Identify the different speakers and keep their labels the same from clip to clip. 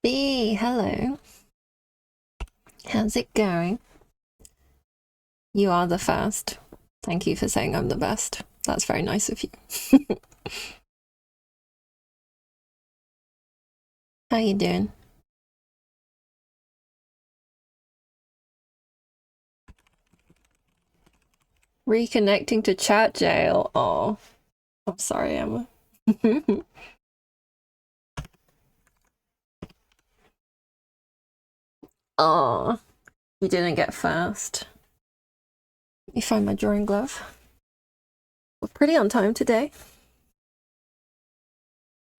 Speaker 1: B, hello. How's it going? You are the first. Thank you for saying I'm the best. That's very nice of you. How you doing? Reconnecting to chat jail. Oh, I'm sorry, Emma. Oh, you didn't get first. Let me find my drawing glove. We're pretty on time today.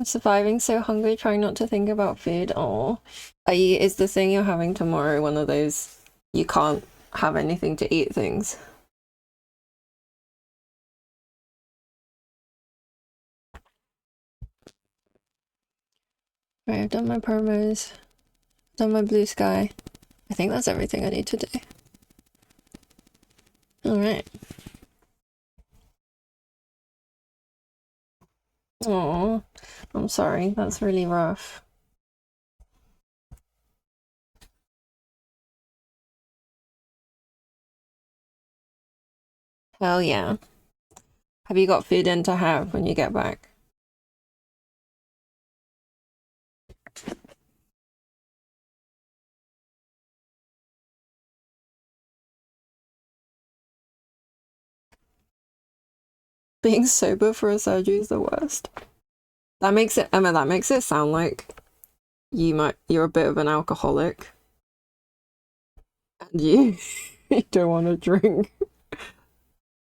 Speaker 1: I'm surviving, so hungry, trying not to think about food. Oh, is the thing you're having tomorrow one of those you can't have anything to eat things? Right, I've done my promos, done my blue sky. I think that's everything I need to do. Alright. Oh, I'm sorry. That's really rough. Hell yeah. Have you got food in to have when you get back? Being sober for a surgery is the worst. That makes it, Emma, that makes it sound like you're a bit of an alcoholic and you, you don't want to drink.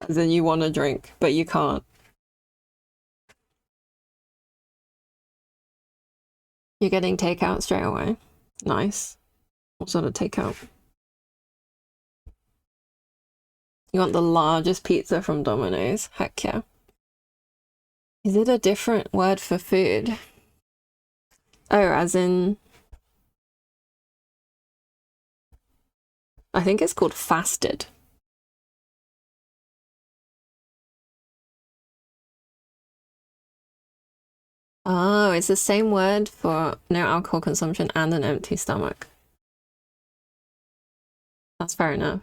Speaker 1: As in you want to drink, but you can't. You're getting takeout straight away. Nice. What sort of takeout? You want the largest pizza from Domino's? Heck yeah. Is it a different word for food? Oh, as in... I think it's called fasted. Oh, it's the same word for no alcohol consumption and an empty stomach. That's fair enough.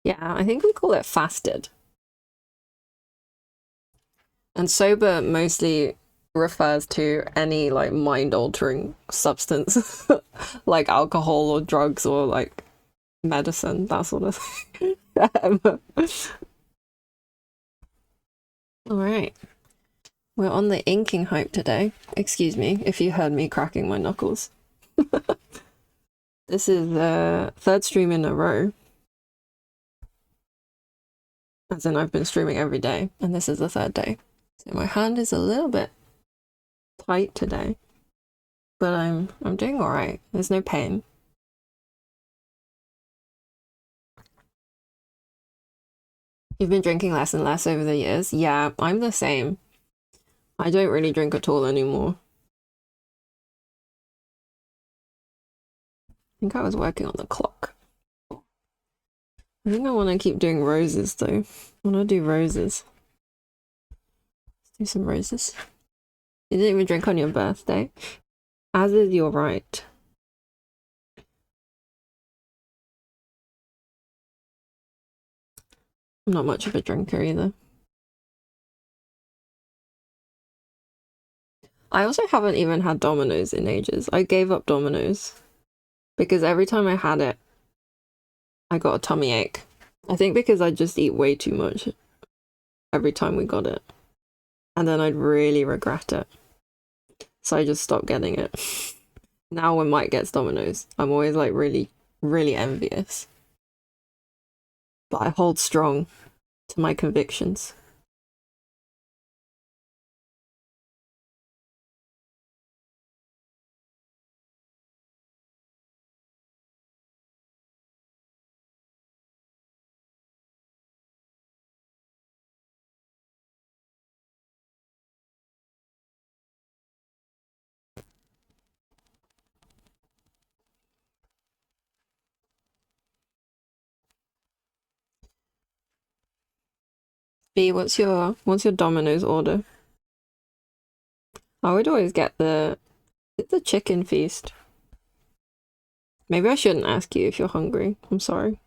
Speaker 1: Yeah, I think we call it fasted. And sober mostly refers to any like mind-altering substance, like alcohol or drugs or like medicine, that sort of thing. All right. We're on the inking hype today. Excuse me if you heard me cracking my knuckles. This is the third stream in a row. As in I've been streaming every day, and this is the third day. So my hand is a little bit tight today. But I'm doing alright. There's no pain. You've been drinking less and less over the years? Yeah, I'm the same. I don't really drink at all anymore. I think I was working on the clock. I think I want to keep doing roses though. I want to do roses. Let's do some roses. You didn't even drink on your birthday. As is your right. I'm not much of a drinker either. I also haven't even had Domino's in ages. I gave up Domino's because every time I had it, I got a tummy ache. I think because I just eat way too much every time we got it. And then I'd really regret it. So I just stopped getting it. Now when Mike gets Domino's, I'm always like really, really envious. But I hold strong to my convictions. B, what's your Domino's order? I would always get the chicken feast. Maybe I shouldn't ask you if you're hungry. I'm sorry.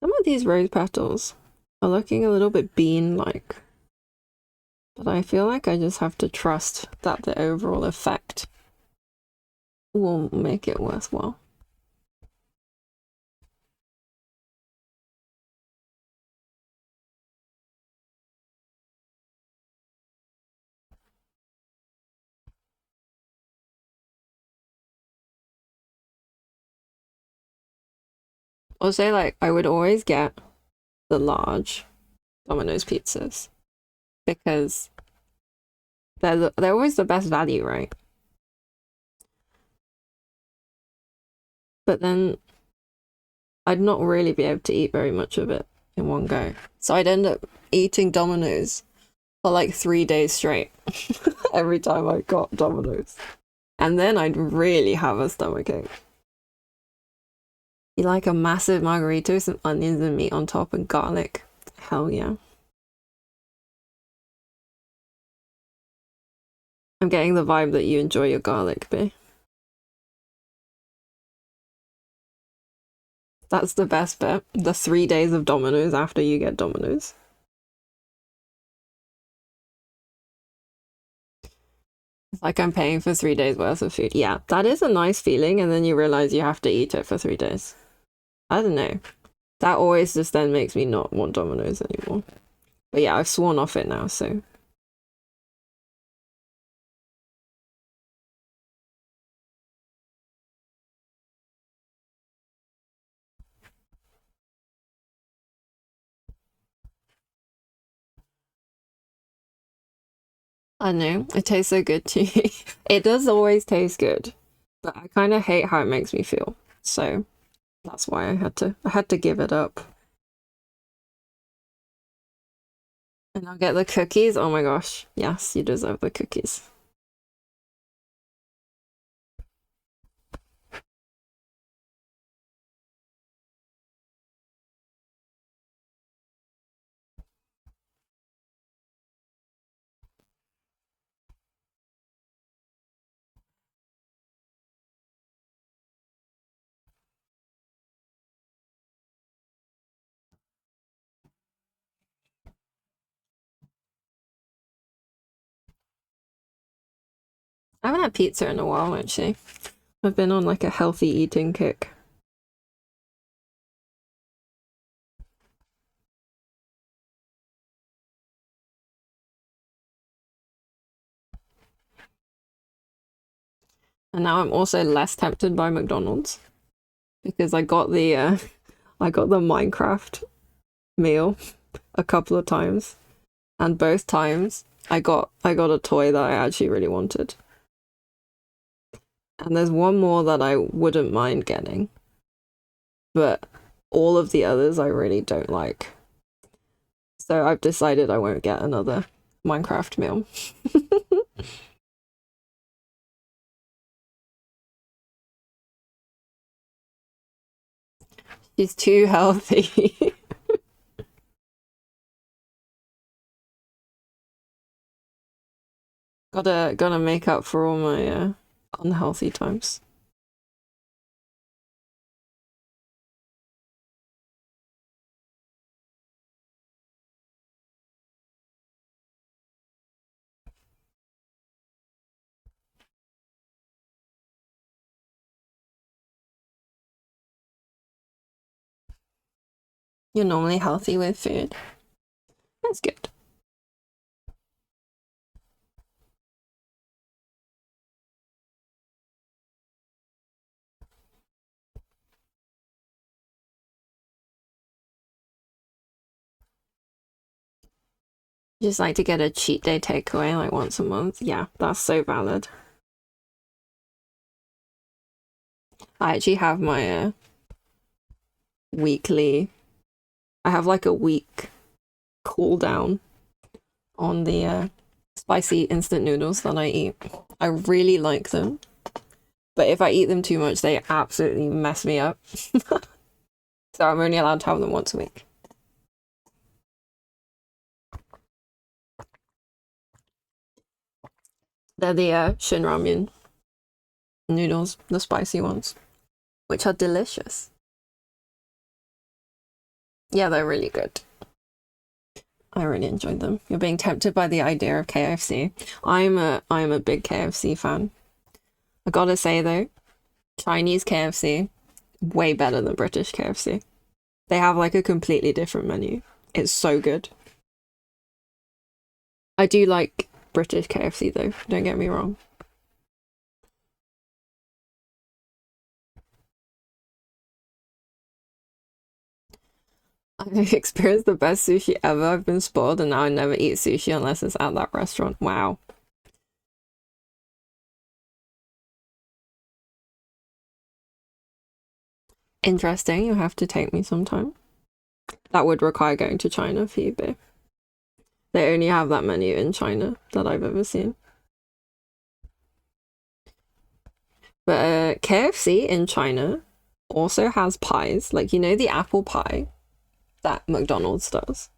Speaker 1: Some of these rose petals are looking a little bit bean-like. But I feel like I just have to trust that the overall effect will make it worthwhile. I'll say, like, I would always get the large Domino's pizzas because they're always the best value, right? But then I'd not really be able to eat very much of it in one go. So I'd end up eating Domino's for like 3 days straight every time I got Domino's. And then I'd really have a stomachache. You like a massive margarita with some onions and meat on top and garlic. Hell yeah. I'm getting the vibe that you enjoy your garlic, bae. That's the best bit. The 3 days of Domino's after you get Domino's. It's like I'm paying for 3 days worth of food. Yeah, that is a nice feeling, and then you realize you have to eat it for 3 days. I don't know. That always just then makes me not want Domino's anymore. But yeah, I've sworn off it now, so. I know, it tastes so good too. It does always taste good, but I kind of hate how it makes me feel. So that's why I had to give it up. And I'll get the cookies. Oh my gosh. Yes, you deserve the cookies. I haven't had pizza in a while, actually. I've been on like a healthy eating kick. And now I'm also less tempted by McDonald's because I got the Minecraft meal a couple of times, and both times I got a toy that I actually really wanted. And there's one more that I wouldn't mind getting, but all of the others I really don't like. So I've decided I won't get another Minecraft meal. She's too healthy. Gotta make up for all my unhealthy times. You're normally healthy with food. That's good. Just like to get a cheat day takeaway like once a month. Yeah, that's so valid. I actually have my weekly. I have like a week cool down on the spicy instant noodles that I eat. I really like them. But if I eat them too much, they absolutely mess me up. So I'm only allowed to have them once a week. They're the Shin Ramyun noodles, the spicy ones, which are delicious. Yeah, they're really good. I really enjoyed them. You're being tempted by the idea of KFC. I'm a big KFC fan. I gotta say though, Chinese KFC, way better than British KFC. They have like a completely different menu. It's so good. I do like British KFC though, don't get me wrong. I've experienced the best sushi ever. I've been spoiled and now I never eat sushi unless it's at that restaurant. Wow. Interesting. You'll have to take me sometime. That would require going to China for you, babe. They only have that menu in China that I've ever seen. But KFC in China also has pies. Like, you know, the apple pie that McDonald's does.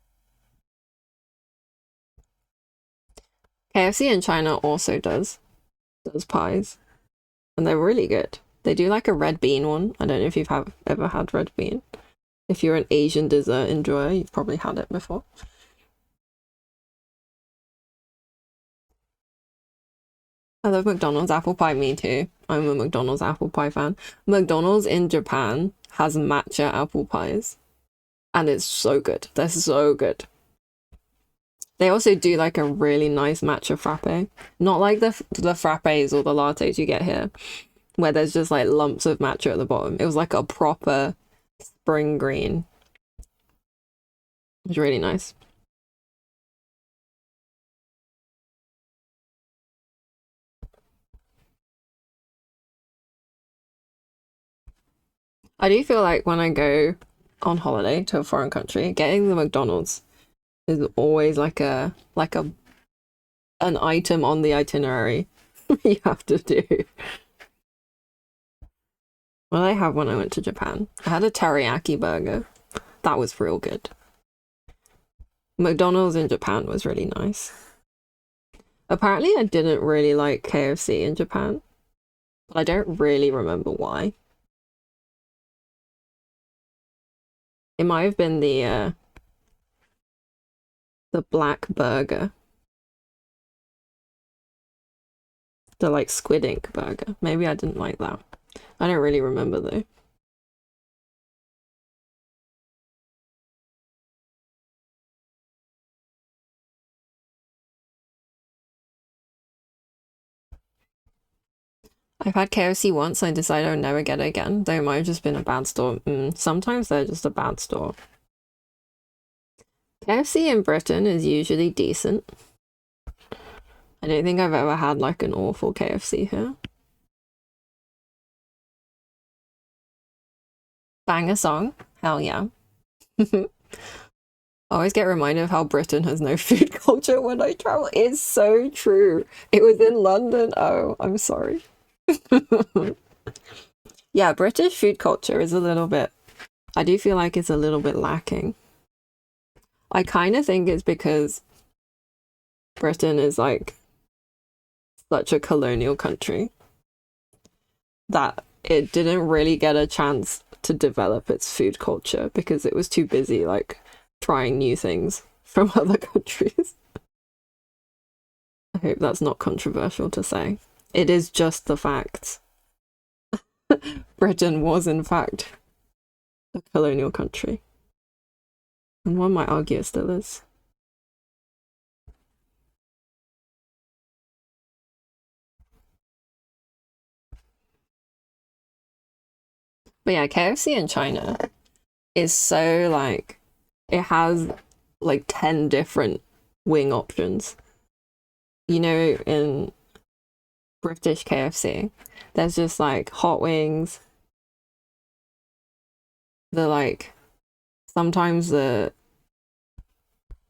Speaker 1: KFC in China also does pies. And they're really good. They do like a red bean one. I don't know if you've ever had red bean. If you're an Asian dessert enjoyer, you've probably had it before. I love McDonald's apple pie, me too. I'm a McDonald's apple pie fan. McDonald's in Japan has matcha apple pies. And it's so good. They're so good. They also do like a really nice matcha frappe. Not like the frappes or the lattes you get here, where there's just like lumps of matcha at the bottom. It was like a proper spring green. It was really nice. I do feel like when I go on holiday to a foreign country, getting the McDonald's is always like a an item on the itinerary you have to do. Well, I had when I went to Japan. I had a teriyaki burger. That was real good. McDonald's in Japan was really nice. Apparently, I didn't really like KFC in Japan, but I don't really remember why. It might have been the black burger. The like squid ink burger. Maybe I didn't like that. I don't really remember though. I've had KFC once and I decided I would never get it again, though it might have just been a bad store. Sometimes they're just a bad store. KFC in Britain is usually decent. I don't think I've ever had like an awful KFC here. Bang a song? Hell yeah. I always get reminded of how Britain has no food culture when I travel. It's so true. It was in London. Oh, I'm sorry. Yeah, British food culture is a little bit, I do feel like it's a little bit lacking. I kind of think it's because Britain is like such a colonial country that it didn't really get a chance to develop its food culture because it was too busy like trying new things from other countries. I hope that's not controversial to say. It is just the facts. Britain was in fact a colonial country. And one might argue it still is. But yeah, KFC in China is so like, it has like 10 different wing options. You know, in British KFC, there's just like hot wings, the like, sometimes the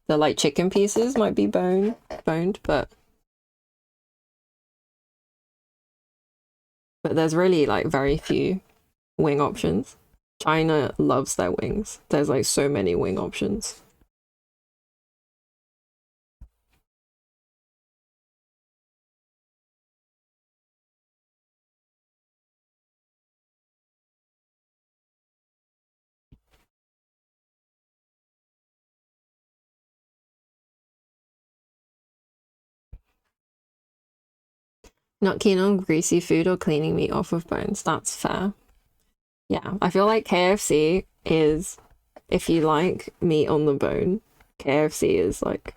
Speaker 1: like chicken pieces might be boned, but but there's really like very few wing options. China loves their wings. There's like so many wing options. Not keen on greasy food or cleaning meat off of bones. That's fair. Yeah, I feel like KFC is, if you like meat on the bone, KFC is like,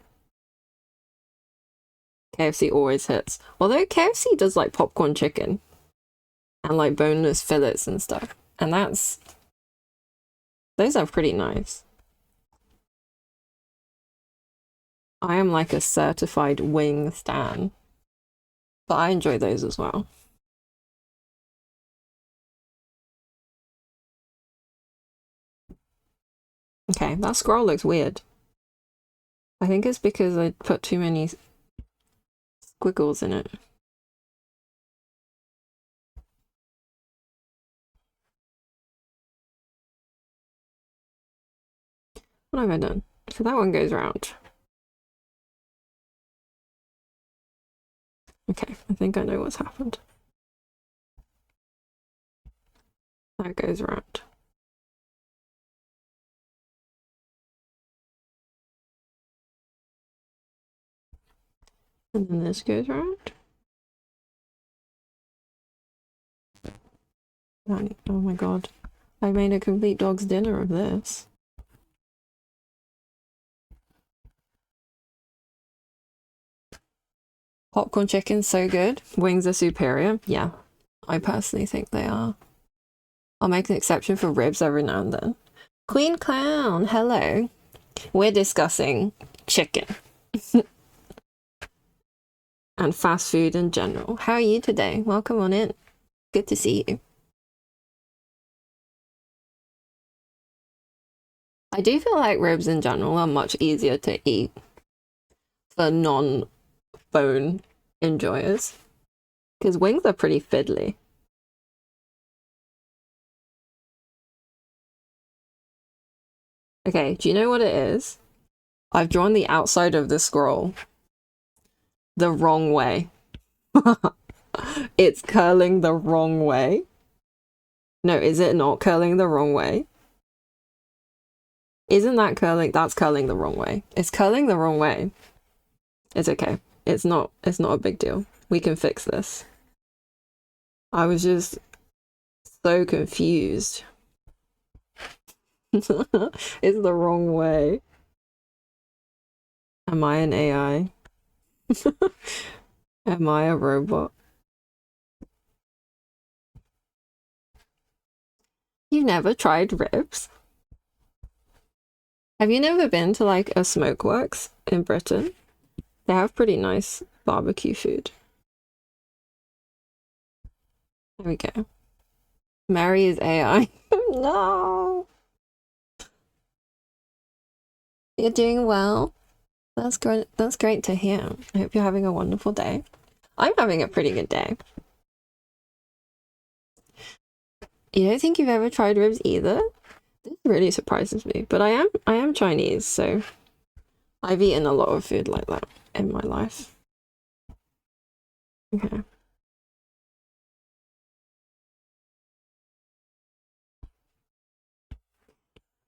Speaker 1: KFC always hits. Although KFC does like popcorn chicken and like boneless fillets and stuff. And those are pretty nice. I am like a certified wing stan, but I enjoy those as well. Okay, that scroll looks weird. I think it's because I put too many squiggles in it. What have I done? So that one goes around. Okay, I think I know what's happened. That goes around. And then this goes around. Oh my god. I made a complete dog's dinner of this. Popcorn chicken's so good. Wings are superior. Yeah, I personally think they are. I'll make an exception for ribs every now and then. Queen Clown, hello. We're discussing chicken. And fast food in general. How are you today? Welcome on in. Good to see you. I do feel like ribs in general are much easier to eat for non-bone enjoyers. Because wings are pretty fiddly. Okay, do you know what it is? I've drawn the outside of the scroll the wrong way. It's curling the wrong way. No, is it not curling the wrong way? Isn't that curling? That's curling the wrong way. It's curling the wrong way. It's okay. It's not a big deal. We can fix this. I was just so confused. It's the wrong way. Am I an AI? Am I a robot? You've never tried ribs? Have you never been to like a smokeworks in Britain? They have pretty nice barbecue food. There we go. Mary is AI. No. You're doing well. That's great. That's great to hear. I hope you're having a wonderful day. I'm having a pretty good day. You don't think you've ever tried ribs either? This really surprises me. But I am Chinese, so I've eaten a lot of food like that in my life. Okay.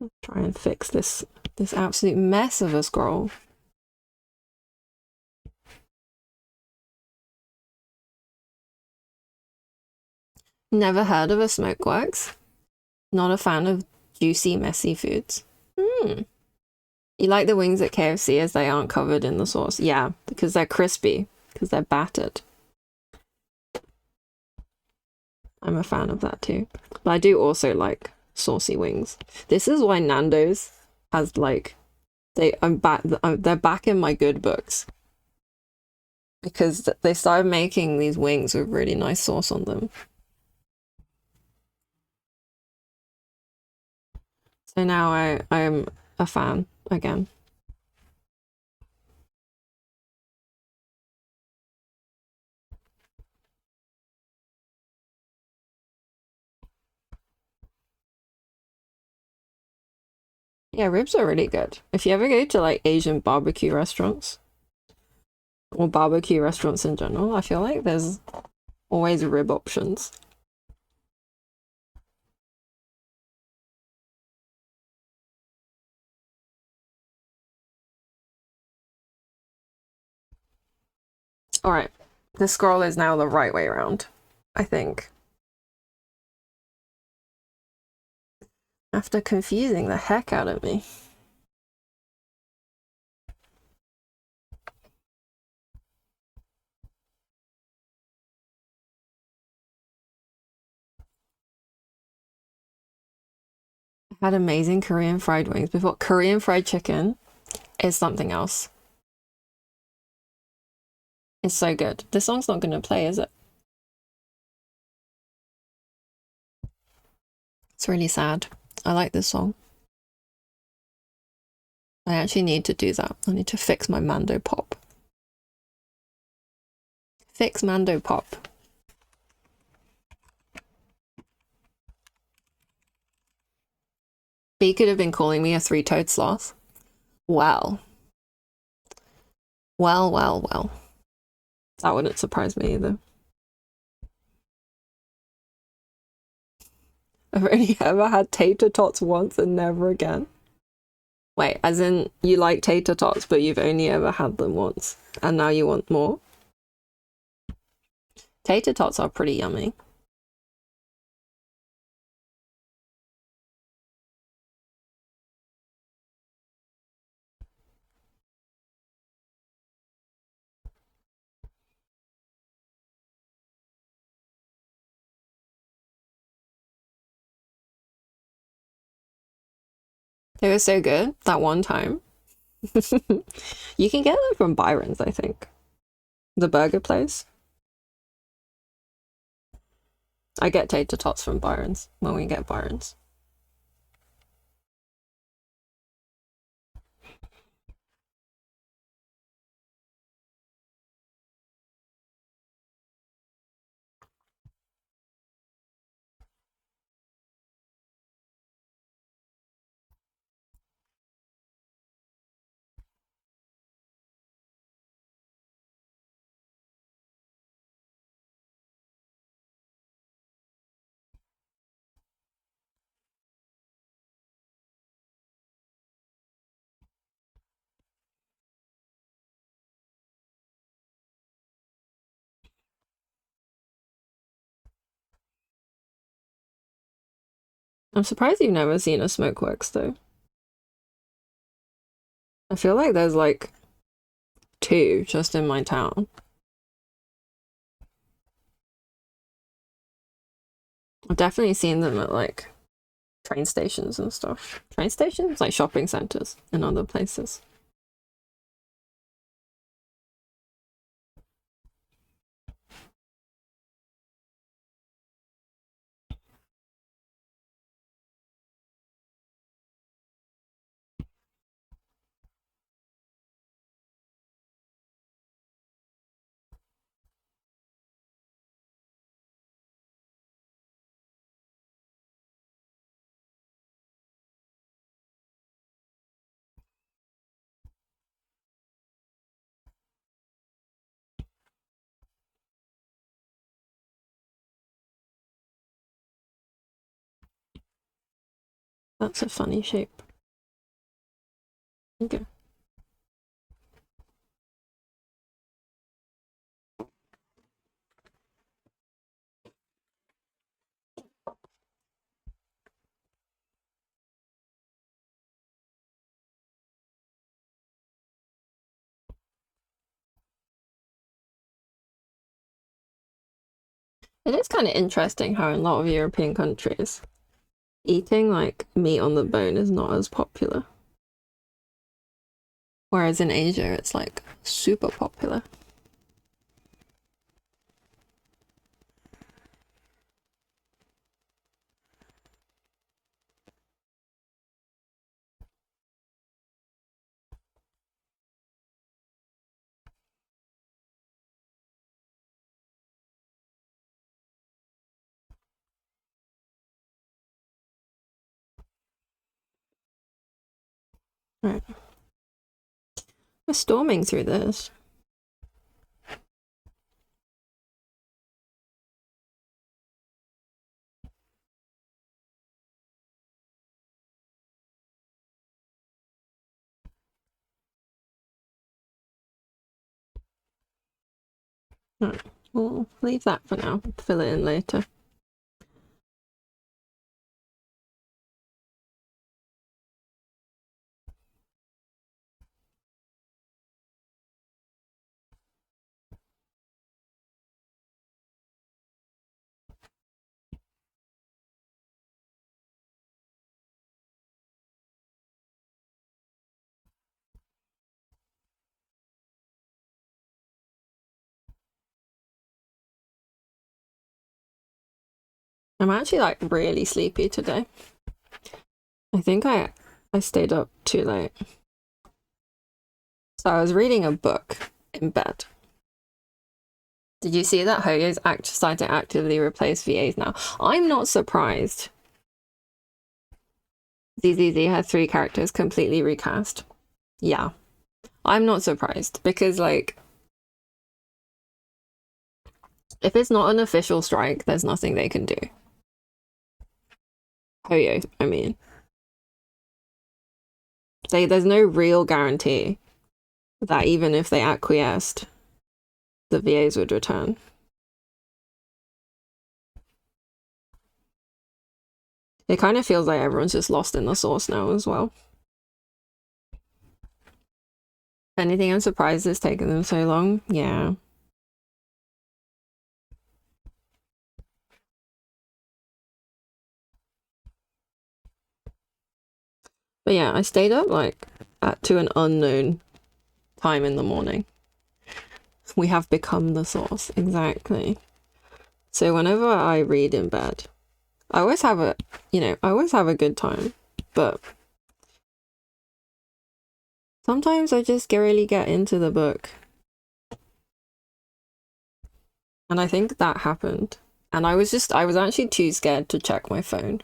Speaker 1: Let's try and fix this absolute mess of a scroll. Never heard of a smokeworks? Not a fan of juicy, messy foods. Hmm. You like the wings at KFC as they aren't covered in the sauce? Yeah, because they're crispy, because they're battered. I'm a fan of that too. But I do also like saucy wings. This is why Nando's has like they're back in my good books. Because they started making these wings with really nice sauce on them. So now I'm a fan again. Yeah, ribs are really good. If you ever go to like Asian barbecue restaurants or barbecue restaurants in general, I feel like there's always rib options. All right, the scroll is now the right way around, I think. After confusing the heck out of me. I had amazing Korean fried wings before. Korean fried chicken is something else. It's so good. This song's not gonna play, is it? It's really sad. I like this song. I actually need to do that. I need to fix my Mando pop. Fix Mando pop. B could have been calling me a three-toed sloth. Well. Well, well, well. That wouldn't surprise me either. I've only ever had tater tots once and never again. Wait, as in you like tater tots, but you've only ever had them once, and now you want more? Tater tots are pretty yummy. They were so good that one time. You can get them from Byron's, I think. The burger place. I get tater tots from Byron's when we get Byron's. I'm surprised you've never seen a Smokeworks though. I feel like there's like two just in my town. I've definitely seen them at like train stations and stuff. Train stations? Like shopping centers and other places. That's a funny shape. Okay. It is kind of interesting how in a lot of European countries, eating like meat on the bone is not as popular. Whereas in Asia, it's like super popular. Right. We're storming through this. Right. We'll leave that for now. Fill it in later. I'm actually like really sleepy today. I think I stayed up too late. So I was reading a book in bed. Did you see that Hoyo's decided to actively replace VAs now? I'm not surprised. ZZZ had 3 characters completely recast. Yeah. I'm not surprised because, like, if it's not an official strike, there's nothing they can do. Hoyo, I mean. There's no real guarantee that even if they acquiesced, the VAs would return. It kind of feels like everyone's just lost in the sauce now as well. Anything I'm surprised it's taken them so long? Yeah. But yeah, I stayed up like to an unknown time in the morning. We have become the source. Exactly. So whenever I read in bed, I always have a, I always have a good time. But sometimes I just really get into the book. And I think that happened. And I was actually too scared to check my phone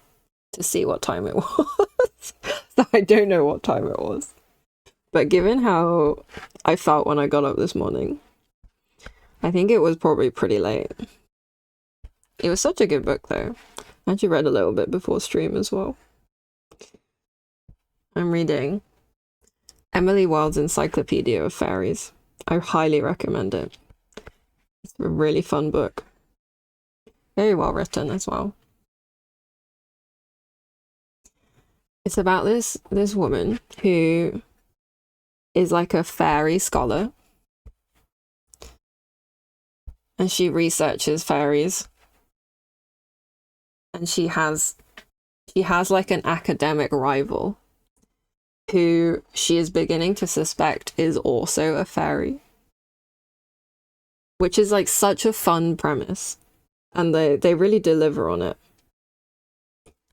Speaker 1: to see what time it was. So I don't know what time it was. But given how I felt when I got up this morning, I think it was probably pretty late. It was such a good book though. I actually read a little bit before stream as well. I'm reading Emily Wilde's Encyclopedia of Fairies. I highly recommend it. It's a really fun book. Very well written as well. It's about this woman who is like a fairy scholar. And she researches fairies. And she has like an academic rival who she is beginning to suspect is also a fairy. Which is like such a fun premise. And they really deliver on it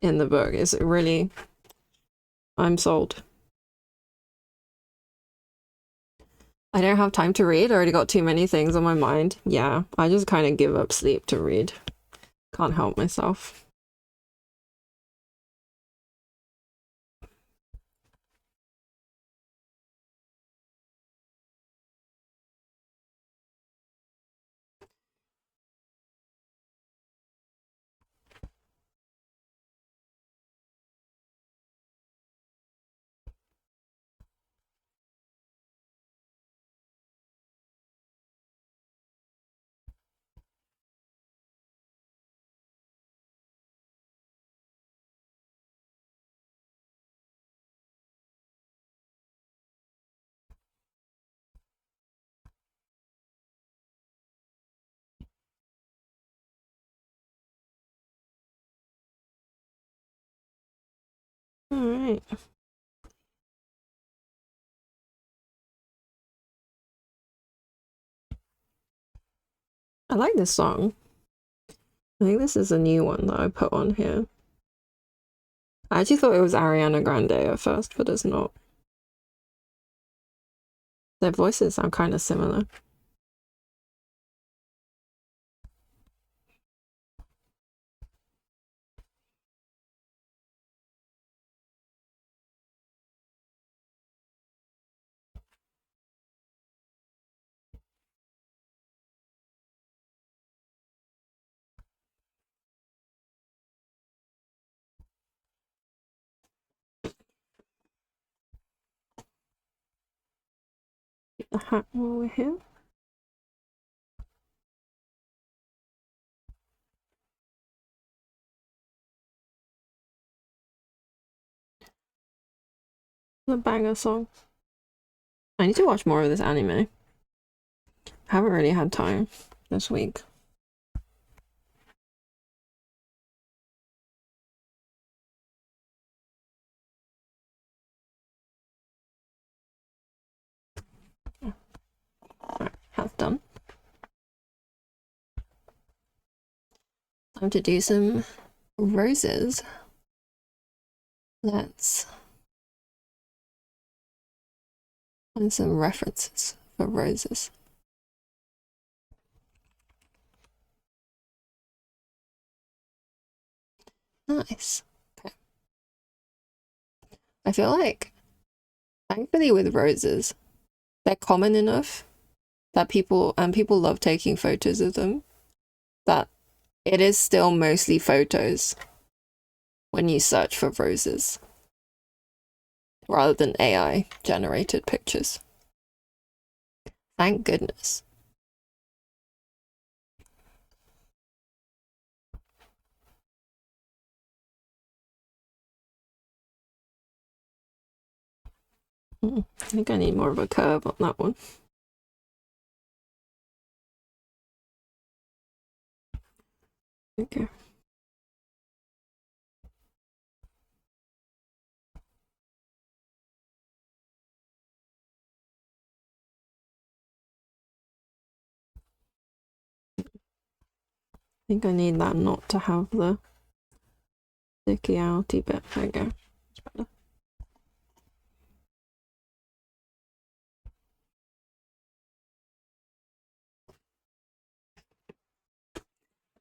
Speaker 1: in the book. It's really, I'm sold. I don't have time to read. I already got too many things on my mind. Yeah, I just kind of give up sleep to read. Can't help myself. All right. I like this song. I think this is a new one that I put on here. I actually thought it was Ariana Grande at first, but it's not. Their voices sound kind of similar. the hat while we're here. The banger song. I need to watch more of this anime. I haven't really had time this week. Alright, that's done. Time to do some roses. Let's find some references for roses. Nice. Okay. I feel like, thankfully with roses, they're common enough that people love taking photos of them, that it is still mostly photos when you search for roses rather than AI generated pictures. Thank goodness. I think I need more of a curve on that one. Okay. I think I need that not to have the sticky outy bit. There we go. It's better.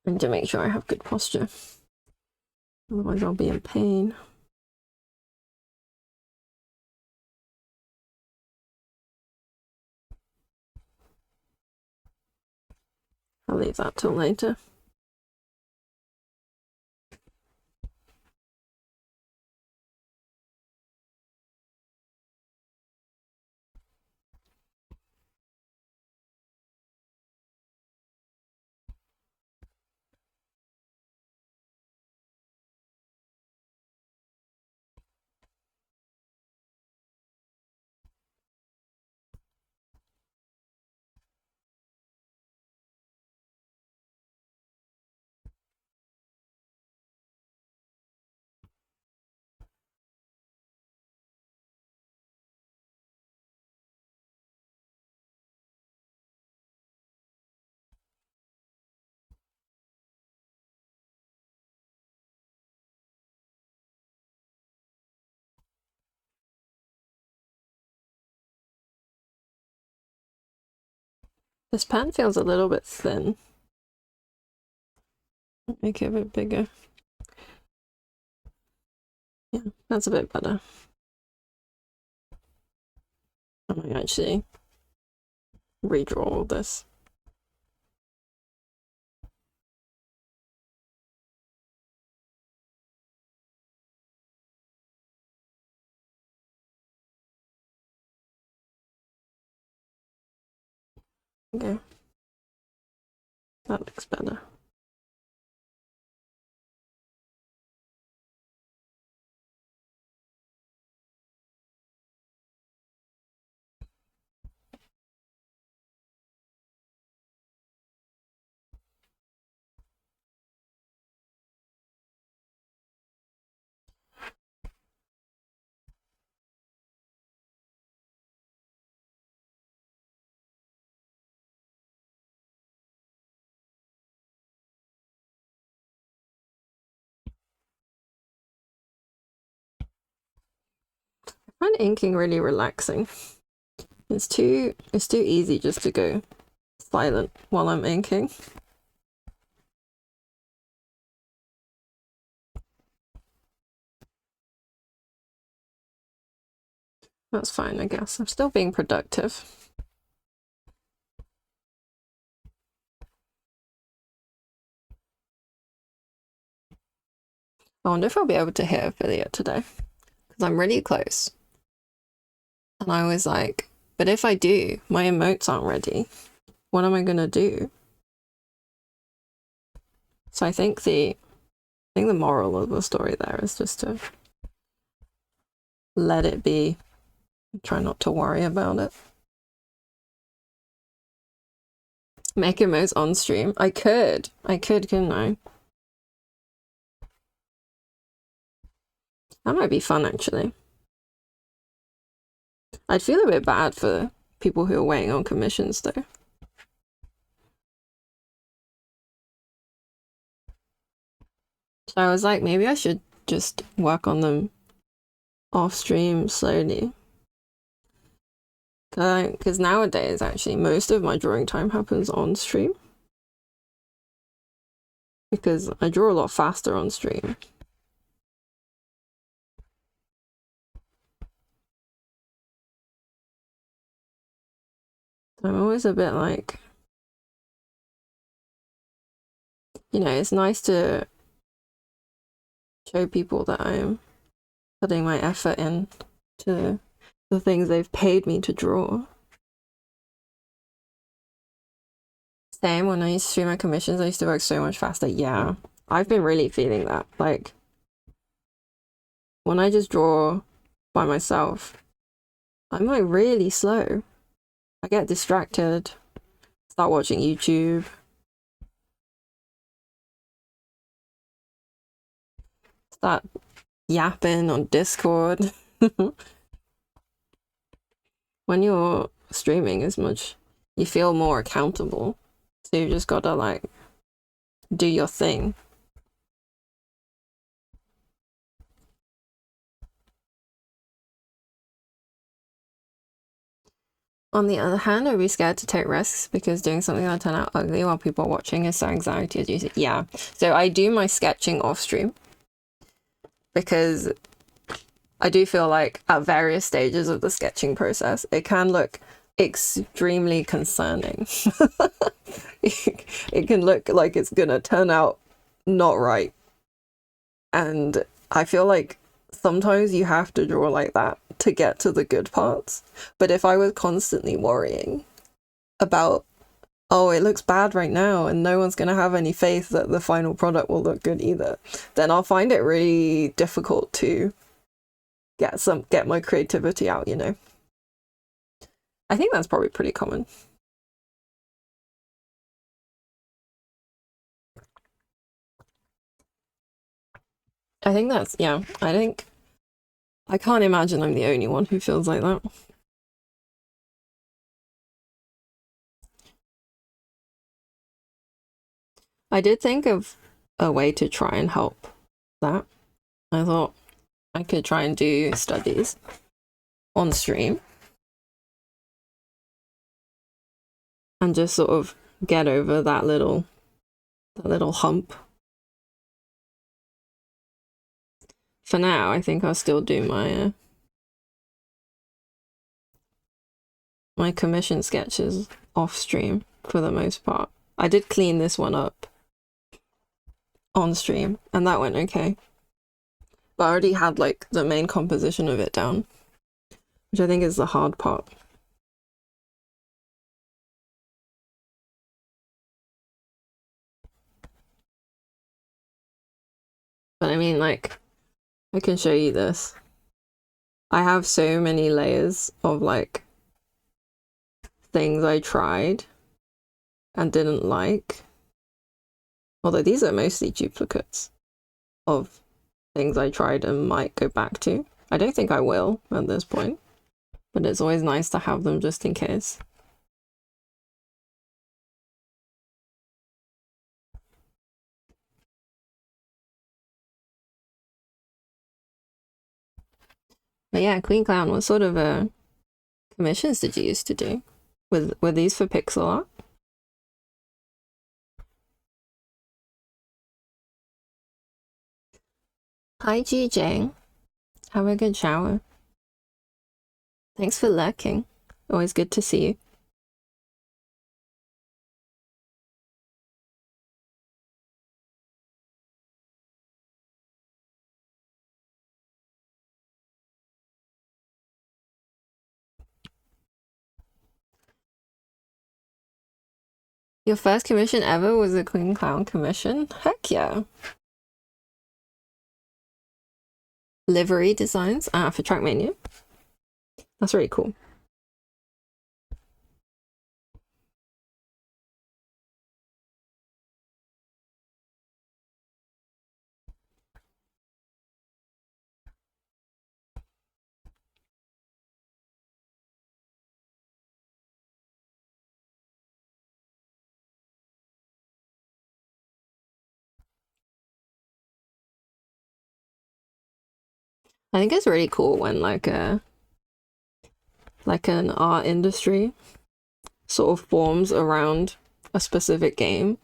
Speaker 1: I need to make sure I have good posture. Otherwise I'll be in pain. I'll leave that till later. This pen feels a little bit thin. Make it a bit bigger. Yeah, that's a bit better. I might actually redraw all this. Okay. That looks better. I find inking really relaxing. It's too easy just to go silent while I'm inking. That's fine, I guess. I'm still being productive. I wonder if I'll be able to hit affiliate today, because I'm really close. And I was like But if I do, my emotes aren't ready. What am I gonna do? So I think the moral of the story there is just to let it be. Try not to worry about it. Make emotes on stream. I could, couldn't I? That might be fun, actually. I'd feel a bit bad for people who are waiting on commissions, though. So I was like, maybe I should just work on them off stream slowly. Because nowadays, actually, most of my drawing time happens on stream. Because I draw a lot faster on stream. I'm always a bit like, you know, it's nice to show people that I'm putting my effort in to the things they've paid me to draw. Same, when I used to stream my commissions, I used to work so much faster. Yeah, I've been really feeling that. Like, when I just draw by myself, I'm like really slow. I get distracted, start watching YouTube. Start yapping on Discord. When you're streaming as much, you feel more accountable. So you just gotta like do your thing. On the other hand, I'd be scared to take risks because doing something that'll turn out ugly while people are watching is so anxiety inducing. Yeah. So I do my sketching off stream because I do feel like at various stages of the sketching process, it can look extremely concerning. It can look like it's gonna turn out not right. And I feel like sometimes you have to draw like that to get to the good parts. But if I was constantly worrying about, oh, it looks bad right now and no one's going to have any faith that the final product will look good either, then I'll find it really difficult to get my creativity out, you know. I think that's probably pretty common. I think that's, yeah, I can't imagine I'm the only one who feels like that. I did think of a way to try and help that. I thought I could try and do studies on stream and just sort of get over that little hump. For now, I think I'll still do my my commission sketches off stream for the most part. I did clean this one up on stream and that went okay. But I already had like the main composition of it down, which I think is the hard part. But I mean, like, I can show you this. I have so many layers of like things I tried and didn't like. Although these are mostly duplicates of things I tried and might go back to. I don't think I will at this point, but it's always nice to have them just in case. But yeah, Queen Clown, what sort of commissions did you used to do? Were these for pixel art? Hi Ji Jang. Have a good shower. Thanks for lurking. Always good to see you. Your first commission ever was a Queen Clown commission? Heck yeah. Livery designs for Trackmania. That's really cool. I think it's really cool when like an art industry sort of forms around a specific game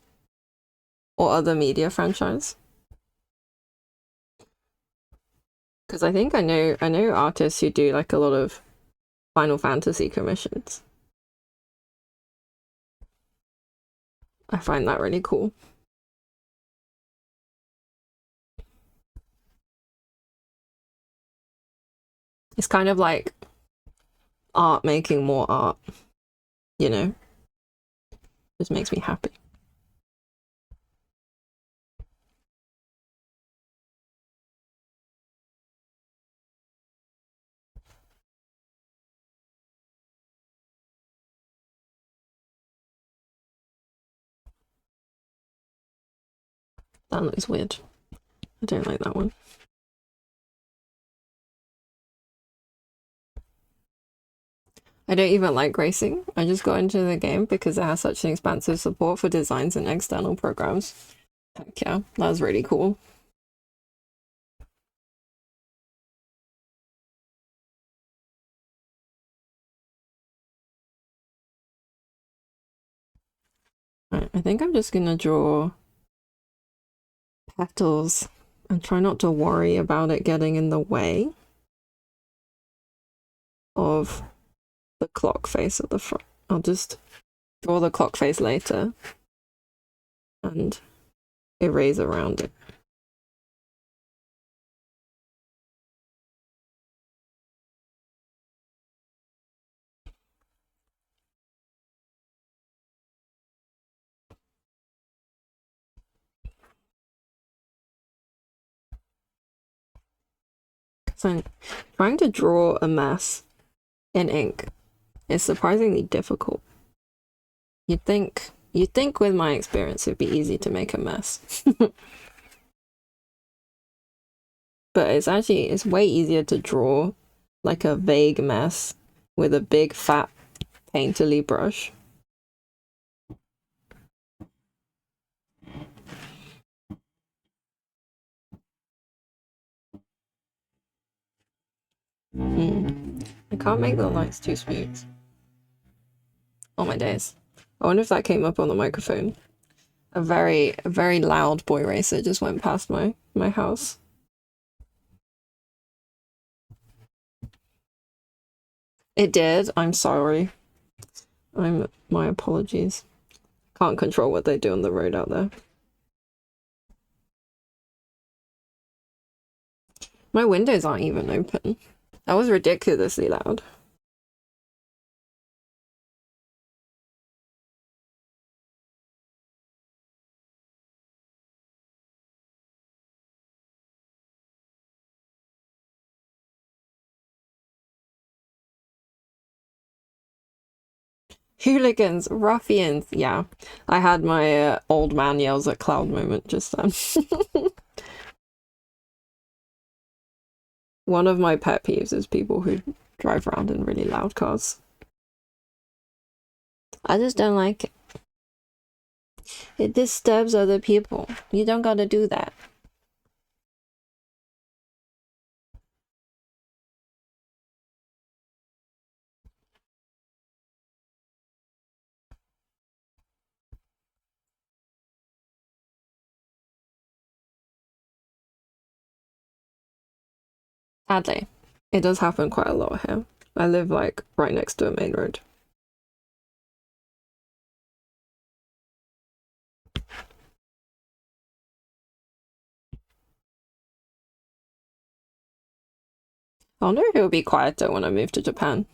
Speaker 1: or other media franchise. Because I think I know artists who do like a lot of Final Fantasy commissions. I find that really cool. It's kind of like art making more art, you know? Just makes me happy. That looks weird. I don't like that one. I don't even like racing. I just got into the game because it has such an expansive support for designs and external programs. Heck yeah, that was really cool. Right, I think I'm just gonna draw petals and try not to worry about it getting in the way of the clock face at the front. I'll just draw the clock face later and erase around it. So I'm trying to draw a mess in ink is surprisingly difficult. You'd think with my experience it'd be easy to make a mess. But it's way easier to draw like a vague mess with a big fat painterly brush. I can't make the lights too smooth. Oh my days. I wonder if that came up on the microphone. A very loud boy racer just went past my house. It did. I'm sorry. My apologies. Can't control what they do on the road out there. My windows aren't even open. That was ridiculously loud. Hooligans, ruffians. Yeah, I had my old man yells at cloud moment just then. One of my pet peeves is people who drive around in really loud cars. I just don't like it. It disturbs other people. You don't gotta do that. Sadly, it does happen quite a lot here. I live like right next to a main road. I wonder if it'll be quieter when I move to Japan.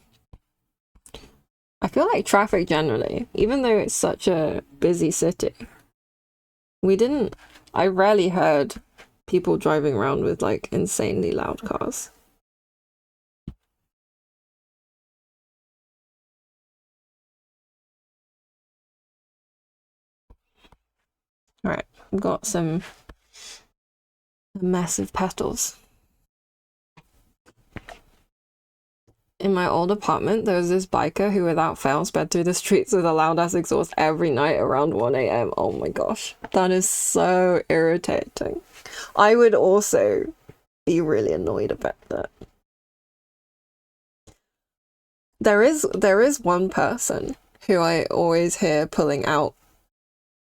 Speaker 1: I feel like traffic generally, even though it's such a busy city, I rarely heard people driving around with like insanely loud cars. All right, I've got some massive petals. In my old apartment, there was this biker who without fail sped through the streets with a loud ass exhaust every night around 1 a.m. Oh my gosh. That is so irritating. I would also be really annoyed about that. There is one person who I always hear pulling out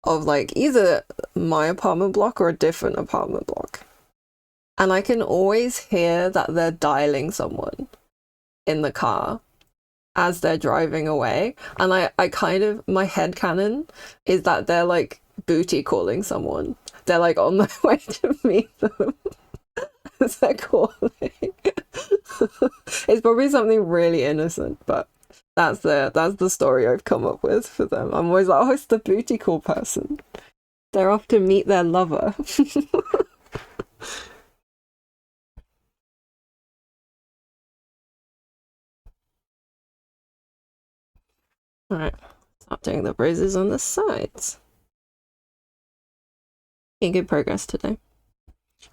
Speaker 1: of like either my apartment block or a different apartment block. And I can always hear that they're dialing someone in the car as they're driving away. And I kind of, my headcanon is that they're like booty calling someone. They're like on their way to meet them as they're calling. It's probably something really innocent, but that's the story I've come up with for them. I'm always like, oh, it's the booty call person. They're off to meet their lover. Alright, stop doing the bruises on the sides. Making good progress today.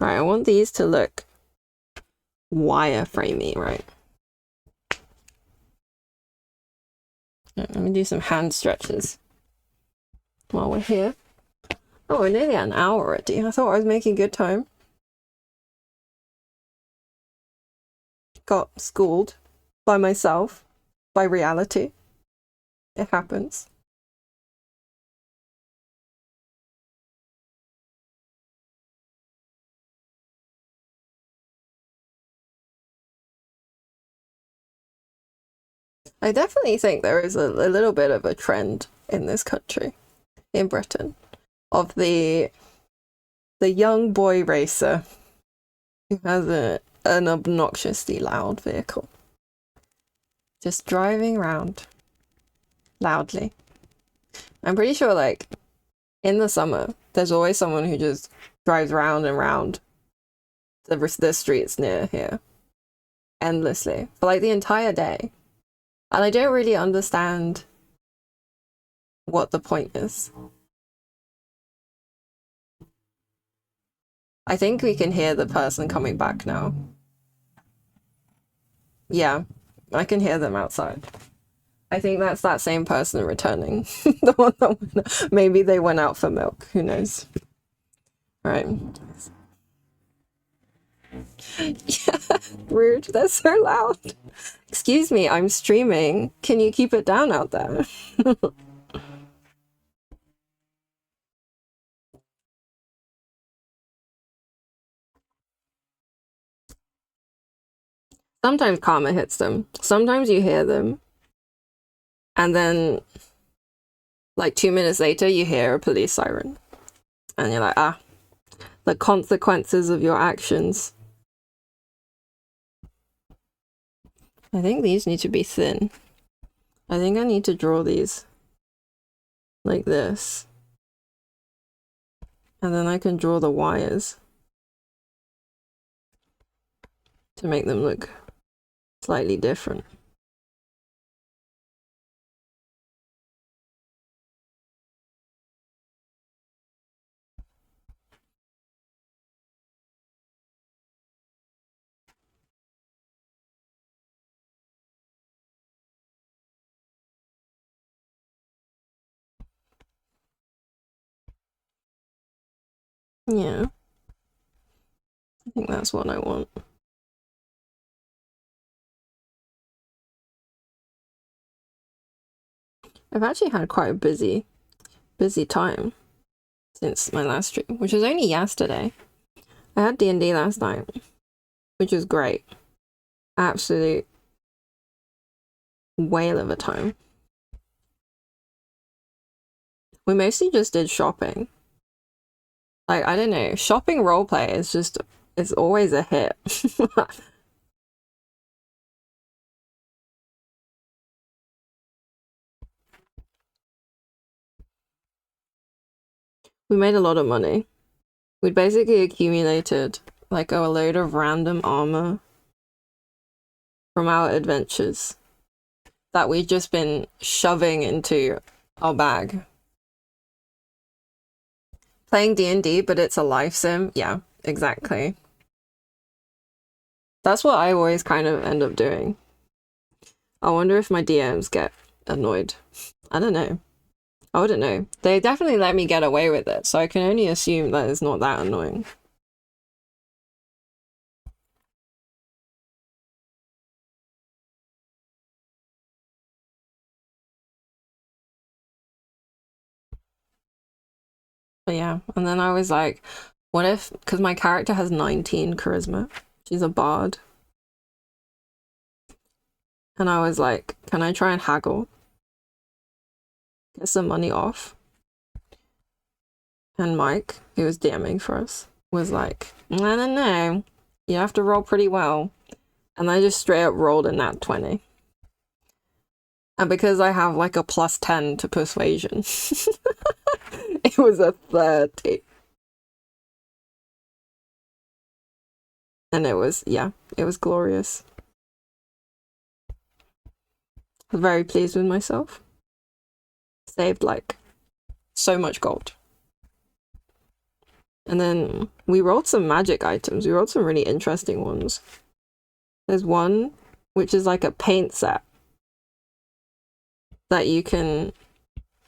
Speaker 1: Alright, I want these to look wireframey, right? Let me do some hand stretches while we're here. Oh, we're nearly at an hour already. I thought I was making good time. Got schooled by myself, by reality. It happens. I definitely think there is a little bit of a trend in this country, in Britain, of the young boy racer who has an obnoxiously loud vehicle. Just driving around loudly. I'm pretty sure, like, in the summer, there's always someone who just drives round and round the streets near here endlessly for like the entire day. And I don't really understand what the point is. I think we can hear the person coming back now. Yeah, I can hear them outside. I think that's that same person returning. The one that maybe they went out for milk. Who knows? Right. Yeah, rude. They're so loud. Excuse me, I'm streaming. Can you keep it down out there? Sometimes karma hits them. Sometimes you hear them. And then, like 2 minutes later, you hear a police siren. And you're like, ah, the consequences of your actions. I think these need to be thin. I think I need to draw these like this. And then I can draw the wires to make them look slightly different. Yeah. I think that's what I want. I've actually had quite a busy time since my last stream, which was only yesterday. I had D&D last night, which was great. Absolute whale of a time. We mostly just did shopping. Like, I don't know, shopping roleplay is just, it's always a hit. We made a lot of money. We'd basically accumulated like a load of random armor from our adventures that we'd just been shoving into our bag. Playing D&D, but it's a life sim? Yeah, exactly. That's what I always kind of end up doing. I wonder if my DMs get annoyed. I don't know. I wouldn't know. They definitely let me get away with it, so I can only assume that it's not that annoying. But yeah, and then I was like, what if, because my character has 19 charisma, she's a bard. And I was like, can I try and haggle? Get some money off? And Mike, who was DMing for us, was like, I don't know. You have to roll pretty well. And I just straight up rolled a nat 20. And because I have like a plus 10 to persuasion, it was a 30. And it was, yeah, it was glorious. I was very pleased with myself. Saved like so much gold. And then we rolled some magic items. We rolled some really interesting ones. There's one which is like a paint set that you can,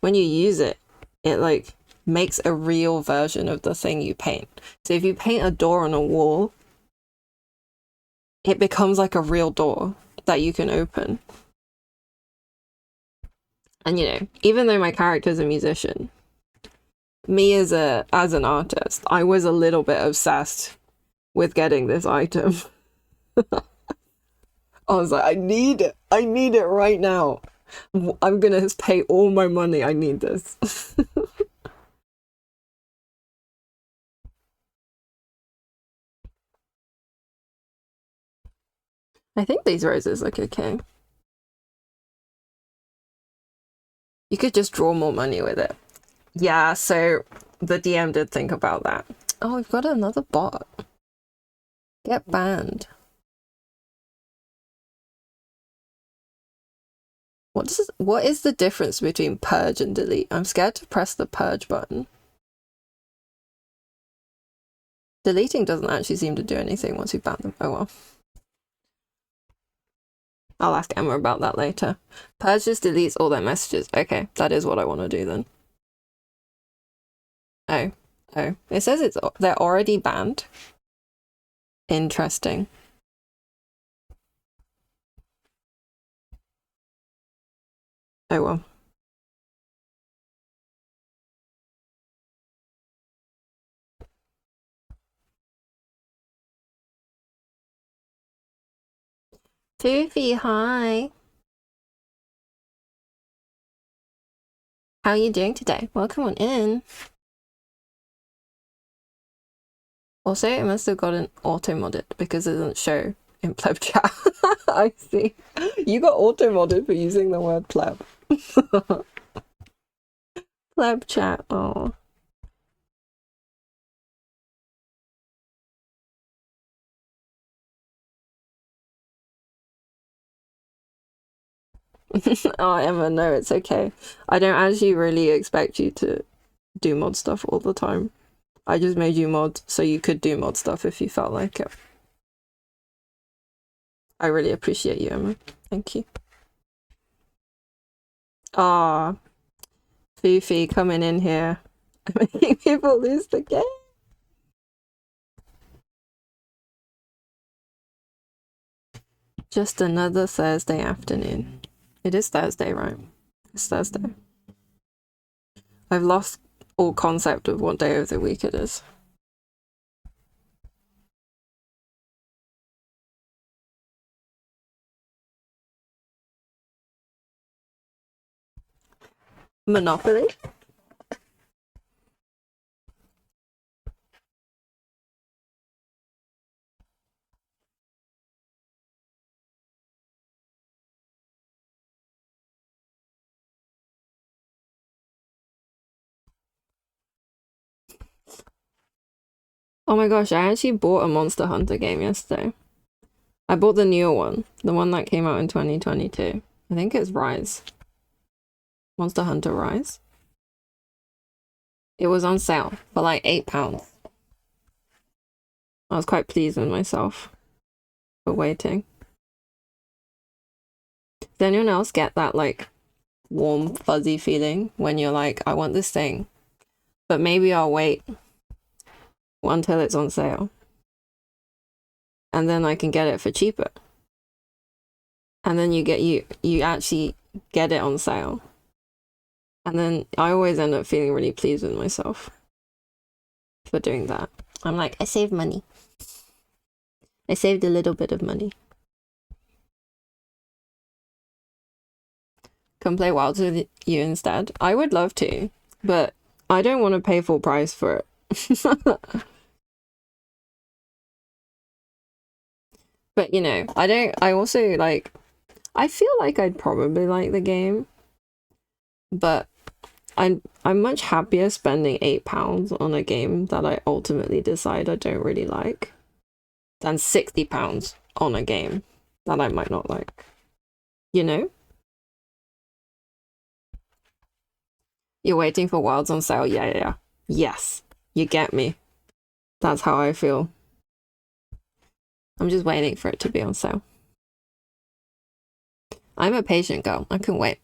Speaker 1: when you use it, it like makes a real version of the thing you paint. So if you paint a door on a wall, it becomes like a real door that you can open. And you know, even though my character's a musician, me as an artist, I was a little bit obsessed with getting this item. I was like, I need it. I need it right now. I'm gonna pay all my money. I need this. I think these roses look okay. You could just draw more money with it. Yeah, so the DM did think about that. Oh, we've got another bot. Get banned. What is the difference between purge and delete? I'm scared to press the purge button. Deleting doesn't actually seem to do anything once you ban them. Oh well. I'll ask Emma about that later. Purge just deletes all their messages. Okay, that is what I want to do then. Oh. Oh. It says they're already banned. Interesting. Oh well. Toofy, hi. How are you doing today? Welcome on in. Also, it must have gotten auto-modded because it doesn't show in pleb chat. I see. You got auto-modded for using the word pleb. Pleb chat, oh. Oh, Emma, no, it's okay. I don't actually really expect you to do mod stuff all the time. I just made you mod so you could do mod stuff if you felt like it. I really appreciate you, Emma. Thank you. Ah, Fifi coming in here, making people lose the game. Just another Thursday afternoon. It is Thursday, right? It's Thursday. I've lost all concept of what day of the week it is. Monopoly? Oh my gosh, I actually bought a Monster Hunter game yesterday. I bought the newer one, the one that came out in 2022. I think it's Rise. Monster Hunter Rise. It was on sale for like £8. I was quite pleased with myself for waiting. Does anyone else get that like warm, fuzzy feeling when you're like, I want this thing, but maybe I'll wait until it's on sale and then I can get it for cheaper? And then you actually get it on sale. And then I always end up feeling really pleased with myself for doing that. I'm like, I saved money. I saved a little bit of money. Come play Wilds with you instead. I would love to, but I don't want to pay full price for it. But you know, I also like, I feel like I'd probably like the game, but I'm much happier spending £8 on a game that I ultimately decide I don't really like than £60 on a game that I might not like. You know? You're waiting for Wilds on sale. Yeah. Yes. You get me. That's how I feel. I'm just waiting for it to be on sale. I'm a patient girl. I can wait.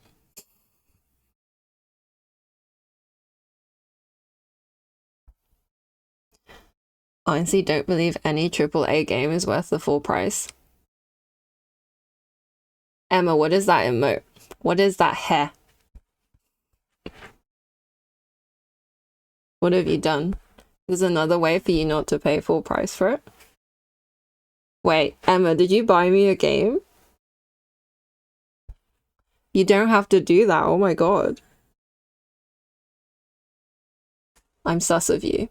Speaker 1: Honestly, don't believe any AAA game is worth the full price. Emma, what is that emote? What is that hair? What have you done? There's another way for you not to pay full price for it? Wait, Emma, did you buy me a game? You don't have to do that. Oh my god. I'm sus of you.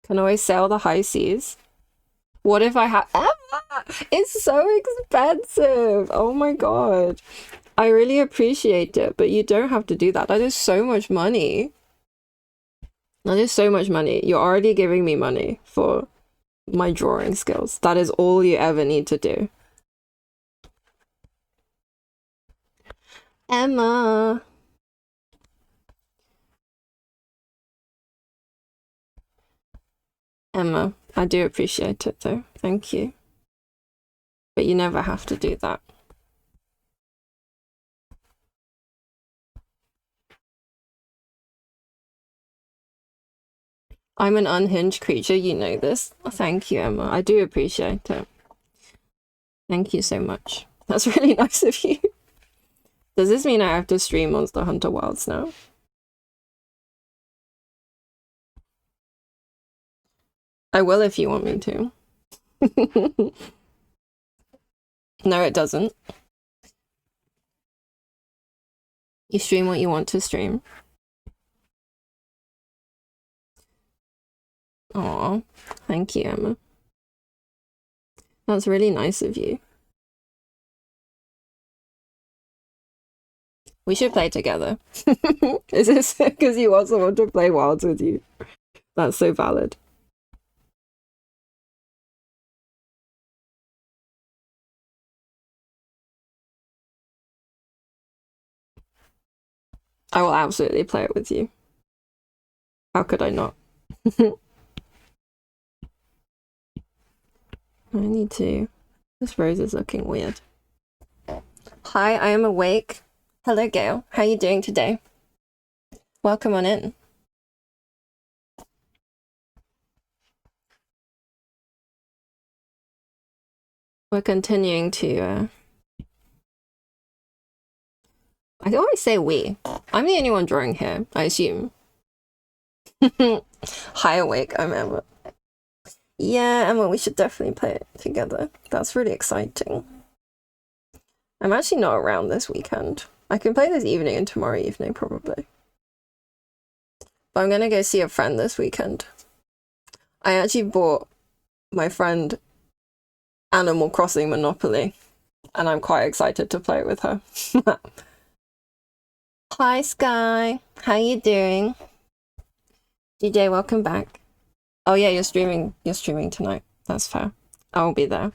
Speaker 1: Can always sail the high seas. What if I have... Emma! It's so expensive! Oh my god. I really appreciate it, but you don't have to do that. That is so much money. That is so much money. You're already giving me money for my drawing skills. That is all you ever need to do. Emma. Emma, I do appreciate it though. Thank you. But you never have to do that. I'm an unhinged creature, you know this. Thank you, Emma. I do appreciate it. Thank you so much. That's really nice of you. Does this mean I have to stream Monster Hunter Wilds now? I will if you want me to. No, it doesn't. You stream what you want to stream. Aw, thank you, Emma. That's really nice of you. We should play together. Is this because you also want to play Wilds with you? That's so valid. I will absolutely play it with you. How could I not? I need to... This rose is looking weird. Hi, I am awake. Hello, Gail. How are you doing today? Welcome on in. We're continuing to... I always say we. I'm the only one drawing here, I assume. Hi, awake. I'm Emma. Yeah, Emma, we should definitely play it together. That's really exciting. I'm actually not around this weekend. I can play this evening and tomorrow evening, probably. But I'm gonna go see a friend this weekend. I actually bought my friend Animal Crossing Monopoly, and I'm quite excited to play it with her. Hi, Sky. How you doing? DJ, welcome back. Oh yeah, you're streaming tonight. That's fair. I'll be there.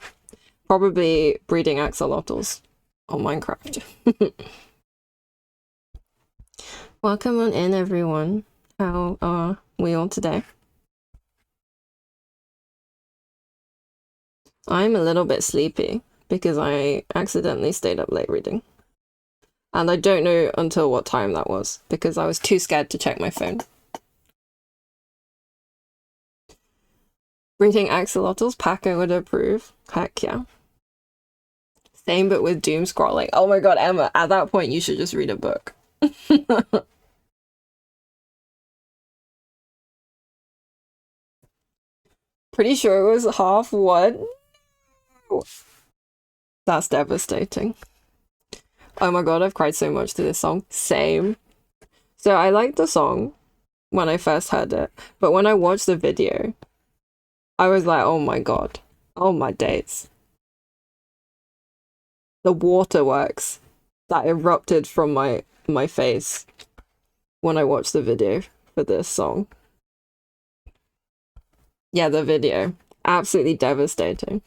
Speaker 1: Probably breeding axolotls on Minecraft. Welcome on in, everyone. How are we all today? I'm a little bit sleepy because I accidentally stayed up late reading. And I don't know until what time that was because I was too scared to check my phone. Breeding axolotls, Paco would approve. Heck yeah. Same but with doom scrolling. Oh my god, Emma, at that point you should just read a book. Pretty sure it was half one. That's devastating. Oh my god, I've cried so much to this song. Same. So I liked the song when I first heard it, but when I watched the video, I was like, oh my god. Oh my days. The waterworks that erupted from my face when I watched the video for this song. Yeah, the video. Absolutely devastating.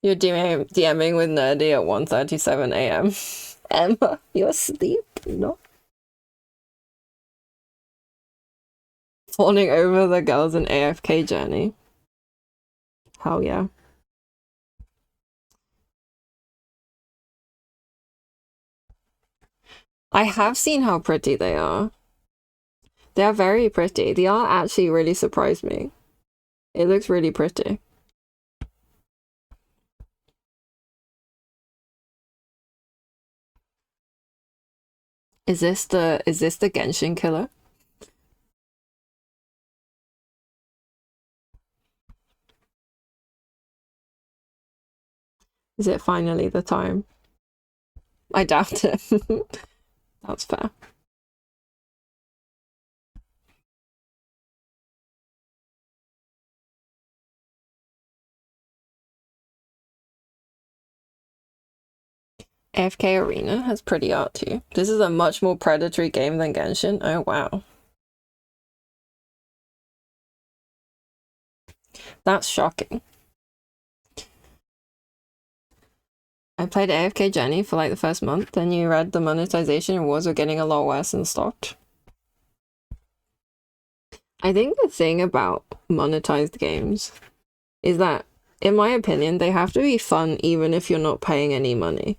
Speaker 1: You're DMing with Nerdy at 1:37 a.m. Emma, you're asleep? No. Fawning over the girls in AFK journey. Hell yeah. I have seen how pretty they are. They are very pretty. The art actually really surprised me. It looks really pretty. Is this the Genshin killer? Is it finally the time? I doubt it. That's fair. AFK Arena has pretty art too. This is a much more predatory game than Genshin. Oh wow. That's shocking. I played AFK Journey for like the first month, then you read the monetization rewards were getting a lot worse and stopped. I think the thing about monetized games is that, in my opinion, they have to be fun even if you're not paying any money.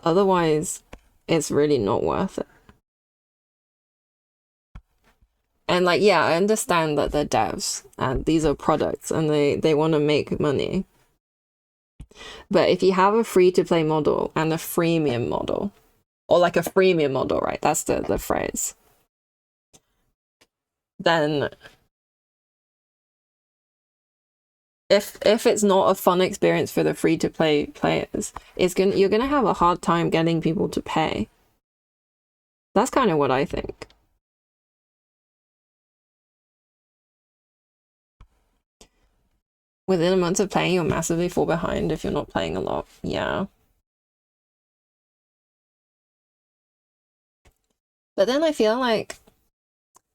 Speaker 1: Otherwise, it's really not worth it. And like, yeah, I understand that they're devs and these are products and they want to make money. But if you have a free to play model and a freemium model, or like a freemium model, right? That's the phrase. Then if it's not a fun experience for the free to play players, you're gonna have a hard time getting people to pay. That's kind of what I think. Within a month of playing, you'll massively fall behind if you're not playing a lot. Yeah. But then I feel like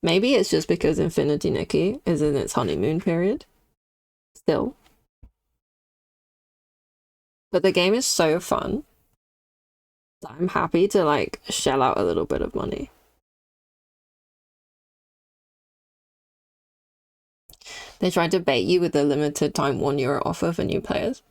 Speaker 1: maybe it's just because Infinity Nikki is in its honeymoon period still. But the game is so fun that I'm happy to like shell out a little bit of money. They tried to bait you with the limited time €1 offer for new players.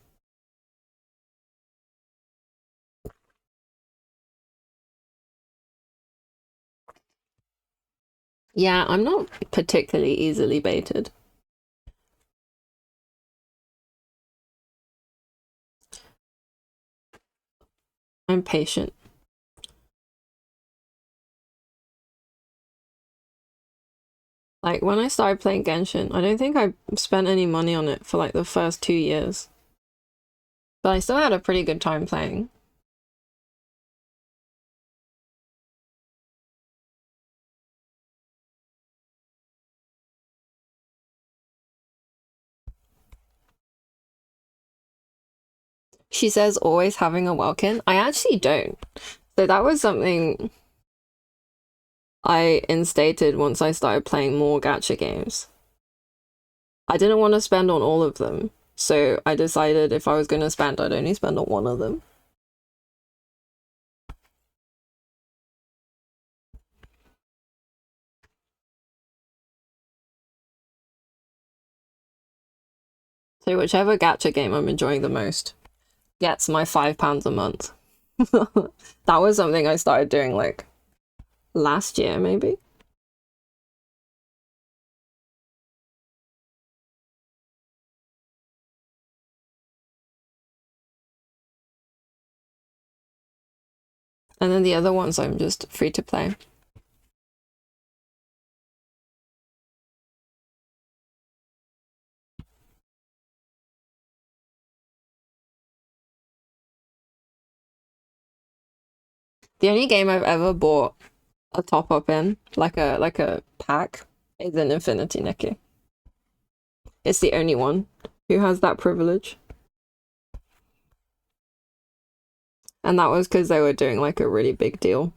Speaker 1: Yeah, I'm not particularly easily baited. I'm patient. Like when I started playing Genshin, I don't think I spent any money on it for like the first 2 years. But I still had a pretty good time playing. She says always having a Welkin. I actually don't. So that was something I instated once I started playing more gacha games. I didn't want to spend on all of them, so I decided if I was going to spend, I'd only spend on one of them. So whichever gacha game I'm enjoying the most gets my £5 a month. That was something I started doing like last year, maybe. And then the other ones I'm just free to play. The only game I've ever bought a top up in, like a pack, is an Infinity Nikki. It's the only one who has that privilege. And that was because they were doing like a really big deal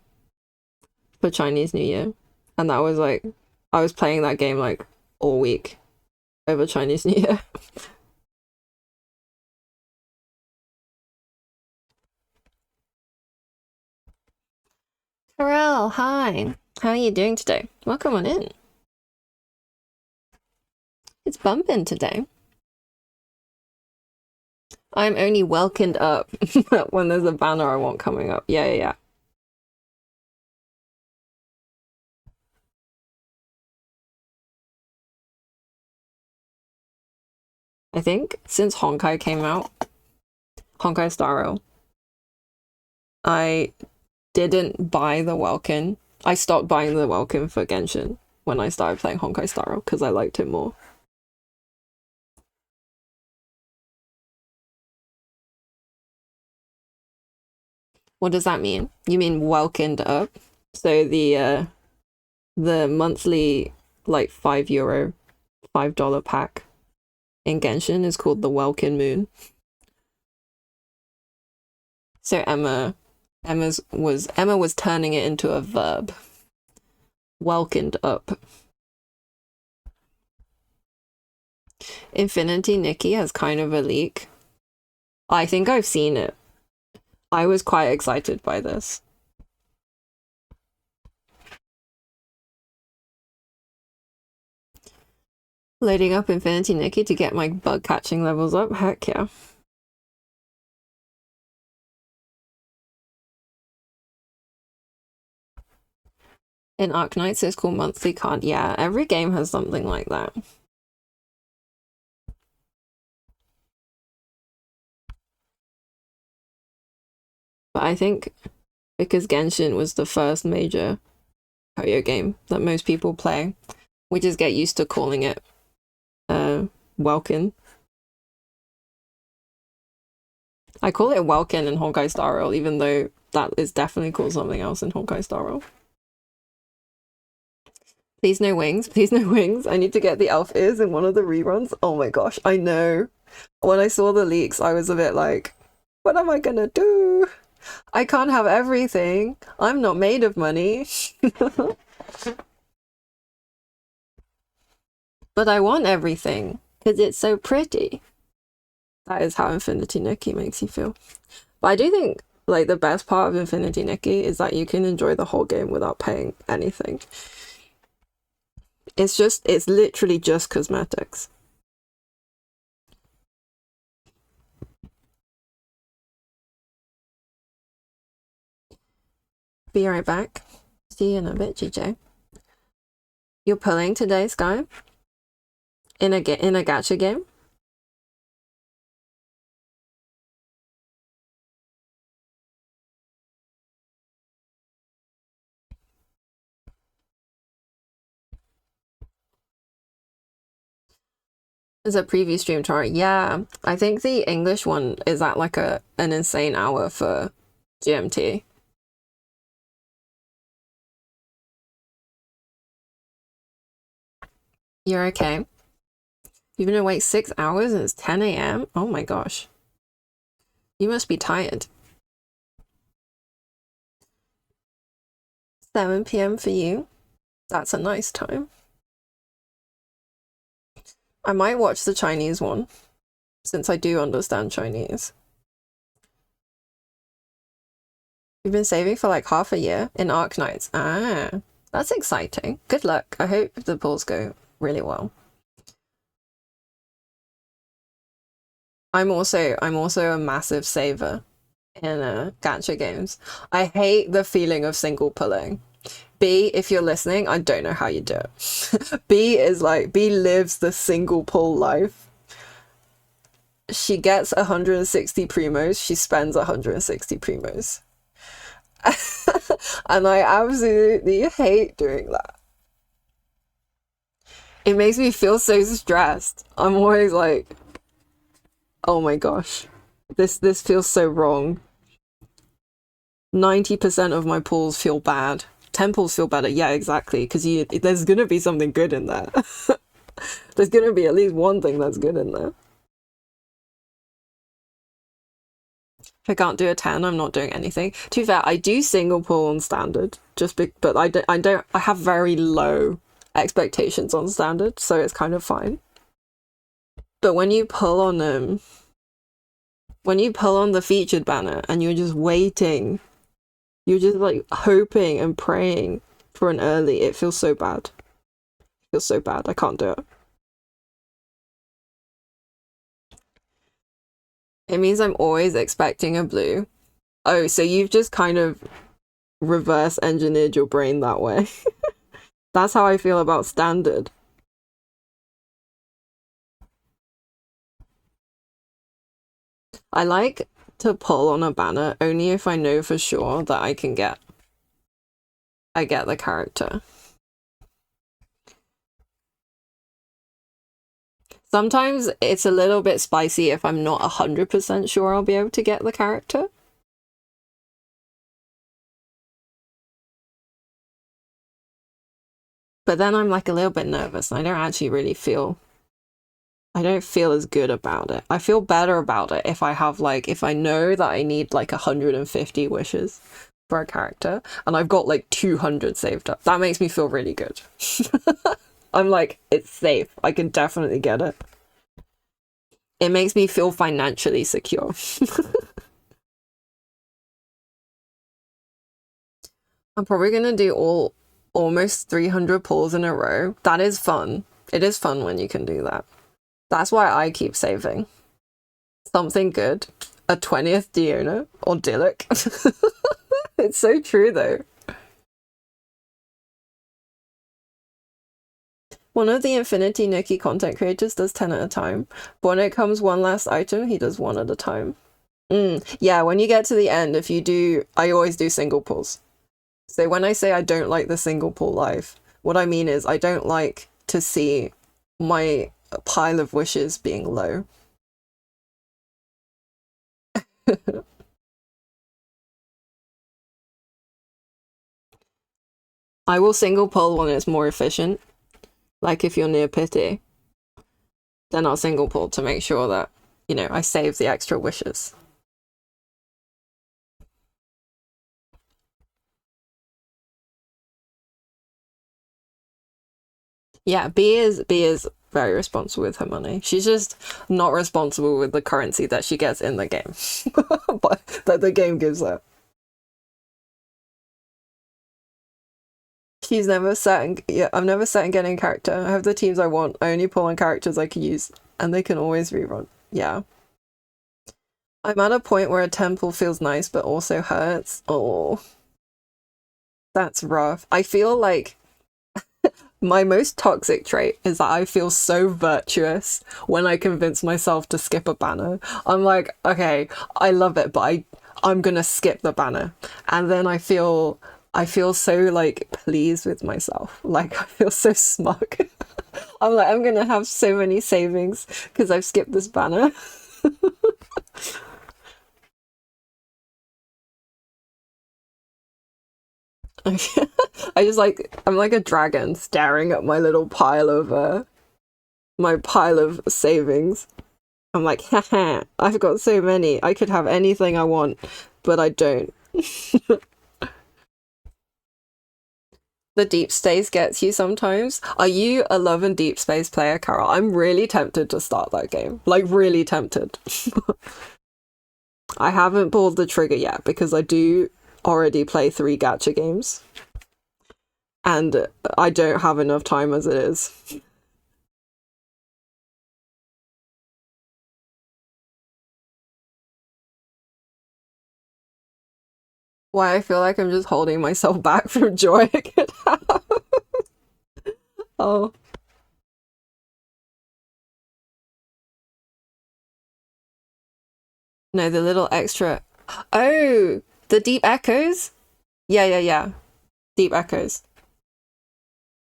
Speaker 1: for Chinese New Year. And that was like, I was playing that game like all week over Chinese New Year. Karel, hi. How are you doing today? Welcome on in. It's bumping today. I'm only welcomed up when there's a banner I want coming up. Yeah. I think since Honkai came out, Honkai Star Rail, I didn't buy the Welkin. I stopped buying the Welkin for Genshin when I started playing Honkai Star Rail because I liked it more. What does that mean? You mean welkined up? So the monthly like €5, $5 pack in Genshin is called the Welkin Moon. So Emma was turning it into a verb. Welkined up. Infinity Nikki has kind of a leak. I think I've seen it. I was quite excited by this. Loading up Infinity Nikki to get my bug catching levels up. Heck yeah. In Arknights, it's called monthly card. Yeah, every game has something like that. But I think because Genshin was the first major Koyo game that most people play, we just get used to calling it Welkin. I call it Welkin in Honkai Star Rail, even though that is definitely called something else in Honkai Star Rail. Please no wings, please no wings. I need to get the elf ears in one of the reruns. Oh my gosh, I know. When I saw the leaks, I was a bit like, what am I gonna do? I can't have everything. I'm not made of money. But I want everything because it's so pretty. That is how Infinity Nikki makes you feel. But I do think like the best part of Infinity Nikki is that you can enjoy the whole game without paying anything. It's literally just cosmetics. Be right back. See you in a bit, GJ. You're pulling today, Sky? In a gacha game? There's a preview stream tomorrow. Yeah, I think the English one is at like an insane hour for GMT. You're okay. You've been awake 6 hours and it's 10 a.m.? Oh my gosh. You must be tired. 7 p.m. for you? That's a nice time. I might watch the Chinese one, since I do understand Chinese. You've been saving for like half a year in Arc Knights. Ah, that's exciting. Good luck. I hope the pulls go really well. I'm also a massive saver in gacha games. I hate the feeling of single pulling. B, if you're listening, I don't know how you do it. B lives the single pull life. She gets 160 primos, she spends 160 primos. And I absolutely hate doing that. It makes me feel so stressed. I'm always like, oh my gosh, this feels so wrong. 90% of my pulls feel bad. 10 pulls feel better. Yeah, exactly. Because there's gonna be something good in there. There's gonna be at least one thing that's good in there. If I can't do a 10, I'm not doing anything. To be fair, I do single pull on standard, but I have very low expectations on standard, so it's kind of fine. But when you pull on the featured banner and you're just waiting, you're just like hoping and praying for an early, it feels so bad. It feels so bad. I can't do it. It means I'm always expecting a blue. Oh, so you've just kind of reverse engineered your brain that way. That's how I feel about standard. I like to pull on a banner only if I know for sure that I get the character. Sometimes it's a little bit spicy if I'm not 100% sure I'll be able to get the character. But then I'm like a little bit nervous and I don't actually really feel as good about it. I feel better about it if I know that I need like 150 wishes for a character and I've got like 200 saved up. That makes me feel really good. I'm like, it's safe. I can definitely get it. It makes me feel financially secure. I'm probably gonna do almost 300 pulls in a row. That is fun. It is fun when you can do that. That's why I keep saving. Something good. A 20th Diona or Dilek. It's so true though. One of the Infinity Nikki content creators does 10 at a time. But when it comes one last item, he does 1 at a time. Yeah, when you get to the end, I always do single pulls. So when I say I don't like the single pull life, what I mean is I don't like to see my pile of wishes being low. I will single pull when it's more efficient. Like if you're near pity, then I'll single pull to make sure that, I save the extra wishes. Yeah, B is very responsible with her money. She's just not responsible with the currency that she gets in the game. But that the game gives her. I've never sat and getting a character. I have the teams I want. I only pull on characters I can use, and they can always rerun. Yeah. I'm at a point where a temple feels nice, but also hurts. Oh. That's rough. I feel like my most toxic trait is that I feel so virtuous when I convince myself to skip a banner. I'm like, okay, I love it, but I'm gonna skip the banner. And then I feel so like pleased with myself. Like I feel so smug. I'm like, I'm gonna have so many savings because I've skipped this banner. I'm like a dragon staring at my little pile of my pile of savings. I'm like, haha, I've got so many. I could have anything I want, but I don't. The deep space gets you sometimes. Are you a Love and Deep Space player, Carol? I'm really tempted to start that game. Like, really tempted. I haven't pulled the trigger yet because I do already play 3 gacha games. And I don't have enough time as it is. Why I feel like I'm just holding myself back from joy I could have. Oh. No, the little extra. Oh, the deep echoes? Yeah, yeah, yeah. Deep echoes.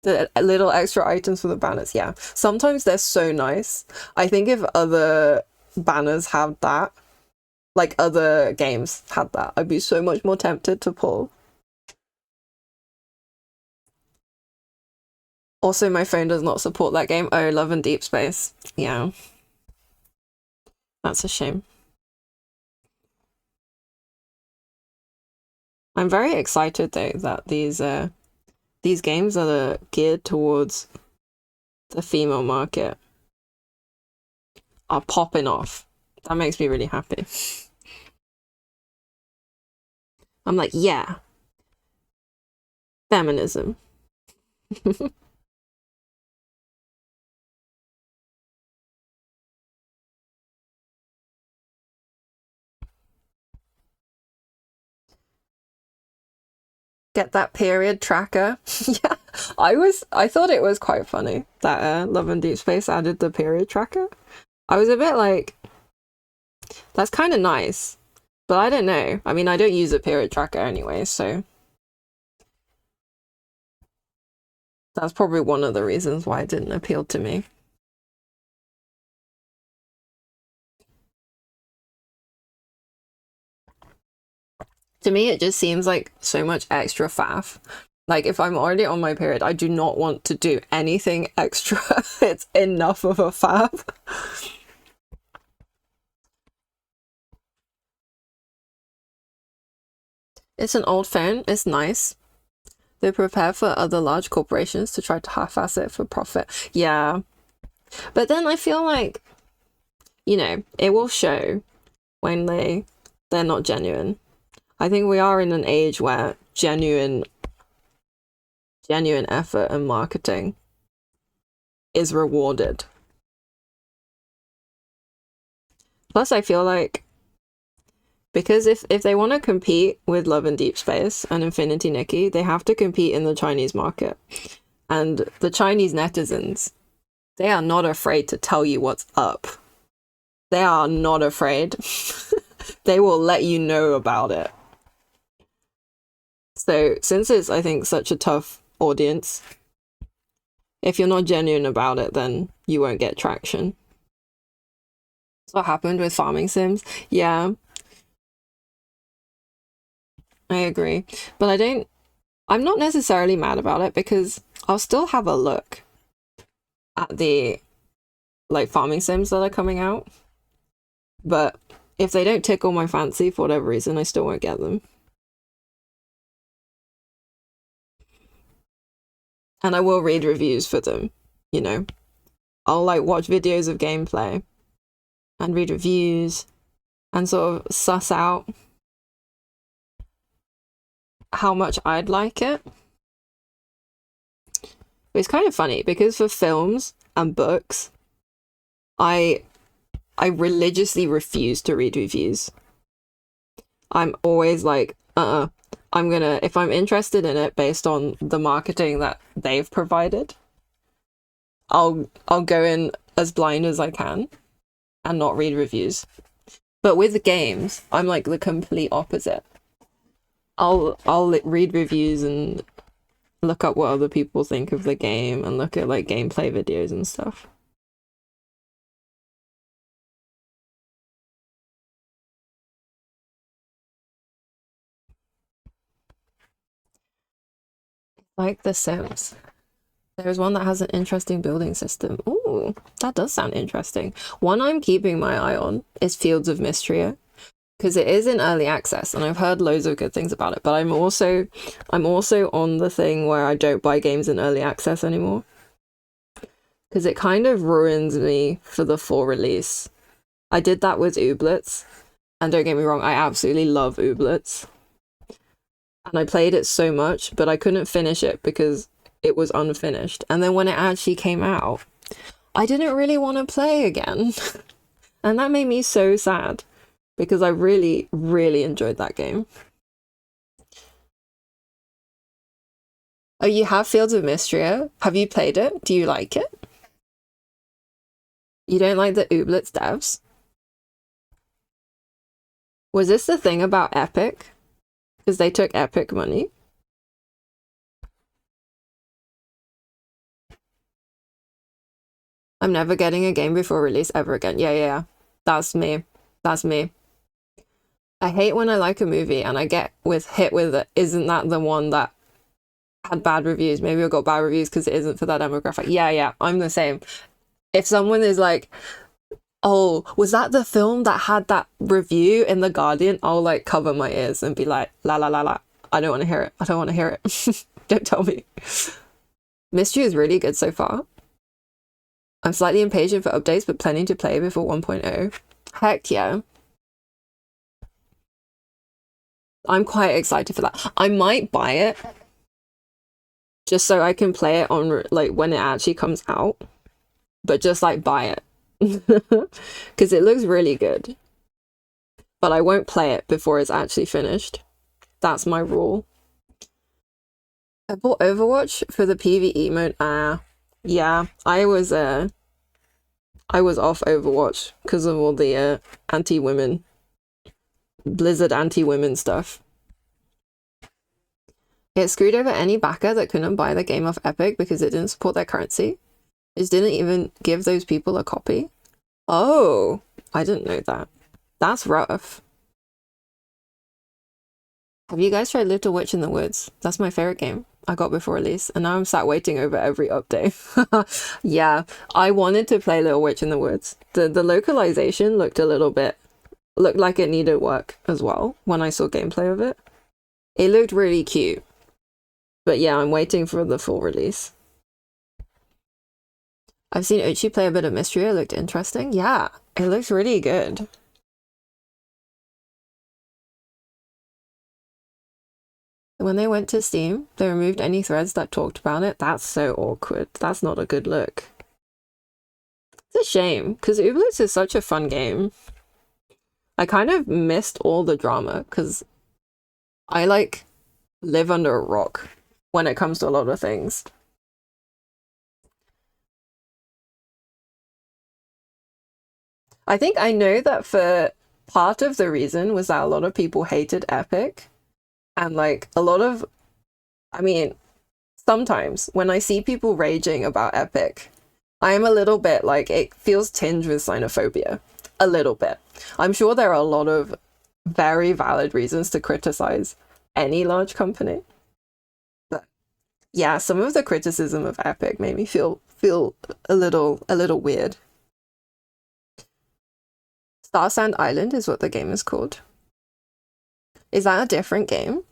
Speaker 1: The little extra items for the banners, yeah. Sometimes they're so nice. I think if other banners had that, like other games had that, I'd be so much more tempted to pull. Also, my phone does not support that game. Oh, Love and Deep Space. Yeah. That's a shame. I'm very excited though that these games are geared towards the female market are popping off. That makes me really happy. I'm like, yeah, feminism. Get that period tracker. Yeah, I thought it was quite funny that Love and Deep Space added the period tracker. I was a bit like, that's kind of nice, but I don't know. I mean, I don't use a period tracker anyway, so that's probably one of the reasons why it didn't appeal to me. To me, it just seems like so much extra faff. Like, if I'm already on my period, I do not want to do anything extra. It's enough of a faff. It's an old phone. It's nice. They prepare for other large corporations to try to half-ass it for profit. Yeah. But then I feel like, it will show when they're not genuine. I think we are in an age where genuine effort and marketing is rewarded. Plus, I feel like because if they want to compete with Love and Deep Space and Infinity Nikki, they have to compete in the Chinese market. And the Chinese netizens, they are not afraid to tell you what's up. They are not afraid. They will let you know about it. So, since it's, I think, such a tough audience, if you're not genuine about it, then you won't get traction. That's what happened with farming sims. Yeah, I agree. But I'm not necessarily mad about it because I'll still have a look at the like farming sims that are coming out. But if they don't tickle my fancy for whatever reason, I still won't get them. And I will read reviews for them, you know. I'll like watch videos of gameplay and read reviews and sort of suss out how much I'd like it. But it's kind of funny because for films and books, I religiously refuse to read reviews. I'm always like, I'm gonna, if I'm interested in it based on the marketing that they've provided, I'll go in as blind as I can and not read reviews. But with the games, I'm like the complete opposite. I'll read reviews and look up what other people think of the game and look at like gameplay videos and stuff. Like The Sims. There's one that has an interesting building system. Ooh. Oh, that does sound interesting. One I'm keeping my eye on is Fields of Mystria, because it is in early access and I've heard loads of good things about it, but I'm also on the thing where I don't buy games in early access anymore, because it kind of ruins me for the full release. I did that with Ooblets, and don't get me wrong, I absolutely love Ooblets. And I played it so much, but I couldn't finish it because it was unfinished. And then when it actually came out, I didn't really want to play again. And that made me so sad, because I really, really enjoyed that game. Oh, you have Fields of Mystria? Have you played it? Do you like it? You don't like the Ooblets devs? Was this the thing about Epic? Because they took Epic money? I'm never getting a game before release ever again. Yeah. That's me. That's me. I hate when I like a movie and I get hit with it. Isn't that the one that had bad reviews? Maybe I got bad reviews because it isn't for that demographic. Yeah, I'm the same. If someone is like, oh, was that the film that had that review in The Guardian? I'll like cover my ears and be like, la la la la. I don't want to hear it. I don't want to hear it. Don't tell me. Mystery is really good so far. I'm slightly impatient for updates, but planning to play before 1.0. Heck yeah. I'm quite excited for that. I might buy it just so I can play it on like when it actually comes out, but just like buy it because it looks really good. But I won't play it before it's actually finished. That's my rule. I bought Overwatch for the PvE mode. Yeah, I was off Overwatch because of all the anti-women, Blizzard anti-women stuff. It screwed over any backer that couldn't buy the game off Epic because it didn't support their currency. It just didn't even give those people a copy. Oh, I didn't know that. That's rough. Have you guys tried Little Witch in the Woods? That's my favorite game I got before release, and now I'm sat waiting over every update. Yeah, I wanted to play Little Witch in the Woods. The localization looked like it needed work as well when I saw gameplay of it. It looked really cute. But yeah, I'm waiting for the full release. I've seen Uchi play a bit of Mystery. It looked interesting. Yeah, it looks really good. When they went to Steam, they removed any threads that talked about it. That's so awkward. That's not a good look. It's a shame, because Ooblets is such a fun game. I kind of missed all the drama, because I, like, live under a rock when it comes to a lot of things. I think I know that for part of the reason was that a lot of people hated Epic. And like I mean, sometimes when I see people raging about Epic, I am a little bit like, it feels tinged with xenophobia. A little bit. I'm sure there are a lot of very valid reasons to criticize any large company. But yeah, some of the criticism of Epic made me feel a little weird. Star Sand Island is what the game is called. Is that a different game?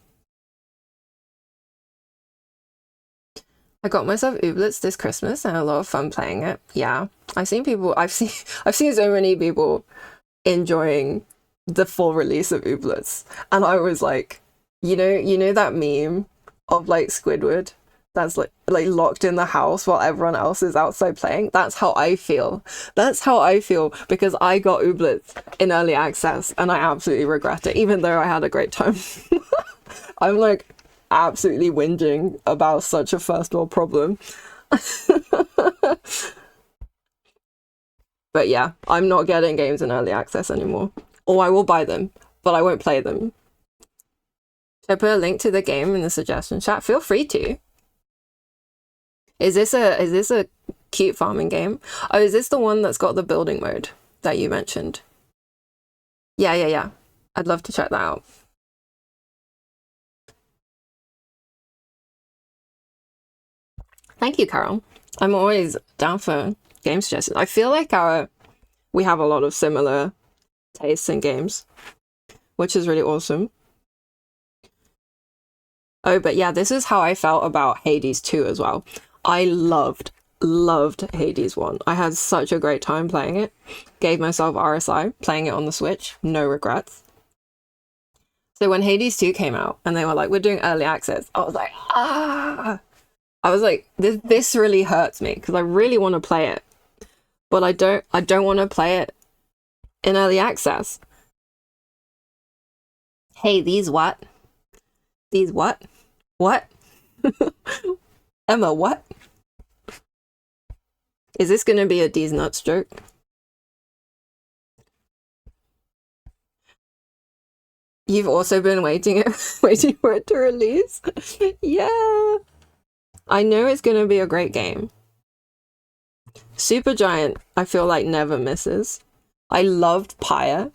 Speaker 1: I got myself Ooblets this Christmas and a lot of fun playing it. Yeah. I've seen so many people enjoying the full release of Ooblets. And I was like, you know that meme of like Squidward that's like locked in the house while everyone else is outside playing? That's how I feel. That's how I feel because I got Ooblets in early access and I absolutely regret it, even though I had a great time. I'm like absolutely whinging about such a first world problem. But yeah, I'm not getting games in early access anymore. Or I will buy them, but I won't play them. Should I put a link to the game in the suggestion chat? Feel free to. Is this a cute farming game? Oh, is this the one that's got the building mode that you mentioned? Yeah. I'd love to check that out. Thank you, Carol. I'm always down for game suggestions. I feel like we have a lot of similar tastes in games, which is really awesome. Oh, but yeah, this is how I felt about Hades 2 as well. I loved Hades 1. I had such a great time playing it. Gave myself RSI, playing it on the Switch. No regrets. So when Hades 2 came out and they were like, we're doing early access, I was like, ah! I was like, this really hurts me because I really want to play it. But I don't want to play it in early access. Hey, these what? These what? What? Emma, what? Is this gonna be a D's nuts joke? You've also been waiting for it to release? Yeah. I know it's gonna be a great game. Supergiant, I feel like never misses. I loved Pyre.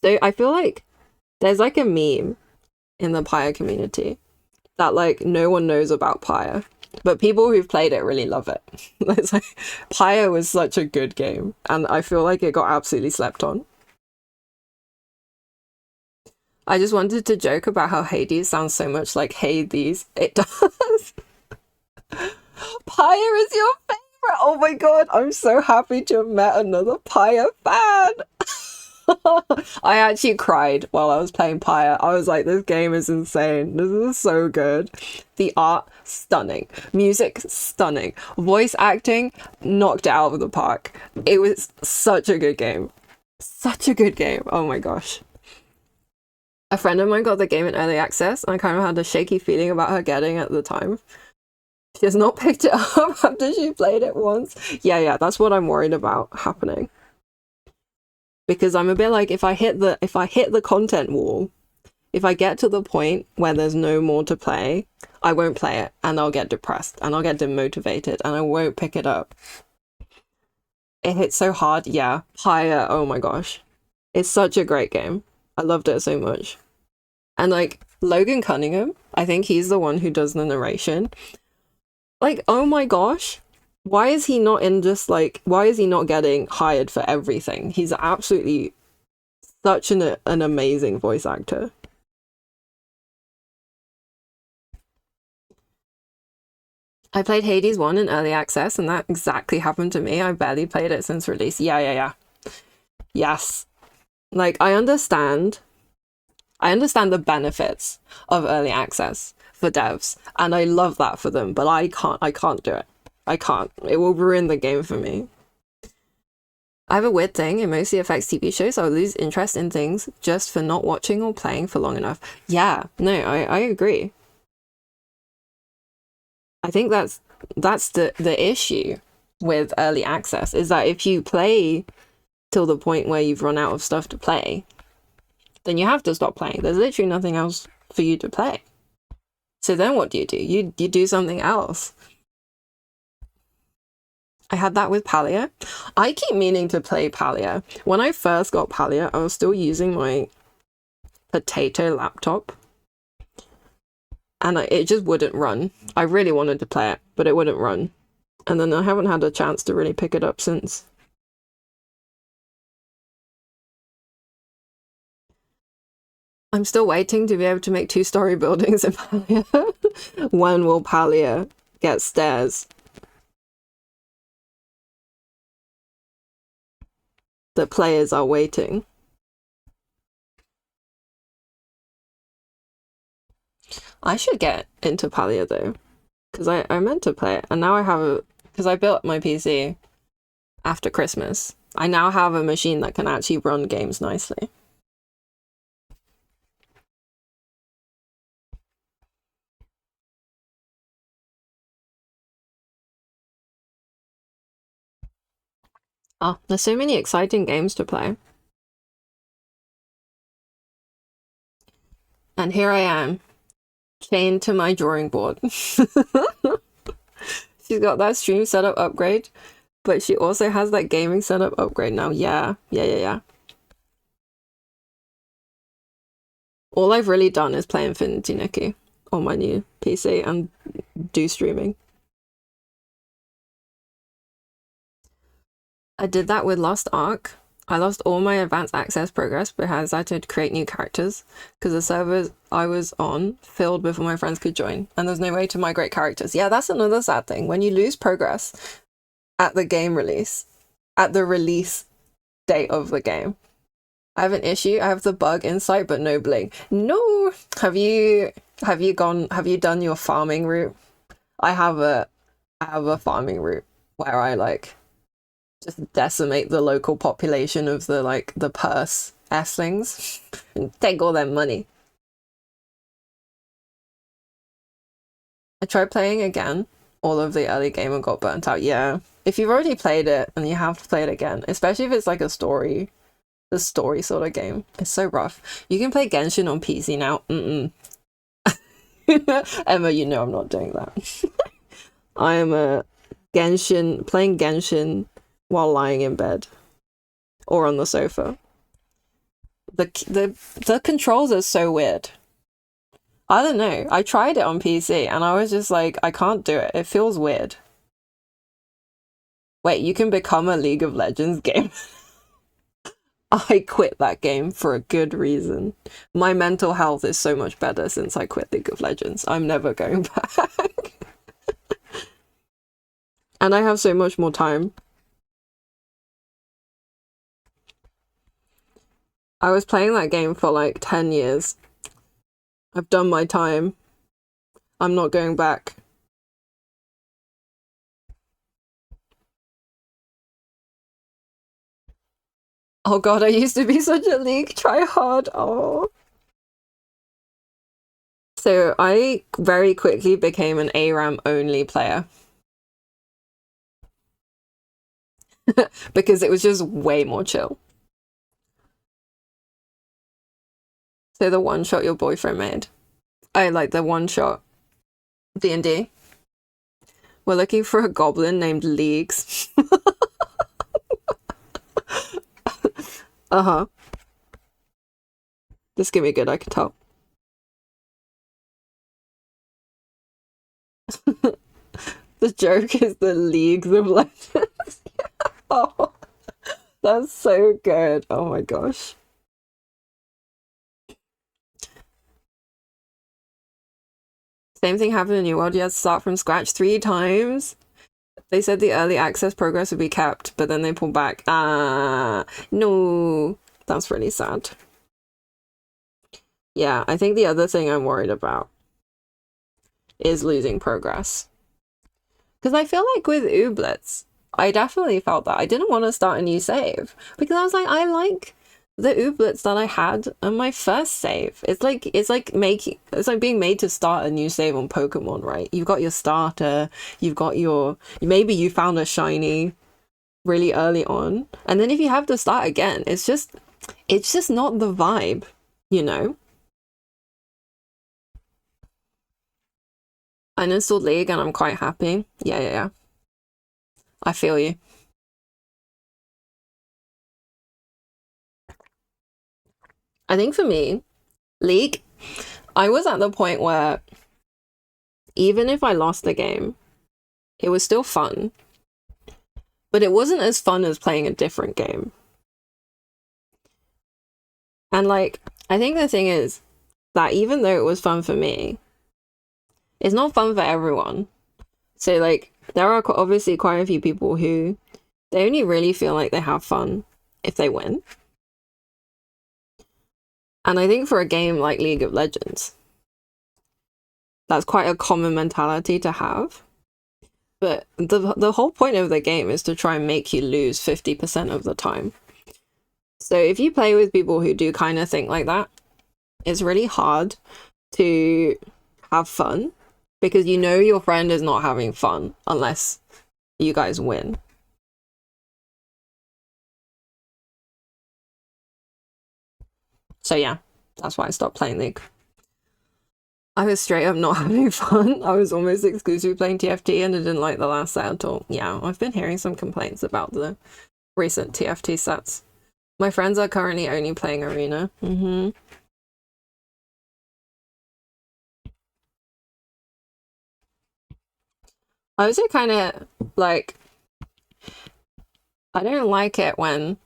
Speaker 1: So I feel like there's like a meme in the Pyre community that like no one knows about Pyre, but people who've played it really love it. It's like Pyre was such a good game, and I feel like it got absolutely slept on. I just wanted to joke about how Hades sounds so much like Hades. It does. Pyre is your favorite. Oh my god, I'm so happy to have met another Pyre fan. I actually cried while I was playing Pyre. I was like, this game is insane. This is so good. The art, stunning. Music, stunning. Voice acting, knocked it out of the park. It was such a good game. Such a good game. Oh my gosh. A friend of mine got the game in early access, and I kind of had a shaky feeling about her getting it at the time. She has not picked it up after she played it once. Yeah, that's what I'm worried about happening. Because I'm a bit like, if I hit the content wall, if I get to the point where there's no more to play, I won't play it, and I'll get depressed, and I'll get demotivated, and I won't pick it up. It hits so hard, yeah. Pyre, oh my gosh. It's such a great game. I loved it so much. And like, Logan Cunningham, I think he's the one who does the narration. Like, oh my gosh. Why is he not getting hired for everything? He's absolutely such an amazing voice actor. I played Hades 1 in early access, and that exactly happened to me. I barely played it since release. Yeah. Yes. Like, I understand the benefits of early access for devs, and I love that for them, but I can't do it. I can't. It will ruin the game for me. I have a weird thing. It mostly affects TV shows. I lose interest in things just for not watching or playing for long enough. Yeah, no, I agree. I think that's the issue with early access, is that if you play till the point where you've run out of stuff to play, then you have to stop playing. There's literally nothing else for you to play. So then what do? You do something else. I had that with Palia. I keep meaning to play Palia. When I first got Palia, I was still using my potato laptop, and it just wouldn't run. I really wanted to play it, but it wouldn't run. And then I haven't had a chance to really pick it up since. I'm still waiting to be able to make 2-story buildings in Palia. When will Palia get stairs? The players are waiting. I should get into Palia though, because I meant to play it, and now I have because I built my PC after Christmas. I now have a machine that can actually run games nicely. Oh, there's so many exciting games to play. And here I am, chained to my drawing board. She's got that stream setup upgrade, but she also has that gaming setup upgrade now. Yeah. All I've really done is play Infinity Nikki on my new PC and do streaming. I did that with Lost Ark. I lost all my advanced access progress because I had to create new characters because the servers I was on filled before my friends could join, and there's no way to migrate characters. Yeah, that's another sad thing. When you lose progress at the game release, at the release date of the game, I have an issue. I have the bug insight, but no bling. No. Have you done your farming route? I have a farming route where I like just decimate the local population of the purse Esslings and take all their money. I tried playing again all of the early game and got burnt out. Yeah. If you've already played it and you have to play it again, especially if it's like the story sort of game, it's so rough. You can play Genshin on PC now. Emma, you know I'm not doing that. I am playing Genshin while lying in bed or on the sofa. The controls are so weird. I don't know. I tried it on PC and I was just like, I can't do it. It feels weird. Wait, you can become a League of Legends game. I quit that game for a good reason. My mental health is so much better since I quit League of Legends. I'm never going back. And I have so much more time. I was playing that game for like 10 years. I've done my time. I'm not going back. Oh god, I used to be such a League tryhard. Oh. So I very quickly became an ARAM only player. Because it was just way more chill. So the one shot your boyfriend made. I like the one shot D&D. We're looking for a goblin named Leagues. Uh-huh. This is gonna be good, I can tell. The joke is the Leagues of Legends. Oh, that's so good. Oh my gosh. Same thing happened in New World. You had to start from scratch 3 times. They said the early access progress would be kept, but then they pulled back. Ah, no. That's really sad. Yeah, I think the other thing I'm worried about is losing progress. Because I feel like with Ooblets, I definitely felt that. I didn't want to start a new save because I was like, I like the Ooblets that I had on my first save. It's like being made to start a new save on Pokemon, right? You've got your starter, you've got your maybe you found a shiny really early on, and then if you have to start again, it's just not the vibe, you know? I uninstalled League and I'm quite happy. Yeah. I feel you. I think for me, League, I was at the point where even if I lost the game, it was still fun, but it wasn't as fun as playing a different game. And like, I think the thing is that even though it was fun for me, it's not fun for everyone. So like, there are obviously quite a few people who they only really feel like they have fun if they win. And I think for a game like League of Legends, that's quite a common mentality to have. But the whole point of the game is to try and make you lose 50% of the time. So if you play with people who do kind of think like that, it's really hard to have fun because you know your friend is not having fun unless you guys win. So yeah, that's why I stopped playing League. I was straight up not having fun. I was almost exclusively playing TFT and I didn't like the last set at all. Yeah, I've been hearing some complaints about the recent TFT sets. My friends are currently only playing Arena. I would say kind of like I don't like it when,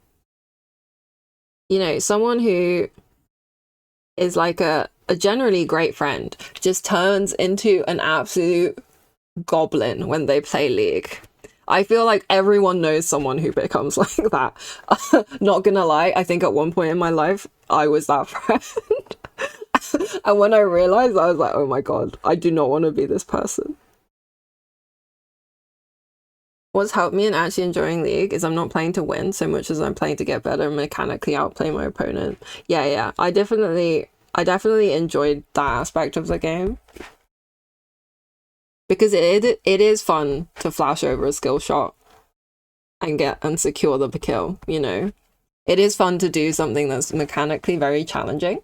Speaker 1: someone who is like a generally great friend just turns into an absolute goblin when they play League. I feel like everyone knows someone who becomes like that. Not gonna lie, I think at one point in my life, I was that friend. And when I realized, I was like, oh my god, I do not want to be this person. What's helped me in actually enjoying League is I'm not playing to win so much as I'm playing to get better and mechanically outplay my opponent. Yeah. I definitely enjoyed that aspect of the game. Because it is fun to flash over a skill shot and secure the kill, It is fun to do something that's mechanically very challenging.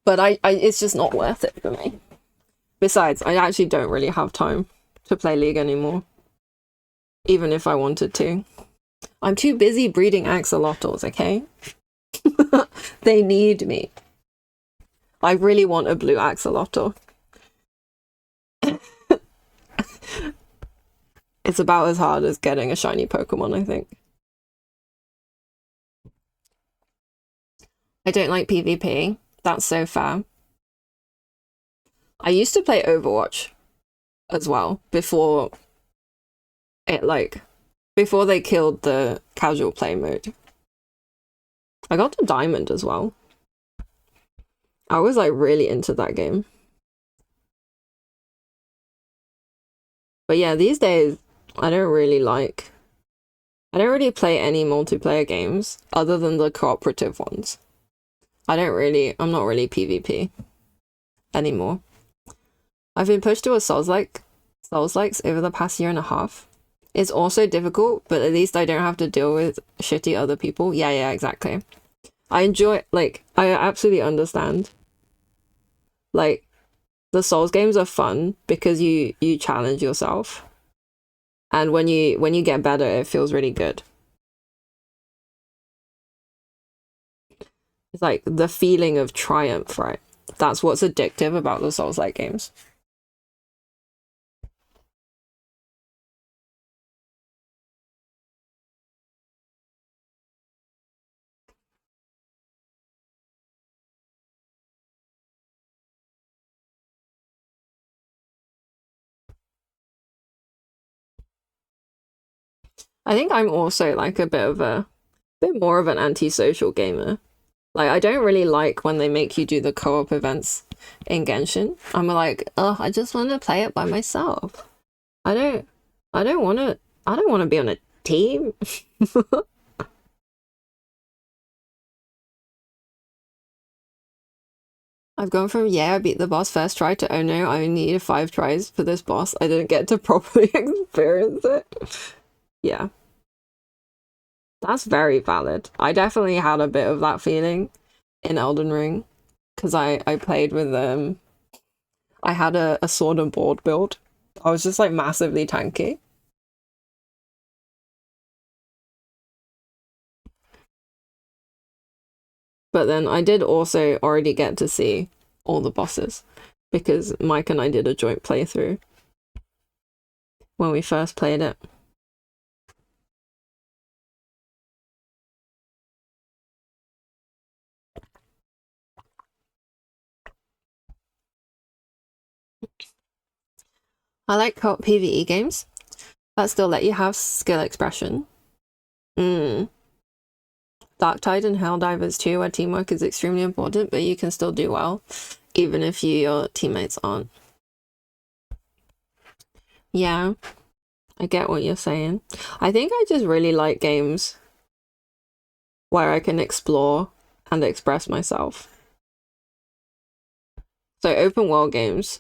Speaker 1: But it's just not worth it for me. Besides, I actually don't really have time to play League anymore. Even if I wanted to. I'm too busy breeding axolotls, okay? They need me. I really want a blue axolotl. It's about as hard as getting a shiny Pokemon, I think. I don't like PvP. That's so fair. I used to play Overwatch as well before they killed the casual play mode. I got to Diamond as well. I was like really into that game. But yeah, these days I don't really play any multiplayer games other than the cooperative ones. I'm not really PvP anymore. I've been pushed to a Souls-likes over the past year and a half. It's also difficult, but at least I don't have to deal with shitty other people. Yeah, exactly. I enjoy, I absolutely understand. Like, the Souls games are fun because you challenge yourself. And when you get better, it feels really good. It's like the feeling of triumph, right? That's what's addictive about the Souls-like games. I think I'm also like a bit more of an antisocial gamer. Like, I don't really like when they make you do the co-op events in Genshin. I'm like, oh, I just want to play it by myself. I don't want to be on a team. I've gone from, yeah, I beat the boss first try to, oh no, I needed 5 tries for this boss. I didn't get to properly experience it. Yeah. That's very valid. I definitely had a bit of that feeling in Elden Ring because I played with I had a sword and board build. I was just like massively tanky. But then I did also already get to see all the bosses because Mike and I did a joint playthrough when we first played it. I like co-op PvE games that still let you have skill expression. Darktide and Helldivers 2, where teamwork is extremely important, but you can still do well, even if your teammates aren't. Yeah, I get what you're saying. I think I just really like games where I can explore and express myself. So open world games,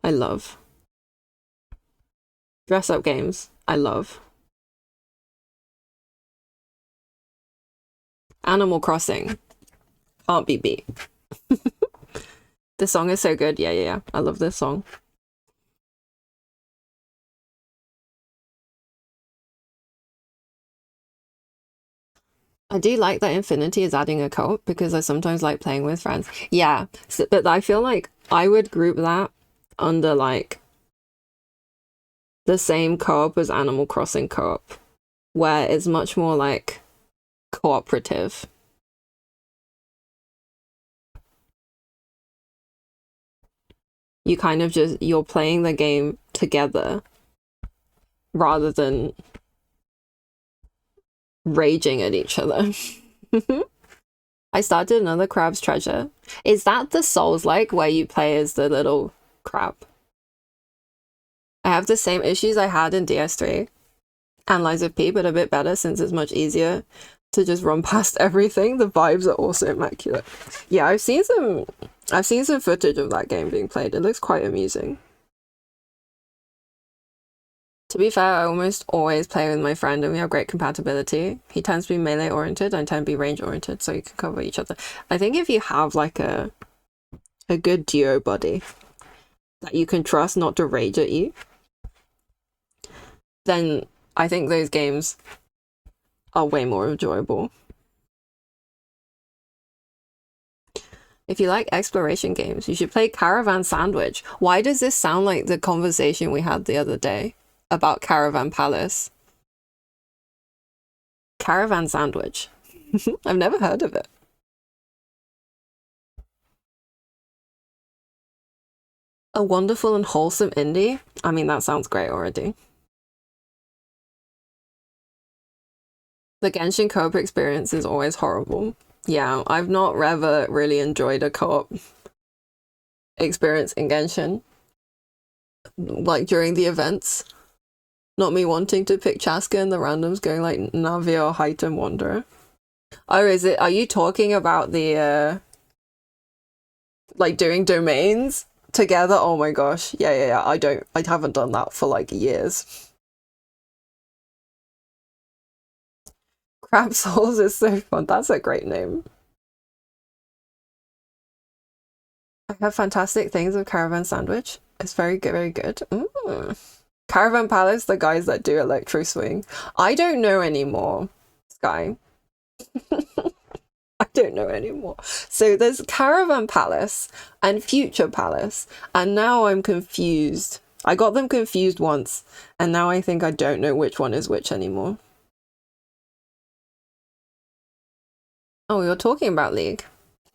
Speaker 1: I love. Dress up games, I love. Animal Crossing, can't be beat. This song is so good. Yeah. I love this song. I do like that Infinity is adding a co-op because I sometimes like playing with friends. Yeah, but I feel like I would group that under like the same co-op as Animal Crossing co-op, where it's much more like cooperative. You kind of just, you're playing the game together rather than raging at each other. I started another Crab's Treasure. Is that the Souls-like where you play as the little crab? I have the same issues I had in DS3 and Lies of P, but a bit better since it's much easier to just run past everything. The vibes are also immaculate. Yeah, I've seen some footage of that game being played. It looks quite amusing. To be fair, I almost always play with my friend and we have great compatibility. He tends to be melee oriented, I tend to be range oriented, so you can cover each other. I think if you have like a good duo buddy that you can trust not to rage at you, then I think those games are way more enjoyable. If you like exploration games, you should play Caravan Sandwich. Why does this sound like the conversation we had the other day about Caravan Palace? Caravan Sandwich. I've never heard of it. A wonderful and wholesome indie? I mean, that sounds great already. The Genshin co-op experience is always horrible. Yeah, I've not ever really enjoyed a co-op experience in Genshin. Like during the events. Not me wanting to pick Chaska and the randoms going like Navia or Heighten Wanderer. Oh, are you talking about the like doing domains together? Oh my gosh. Yeah. I haven't done that for like years. Crab Souls is so fun. That's a great name. I have fantastic things of Caravan Sandwich. It's very good, very good. Caravan Palace, the guys that do Electro Swing. I don't know anymore, Sky. I don't know anymore. So there's Caravan Palace and Future Palace, and now I'm confused. I got them confused once, and now I think I don't know which one is which anymore. Oh, we were talking about League,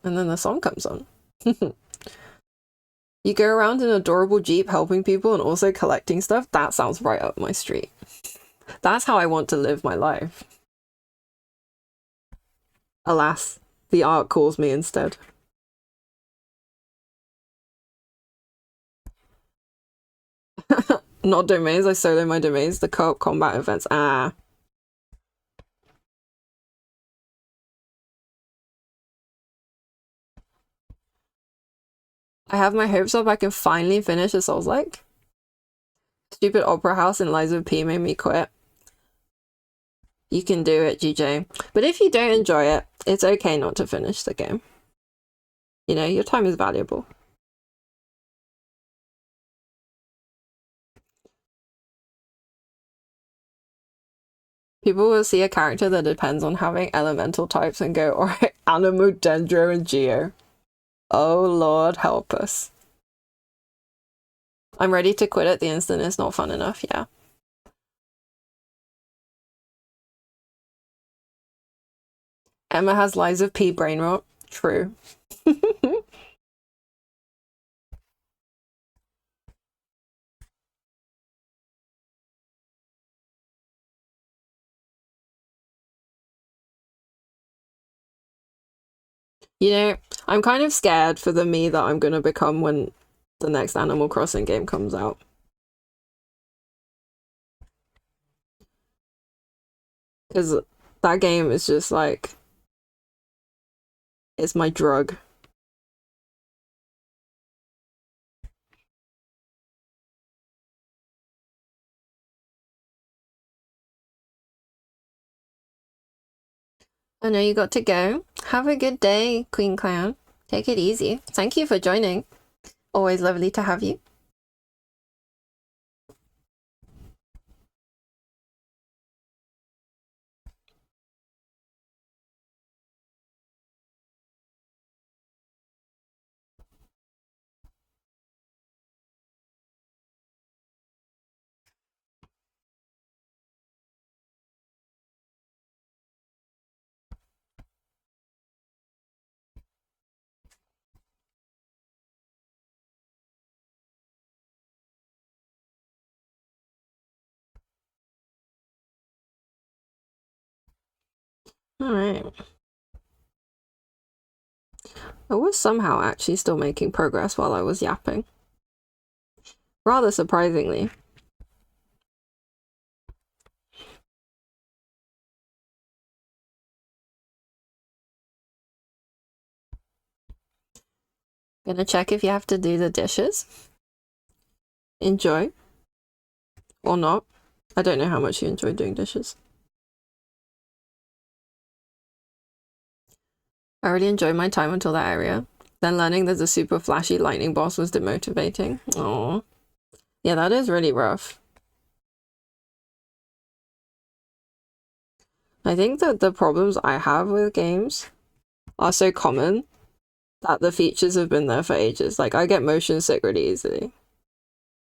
Speaker 1: and then the song comes on. You go around in an adorable Jeep helping people and also collecting stuff? That sounds right up my street. That's how I want to live my life. Alas, the art calls me instead. Not domains, I solo my domains, the co-op combat events. Ah. I have my hopes up I can finally finish a Souls-like. Stupid Opera House and Lies of P made me quit. You can do it, GJ. But if you don't enjoy it, it's okay not to finish the game. You know, your time is valuable. People will see a character that depends on having elemental types and go, alright, Animu, Dendro, and Geo. Oh Lord, help us. I'm ready to quit it the instant it's not fun enough, yeah. Emma has Lies of P brain rot. True. You know, I'm kind of scared for the me that I'm gonna become when the next Animal Crossing game comes out. Because that game is just like, it's my drug. I know you got to go. Have a good day, Queen Clown. Take it easy. Thank you for joining. Always lovely to have you. Alright. I was somehow actually still making progress while I was yapping. Rather surprisingly. Gonna check if you have to do the dishes. Enjoy. Or not. I don't know how much you enjoy doing dishes. I already enjoyed my time until that area. Then learning there's a super flashy lightning boss was demotivating. Aww. Yeah, that is really rough. I think that the problems I have with games are so common that the features have been there for ages. Like, I get motion sick really easily.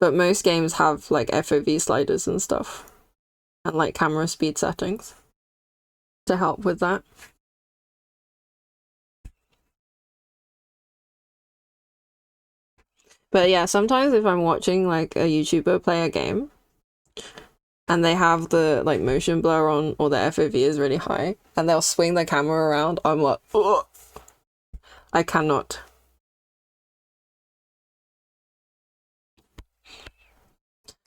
Speaker 1: But most games have, like, FOV sliders and stuff. And, like, camera speed settings to help with that. But yeah, sometimes if I'm watching, like, a YouTuber play a game, and they have the, like, motion blur on, or the FOV is really high, and they'll swing the camera around, I'm like, ugh! I cannot.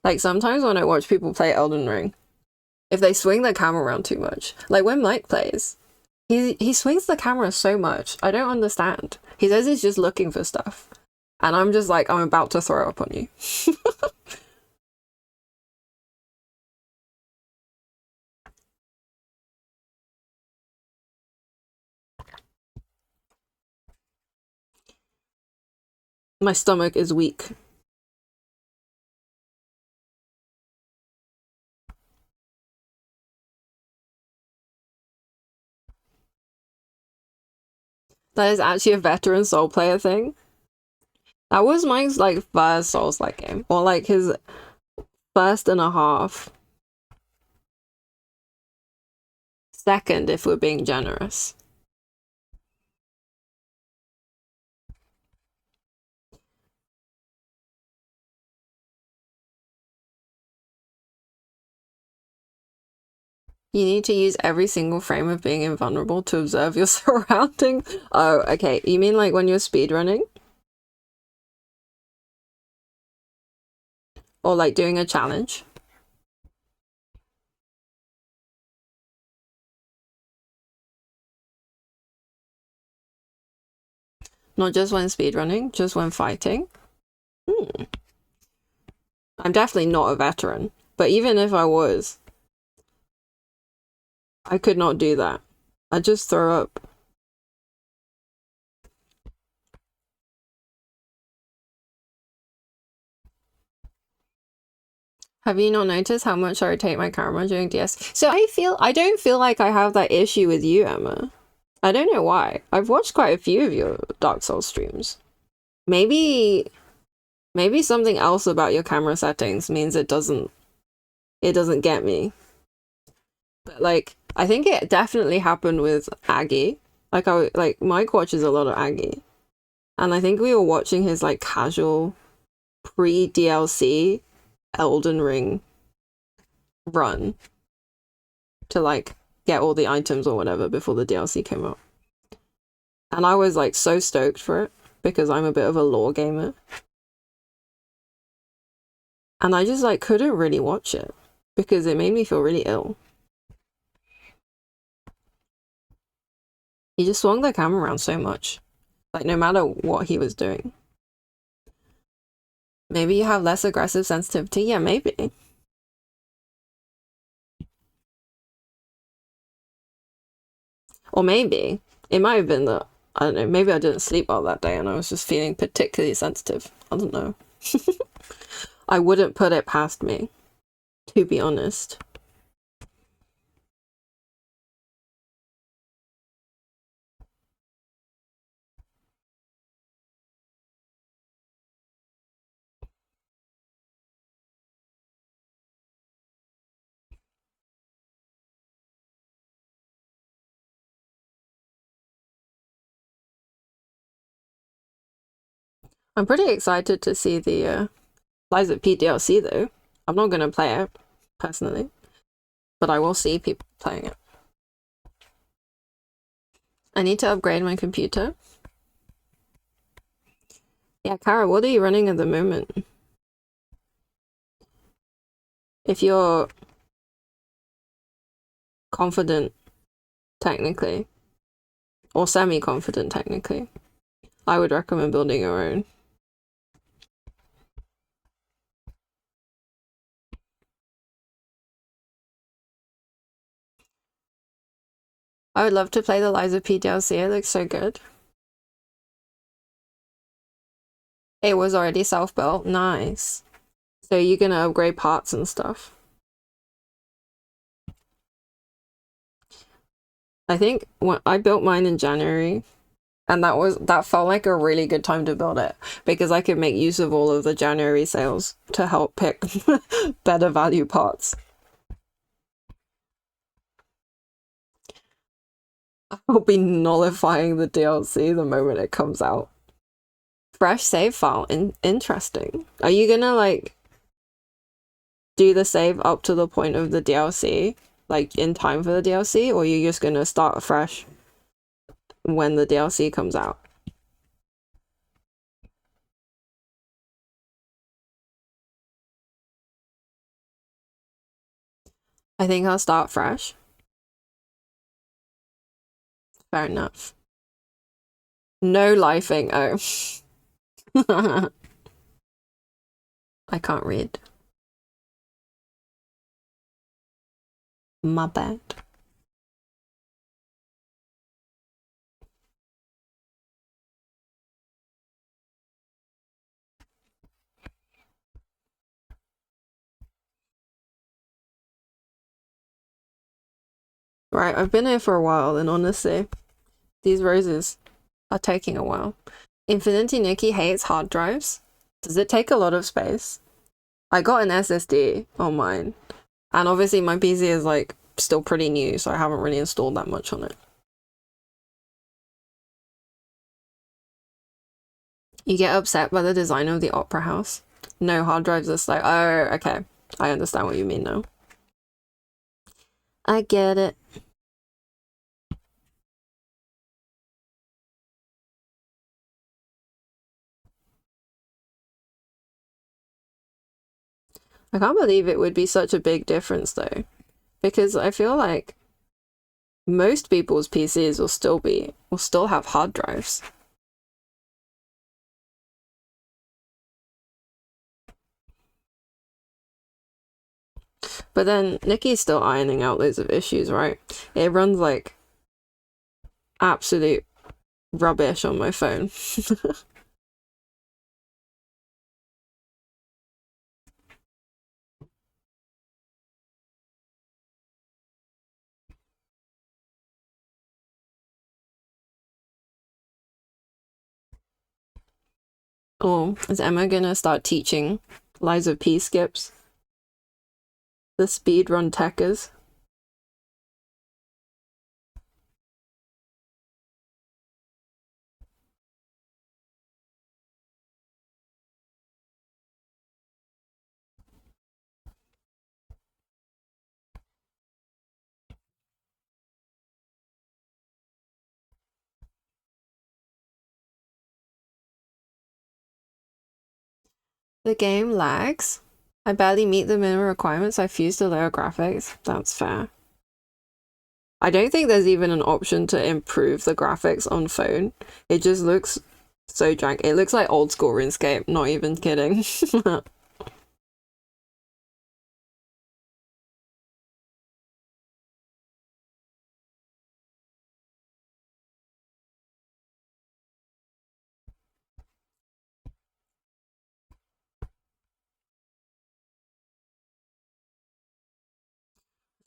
Speaker 1: Like, sometimes when I watch people play Elden Ring, if they swing the camera around too much, like when Mike plays, he swings the camera so much. I don't understand. He says he's just looking for stuff. And I'm just like, I'm about to throw up on you. My stomach is weak. That is actually a veteran Soul player thing. That was Mike's like first Souls-like game. Or like his first and a half. Second, if we're being generous. You need to use every single frame of being invulnerable to observe your surroundings. Oh, okay. You mean like when you're speedrunning? Or like doing a challenge? Not just when speedrunning, just when fighting? I'm definitely not a veteran. But even if I was, I could not do that. I'd just throw up. Have you not noticed how much I rotate my camera during DS? So I don't feel like I have that issue with you, Emma. I don't know why. I've watched quite a few of your Dark Souls streams. Maybe something else about your camera settings means it doesn't get me. But like I think it definitely happened with Aggie. Like Mike watches a lot of Aggie. And I think we were watching his like casual pre-DLC Elden Ring run to like get all the items or whatever before the DLC came out. And I was like so stoked for it because I'm a bit of a lore gamer. And I just like couldn't really watch it because it made me feel really ill. He just swung the camera around so much. Like no matter what he was doing. Maybe you have less aggressive sensitivity? Yeah, maybe. Or maybe it might have been that, I don't know, maybe I didn't sleep well that day and I was just feeling particularly sensitive. I don't know. I wouldn't put it past me, to be honest. I'm pretty excited to see the Lies of P DLC though. I'm not gonna play it, personally. But I will see people playing it. I need to upgrade my computer. Yeah, Kara, what are you running at the moment? If you're confident, technically, or semi-confident, technically, I would recommend building your own. I would love to play the Lies of P DLC. It looks so good. It was already self-built. Nice. So you're gonna upgrade parts and stuff. I think when I built mine in January, and that felt like a really good time to build it because I could make use of all of the January sales to help pick better value parts. I'll be nullifying the DLC the moment it comes out. Fresh save file. Interesting. Are you gonna like do the save up to the point of the DLC, like in time for the DLC, or you're just gonna start fresh when the DLC comes out? I think I'll start fresh. Fair enough. No lifing. Oh. I can't read. My bad. Right, I've been here for a while, and honestly, these roses are taking a while. Infinity Nikki hates hard drives. Does it take a lot of space? I got an SSD on mine, and obviously my PC is like still pretty new, so I haven't really installed that much on it. You get upset by the design of the Opera House? No, hard drives are slow. Oh, okay. I understand what you mean now. I get it. I can't believe it would be such a big difference though, because I feel like most people's PCs will still have hard drives. But then Nikki's still ironing out loads of issues, right? It runs like absolute rubbish on my phone. Oh, is Emma gonna start teaching Lies of P skips? The speedrun techers? The game lags. I barely meet the minimum requirements. I fuse the lower graphics. That's fair. I don't think there's even an option to improve the graphics on phone. It just looks so jank. It looks like old school RuneScape, not even kidding.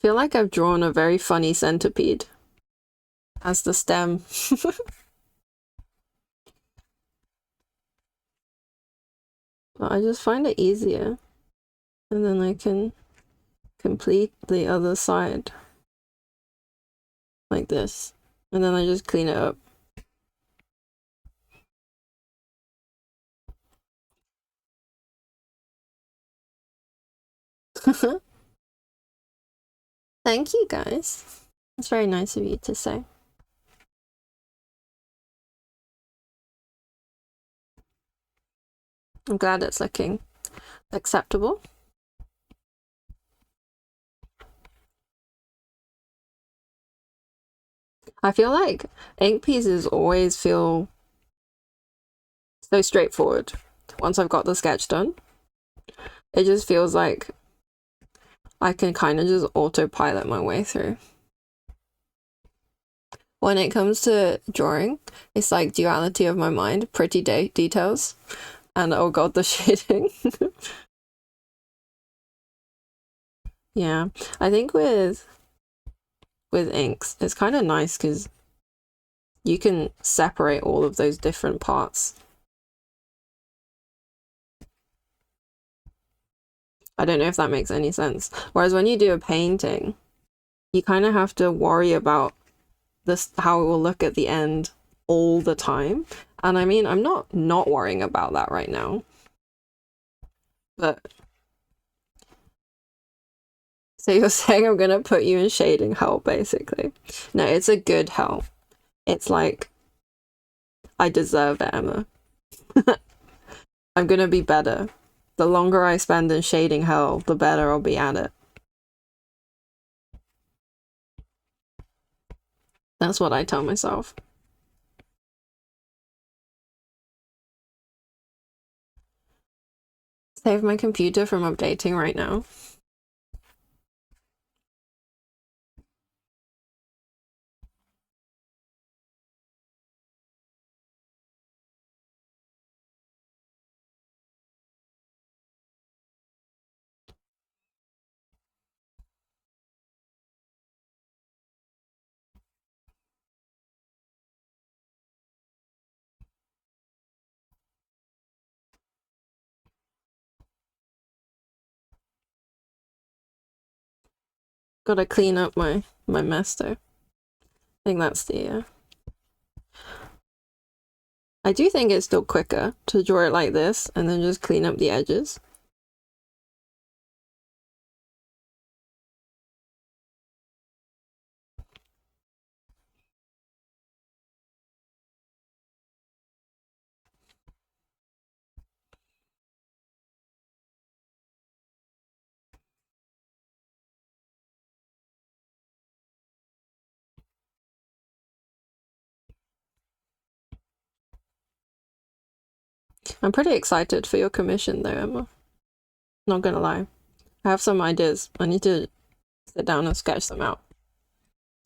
Speaker 1: I feel like I've drawn a very funny centipede as the stem. But I just find it easier. And then I can complete the other side. Like this. And then I just clean it up. Thank you guys. It's very nice of you to say. I'm glad it's looking acceptable. I feel like ink pieces always feel so straightforward. Once I've got the sketch done, it just feels like I can kind of just autopilot my way through. When it comes to drawing, it's like duality of my mind, pretty details, and oh god, the shading. Yeah, I think with inks, it's kind of nice because you can separate all of those different parts. I don't know if that makes any sense. Whereas when you do a painting, you kind of have to worry about this, how it will look at the end all the time. And I mean, I'm not worrying about that right now. But so you're saying I'm gonna put you in shading hell, basically. No, it's a good hell. It's like, I deserve it, Emma. I'm gonna be better. The longer I spend in shading hell, the better I'll be at it. That's what I tell myself. Save my computer from updating right now. Gotta clean up my mess though. I think that's the I do think it's still quicker to draw it like this and then just clean up the edges. I'm pretty excited for your commission though, Emma. Not gonna lie. I have some ideas. I need to sit down and sketch them out.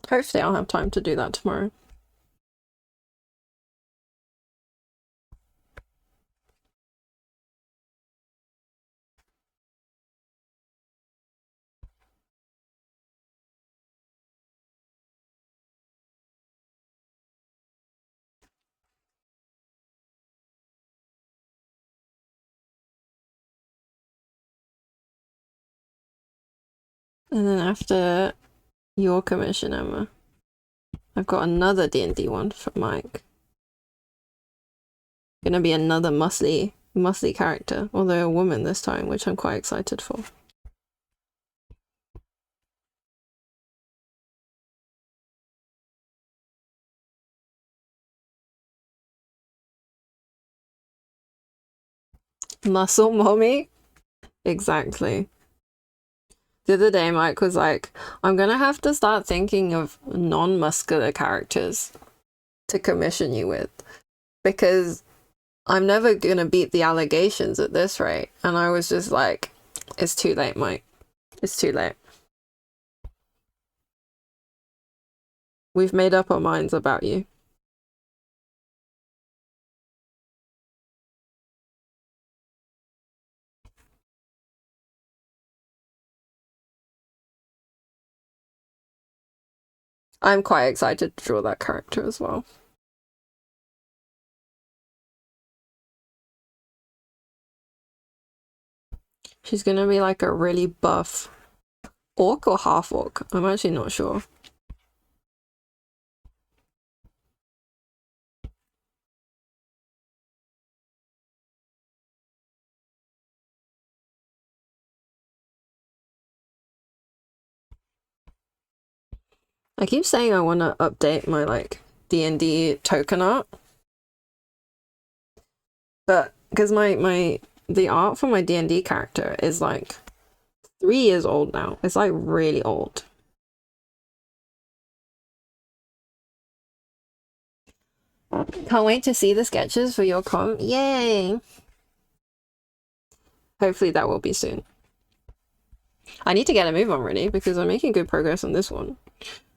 Speaker 1: Hopefully I'll have time to do that tomorrow. And then after your commission, Emma, I've got another D&D one for Mike. Gonna be another muscly character, although a woman this time, which I'm quite excited for. Muscle mommy? Exactly. The other day, Mike was like, I'm gonna have to start thinking of non-muscular characters to commission you with, because I'm never gonna beat the allegations at this rate. And I was just like, it's too late, Mike. It's too late. We've made up our minds about you. I'm quite excited to draw that character as well. She's gonna be like a really buff orc or half orc. I'm actually not sure. I keep saying I want to update my like D&D token art, but because my the art for my D&D character is like 3 years old now. It's like really old. Can't wait to see the sketches for your comm. Yay! Hopefully that will be soon. I need to get a move on really because I'm making good progress on this one.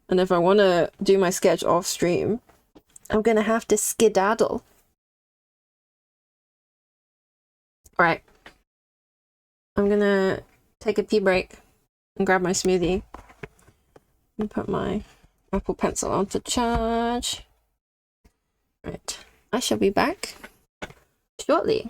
Speaker 1: And if I want to do my sketch off stream, I'm gonna have to skedaddle. Alright. I'm gonna take a pee break and grab my smoothie and put my Apple Pencil on to charge. Right. I shall be back shortly.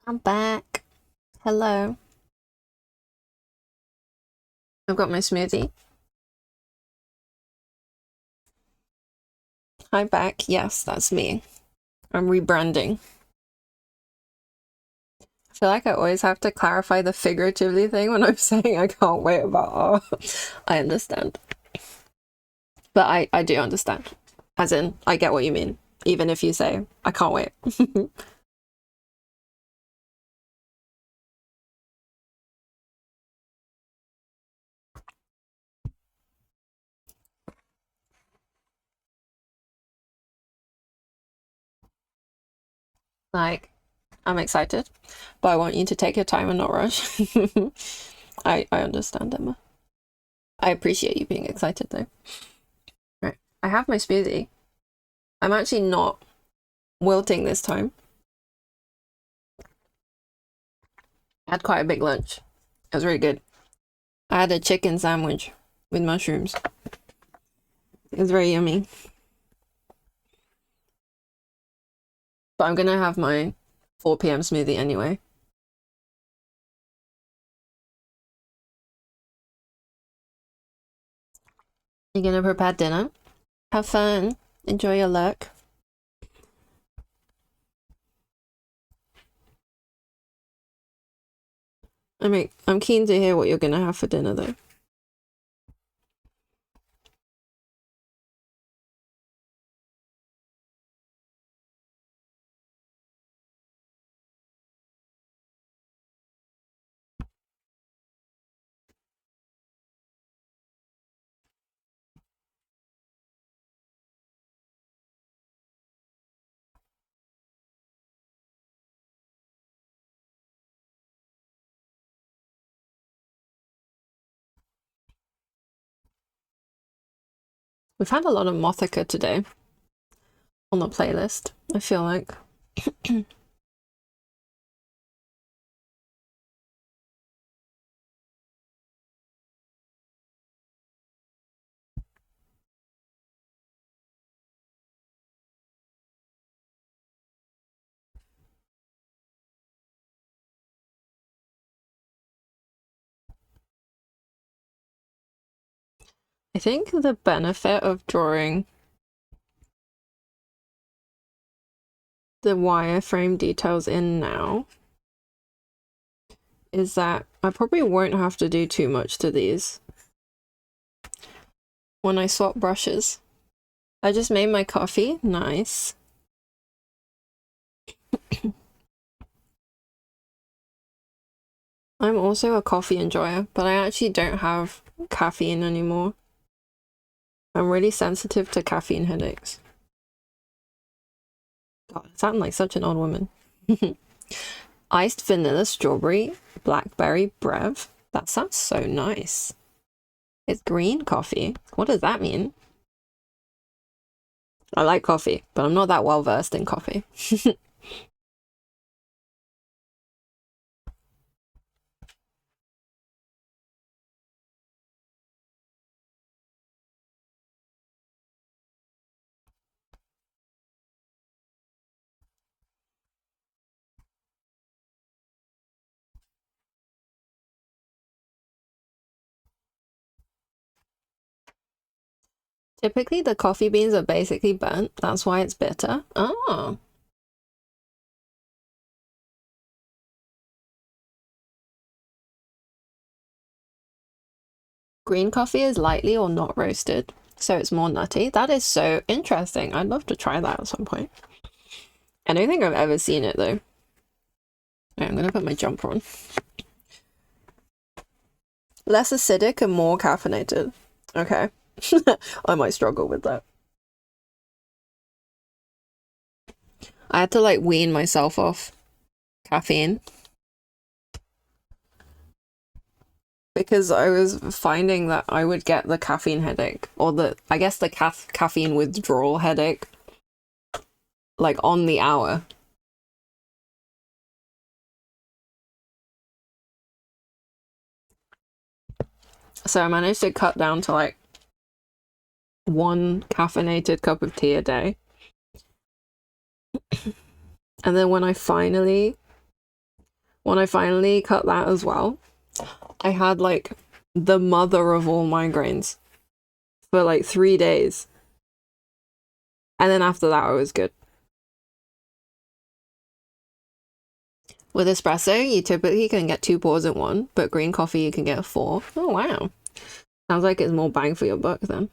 Speaker 1: I'm back. Hello. I've got my smoothie. Hi back. Yes, that's me. I'm rebranding. I feel like I always have to clarify the figuratively thing when I'm saying I can't wait about art. I understand. But I do understand. As in, I get what you mean. Even if you say, I can't wait. Like, I'm excited, but I want you to take your time and not rush. I understand, Emma. I appreciate you being excited though. Right, I have my smoothie. I'm actually not wilting this time. I had quite a big lunch. It was really good. I had a chicken sandwich with mushrooms. It was very yummy. But I'm gonna have my 4 p.m. smoothie anyway. You're gonna prepare dinner? Have fun. Enjoy your luck. I'm keen to hear what you're gonna have for dinner though. We've had a lot of Mothica today on the playlist, I feel like. I think the benefit of drawing the wireframe details in now is that I probably won't have to do too much to these when I swap brushes. I just made my coffee. Nice. I'm also a coffee enjoyer, but I actually don't have caffeine anymore. I'm really sensitive to caffeine headaches. God, I sound like such an old woman. Iced vanilla strawberry blackberry brev. That sounds so nice. It's green coffee. What does that mean? I like coffee, but I'm not that well versed in coffee. Typically, the coffee beans are basically burnt. That's why it's bitter. Oh. Green coffee is lightly or not roasted, so it's more nutty. That is so interesting. I'd love to try that at some point. I don't think I've ever seen it though. Right, I'm gonna put my jumper on. Less acidic and more caffeinated. Okay. I might struggle with that. I had to like wean myself off caffeine because I was finding that I would get the caffeine headache, or I guess the caffeine withdrawal headache, like on the hour. So I managed to cut down to like 1 caffeinated cup of tea a day. And then when I finally cut that as well, I had like the mother of all migraines for like 3 days. And then after that I was good. With espresso, you typically can get 2 pours in one, but green coffee you can get 4. Oh wow. Sounds like it's more bang for your buck then.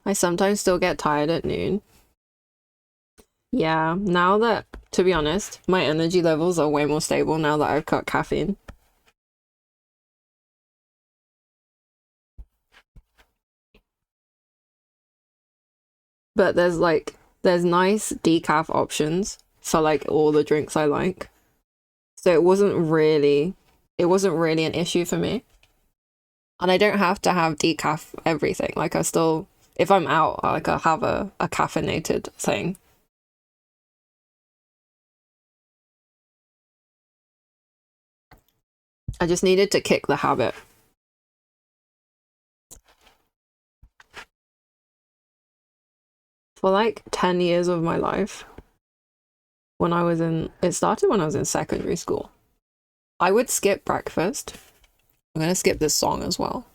Speaker 1: I sometimes still get tired at noon. Yeah, now that, to be honest, my energy levels are way more stable now that I've cut caffeine. But there's like there's nice decaf options for like all the drinks I like. So it wasn't really an issue for me. And I don't have to have decaf everything. Like I still, if I'm out, like I'll have a caffeinated thing. I just needed to kick the habit. For like 10 years of my life, it started when I was in secondary school. I would skip breakfast. I'm gonna skip this song as well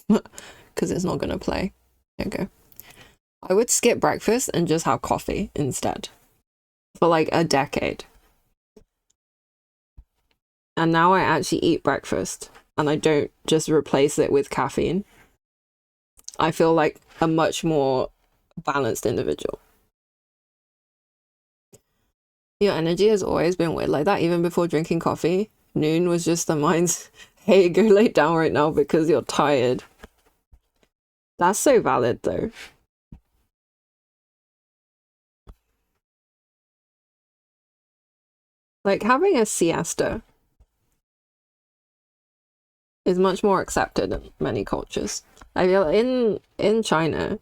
Speaker 1: because it's not gonna play. There you go. I would skip breakfast and just have coffee instead for like a decade. And now I actually eat breakfast and I don't just replace it with caffeine. I feel like a much more balanced individual. Your energy has always been weird like that, even before drinking coffee. Noon was just the mind's, hey, go lay down right now because you're tired. That's so valid though. Like having a siesta is much more accepted in many cultures. I feel in China,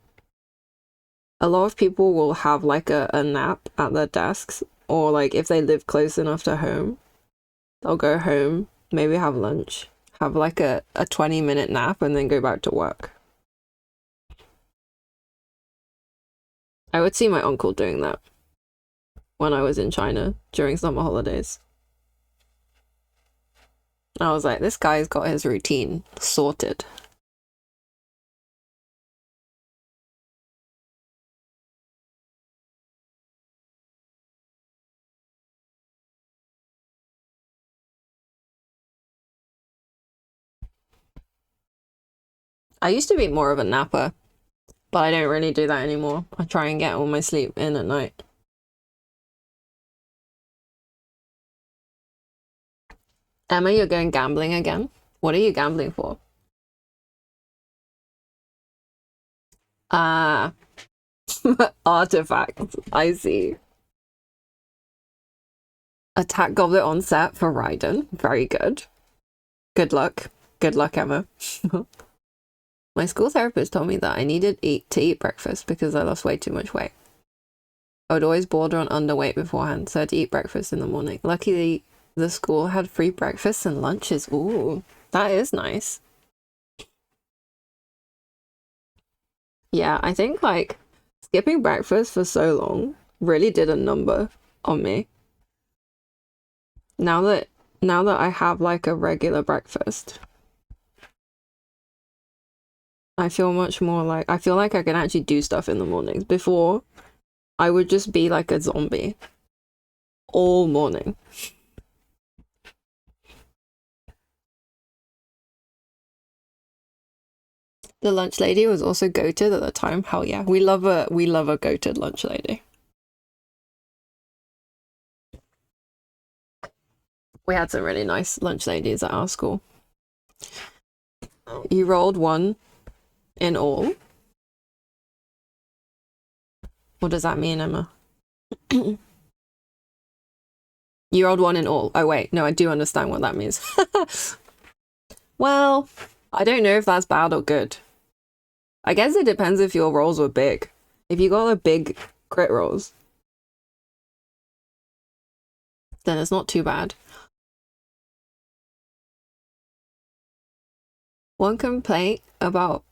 Speaker 1: a lot of people will have like a nap at their desks, or like if they live close enough to home, they'll go home, maybe have lunch, have like a 20-minute nap, and then go back to work. I would see my uncle doing that when I was in China during summer holidays. I was like, this guy's got his routine sorted. I used to be more of a napper, but I don't really do that anymore. I try and get all my sleep in at night. Emma, you're going gambling again? What are you gambling for? Ah, artifacts. I see. Attack Goblet on set for Raiden. Very good. Good luck. Good luck, Emma. My school therapist told me that I needed to eat breakfast because I lost way too much weight. I would always border on underweight beforehand, so I had to eat breakfast in the morning. Luckily, the school had free breakfasts and lunches. Ooh, that is nice. Yeah, I think like skipping breakfast for so long really did a number on me. Now that I have like a regular breakfast, I feel much more like I feel like I can actually do stuff in the mornings. Before, I would just be like a zombie all morning. The lunch lady was also goated at the time. Hell yeah, we love a goated lunch lady. We had some really nice lunch ladies at our school. You rolled one in all. What does that mean, Emma? You rolled one in all. Oh wait, no, I do understand what that means. Well, I don't know if that's bad or good. I guess it depends if your rolls were big. If you got a big crit rolls, then it's not too bad. One complaint about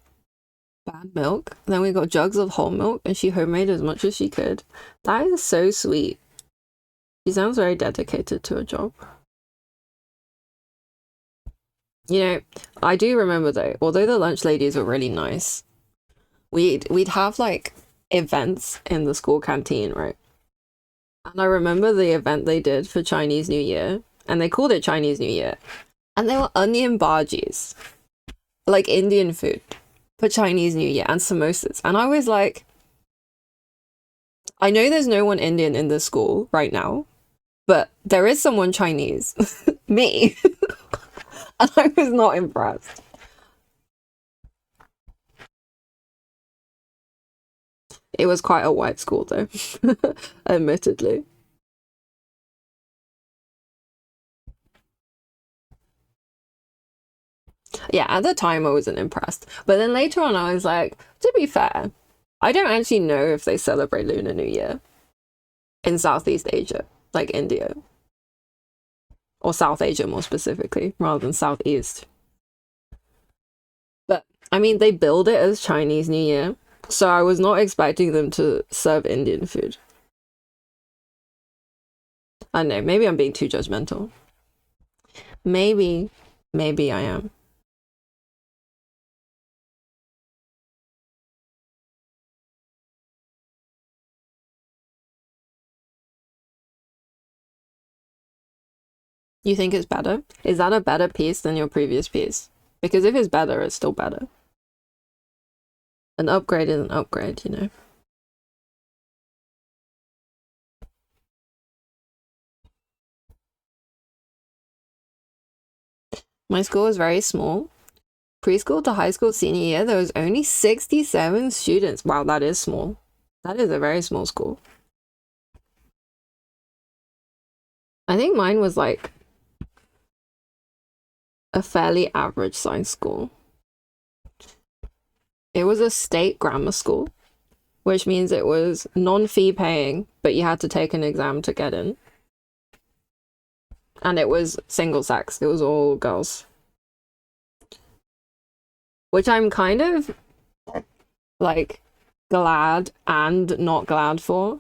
Speaker 1: bad milk. Then we got jugs of whole milk and she homemade as much as she could. That is so sweet. She sounds very dedicated to her job. You know, I do remember though, although the lunch ladies were really nice, we'd have like events in the school canteen, right? And I remember the event they did for Chinese New Year, and they called it Chinese New Year. And they were onion bhajis, like Indian food for Chinese New Year, and samosas. And I was like, I know there's no one Indian in this school right now, but there is someone Chinese, me. And I was not impressed. It was quite a white school though, admittedly. Yeah, at the time I wasn't impressed. But then later on I was like, to be fair, I don't actually know if they celebrate Lunar New Year in Southeast Asia, like India, or South Asia more specifically, rather than Southeast. But I mean, they build it as Chinese New Year, so I was not expecting them to serve Indian food. I don't know, maybe I'm being too judgmental. Maybe, maybe I am. You think it's better? Is that a better piece than your previous piece? Because if it's better, it's still better. An upgrade is an upgrade, you know? My school was very small. Preschool to high school senior year, there was only 67 students. Wow, that is small. That is a very small school. I think mine was like a fairly average size school. It was a state grammar school, which means it was non-fee paying, but you had to take an exam to get in. And it was single sex, it was all girls. Which I'm kind of like glad and not glad for,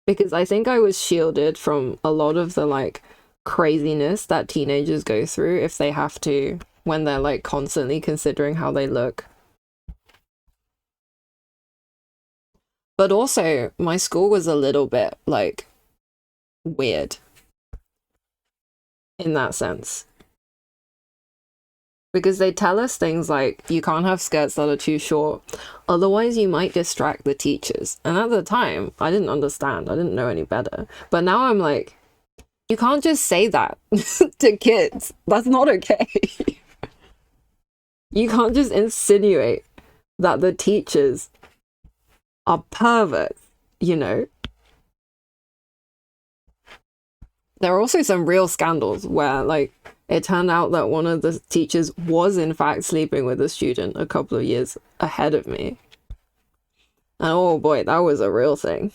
Speaker 1: because I think I was shielded from a lot of the like craziness that teenagers go through if they have to, when they're like constantly considering how they look. But also, my school was a little bit like weird in that sense. Because they tell us things like you can't have skirts that are too short, otherwise you might distract the teachers. And at the time, I didn't understand. I didn't know any better. But now I'm like, you can't just say that to kids. That's not okay. You can't just insinuate that the teachers are perverts, you know? There are also some real scandals where, like, it turned out that one of the teachers was in fact sleeping with a student a couple of years ahead of me. And oh boy, that was a real thing.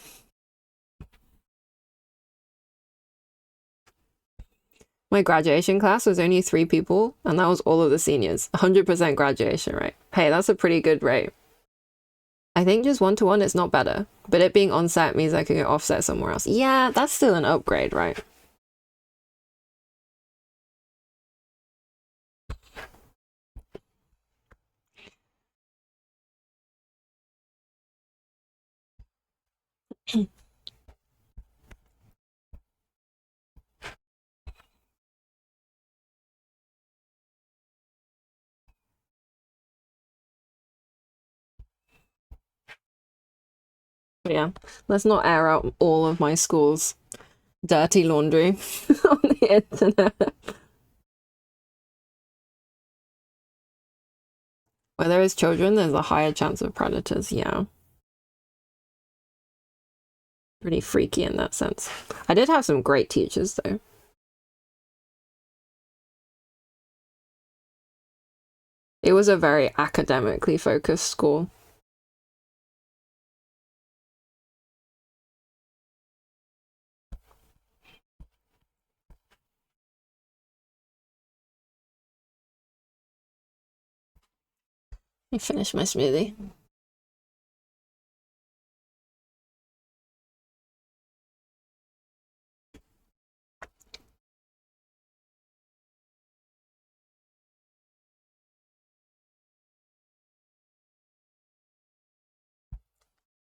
Speaker 1: My graduation class was only 3 people, and that was all of the seniors. 100% graduation rate. Hey, that's a pretty good rate. I think just one-to-one is not better, but it being on-set means I can go offset somewhere else. Yeah, that's still an upgrade, right? But yeah, let's not air out all of my school's dirty laundry on the internet. Where there is children, there's a higher chance of predators, yeah. Pretty freaky in that sense. I did have some great teachers though. It was a very academically focused school. Let me finish my smoothie.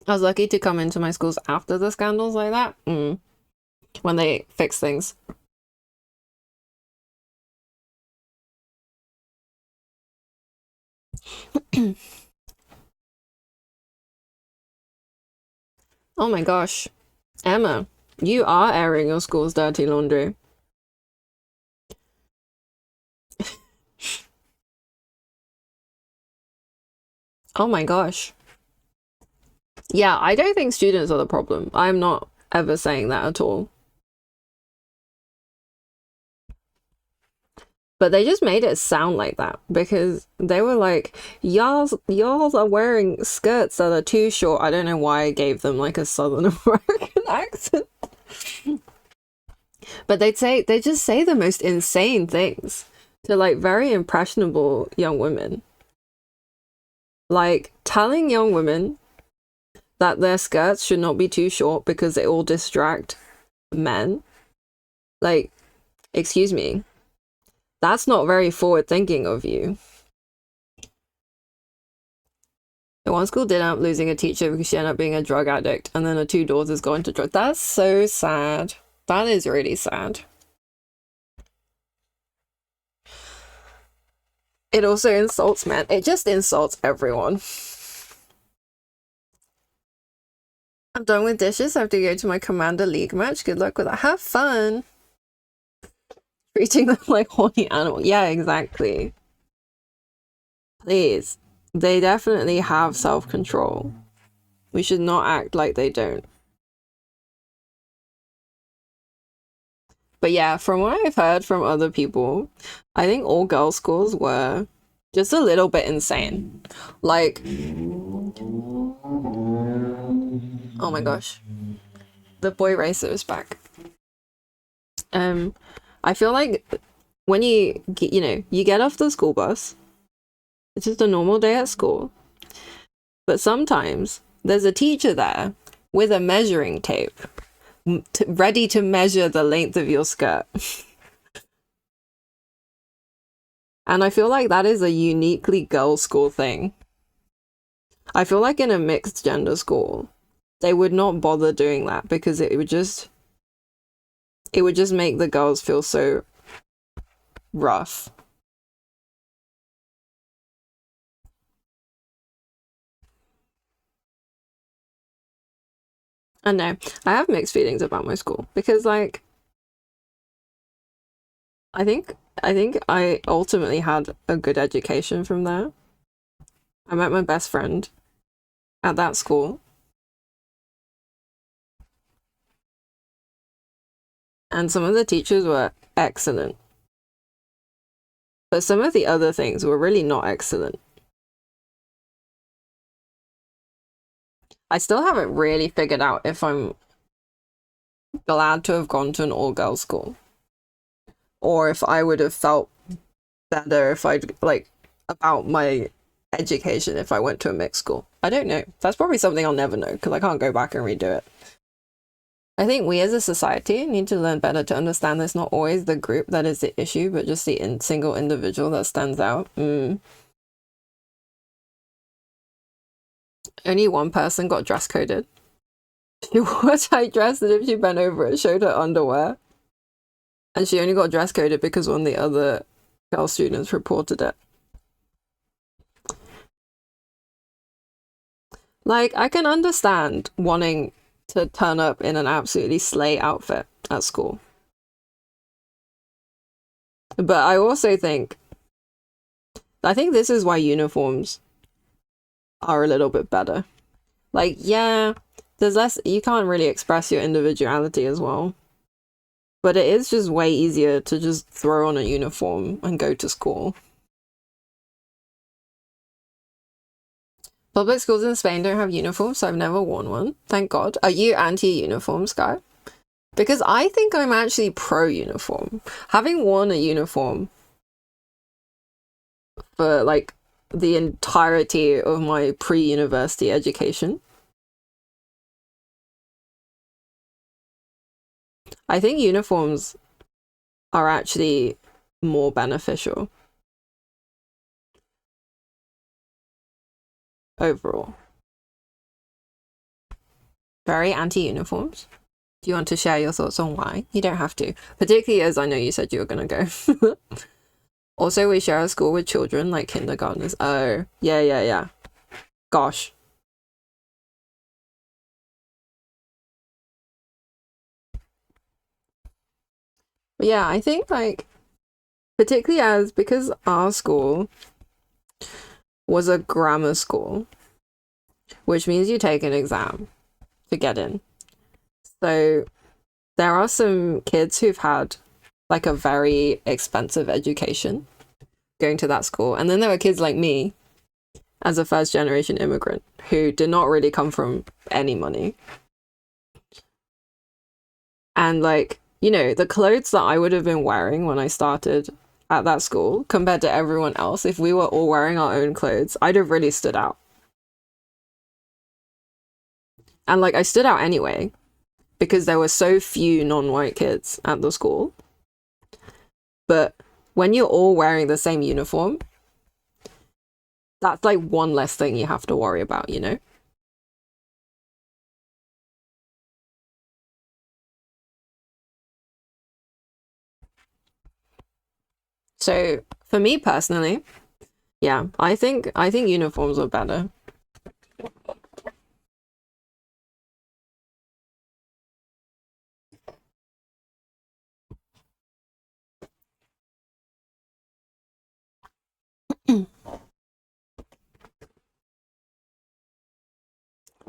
Speaker 1: I was lucky to come into my schools after the scandals like that. When they fix things. Oh my gosh. Emma, you are airing your school's dirty laundry. Oh my gosh. Yeah, I don't think students are the problem. I'm not ever saying that at all. But they just made it sound like that because they were like, y'all are wearing skirts that are too short. I don't know why I gave them like a Southern American accent. But they just say the most insane things to like very impressionable young women. Like telling young women that their skirts should not be too short because they all distract men. Like, excuse me. That's not very forward thinking of you. One school did end up losing a teacher because she ended up being a drug addict, and then her two daughters got into drug. That's so sad. That is really sad. It also insults men. It just insults everyone. I'm done with dishes. I have to go to my Commander League match. Good luck with that. Have fun. Treating them like horny animals. Yeah, exactly. Please. They definitely have self-control. We should not act like they don't. But yeah, from what I've heard from other people, I think all girls' schools were just a little bit insane. Like, oh my gosh, the boy racer is back. I feel like when you get off the school bus, it's just a normal day at school. But sometimes there's a teacher there with a measuring tape, ready to measure the length of your skirt. And I feel like that is a uniquely girls' school thing. I feel like in a mixed gender school, they would not bother doing that because it would just make the girls feel so rough. I know. I have mixed feelings about my school because like I think I ultimately had a good education from there. I met my best friend at that school. And some of the teachers were excellent. But some of the other things were really not excellent. I still haven't really figured out if I'm glad to have gone to an all-girls school. Or if I would have felt better if I'd, like, about my education if I went to a mixed school. I don't know. That's probably something I'll never know because I can't go back and redo it. I think we as a society need to learn better to understand there's not always the group that is the issue, but just the single individual that stands out. Only one person got dress coded. She wore a tight dress and if she bent over it showed her underwear. And she only got dress coded because one of the other girl students reported it. Like, I can understand wanting to turn up in an absolutely slay outfit at school. But I also think this is why uniforms are a little bit better. Like, yeah, there's less, you can't really express your individuality as well. But it is just way easier to just throw on a uniform and go to school. Public schools in Spain don't have uniforms, so I've never worn one. Thank God. Are you anti-uniform, Sky? Because I think I'm actually pro-uniform. Having worn a uniform for, like, the entirety of my pre-university education, I think uniforms are actually more beneficial overall. Very anti-uniforms. Do you want to share your thoughts on why? You don't have to, particularly as I know you said you were gonna go. Also, we share a school with children like kindergartners. Oh, yeah. Gosh. But yeah, I think like particularly because our school was a grammar school, which means you take an exam to get in. So there are some kids who've had like a very expensive education going to that school. And then there were kids like me as a first generation immigrant who did not really come from any money. And like, you know, the clothes that I would have been wearing when I started at that school compared to everyone else, if we were all wearing our own clothes, I'd have really stood out. And like, I stood out anyway because there were so few non-white kids at the school. But when you're all wearing the same uniform, that's like one less thing you have to worry about, you know? So for me personally, yeah, I think uniforms are better.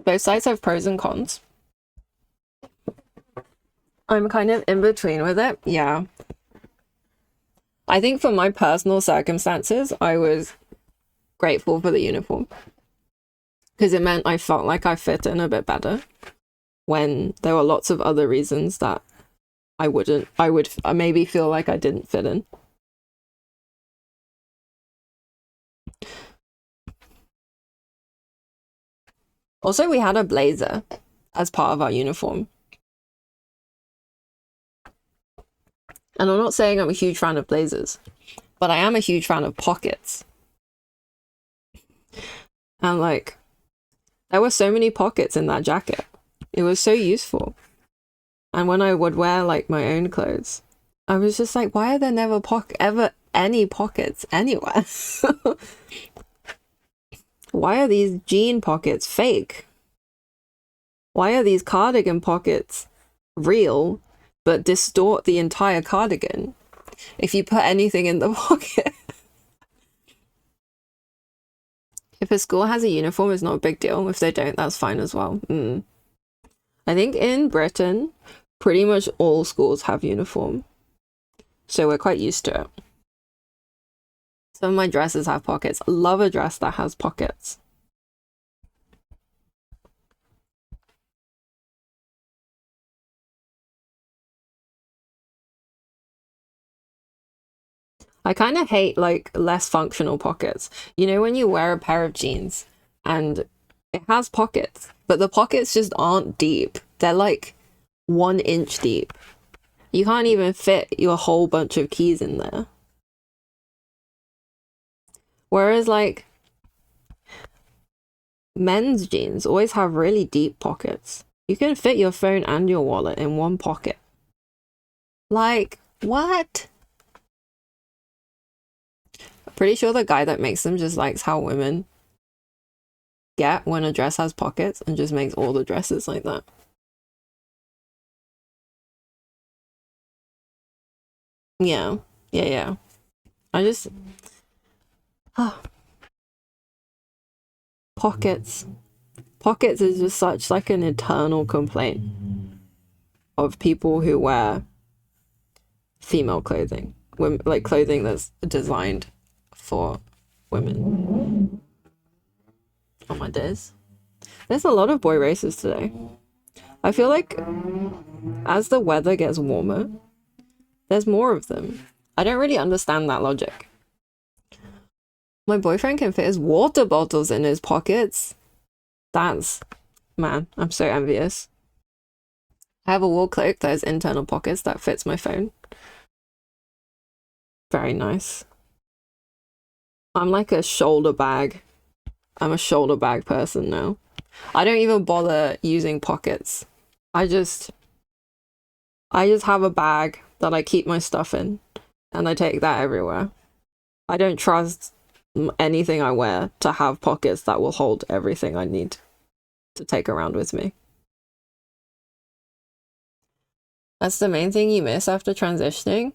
Speaker 1: Both sides have pros and cons. I'm kind of in between with it. Yeah. I think for my personal circumstances, I was grateful for the uniform because it meant I felt like I fit in a bit better when there were lots of other reasons that I would maybe feel like I didn't fit in. Also, we had a blazer as part of our uniform. And I'm not saying I'm a huge fan of blazers, but I am a huge fan of pockets. And like, there were so many pockets in that jacket. It was so useful. And when I would wear like my own clothes, I was just like, why are there never ever any pockets anywhere? Why are these jean pockets fake? Why are these cardigan pockets real but distort the entire cardigan if you put anything in the pocket? If a school has a uniform, it's not a big deal. If they don't, that's fine as well. I think in Britain, pretty much all schools have uniform. So we're quite used to it. Some of my dresses have pockets. I love a dress that has pockets. I kind of hate like less functional pockets. You know, when you wear a pair of jeans and it has pockets, but the pockets just aren't deep. They're like 1 inch deep. You can't even fit your whole bunch of keys in there. Whereas like men's jeans always have really deep pockets. You can fit your phone and your wallet in one pocket. Like, what? I'm pretty sure the guy that makes them just likes how women get when a dress has pockets and just makes all the dresses like that. Yeah. Yeah. I just... Pockets. Pockets is just such like an eternal complaint of people who wear female clothing. Like clothing that's designed for women. Oh my days. There's a lot of boy races today. I feel like as the weather gets warmer, there's more of them. I don't really understand that logic. My boyfriend can fit his water bottles in his pockets. Man, I'm so envious. I have a wool cloak that has internal pockets that fits my phone. Very nice. I'm like a shoulder bag. I'm a shoulder bag person now. I don't even bother using pockets. I just have a bag that I keep my stuff in and I take that everywhere. I don't trust anything I wear to have pockets that will hold everything I need to take around with me. That's the main thing you miss after transitioning.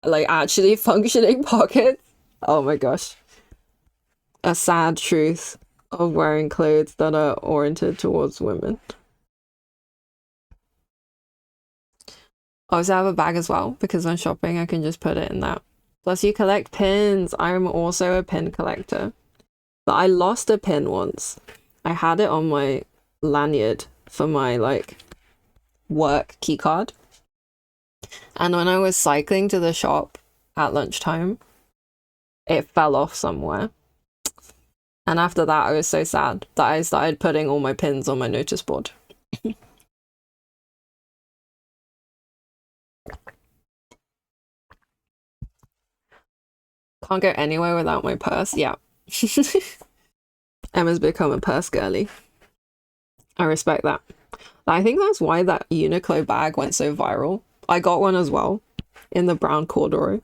Speaker 1: Like actually functioning pockets. Oh my gosh. A sad truth. of wearing clothes that are oriented towards women. Obviously, I have a bag as well because when shopping, I can just put it in that. Plus, you collect pins. I'm also a pin collector. But I lost a pin once. I had it on my lanyard for my, like, work key card. And when I was cycling to the shop at lunchtime, it fell off somewhere. And after that, I was so sad that I started putting all my pins on my notice board. Can't go anywhere without my purse. Yeah. Emma's become a purse girly. I respect that. I think that's why that Uniqlo bag went so viral. I got one as well in the brown corduroy.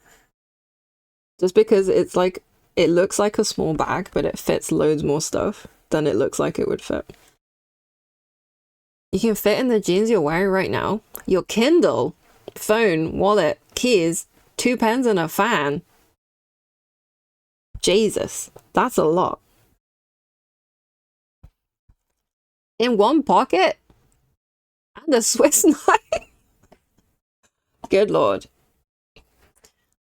Speaker 1: Just because it's like, it looks like a small bag, but it fits loads more stuff than it looks like it would fit. You can fit in the jeans you're wearing right now. Your Kindle, phone, wallet, keys, 2 pens and a fan. Jesus, that's a lot. In one pocket? And a Swiss knife? Good lord.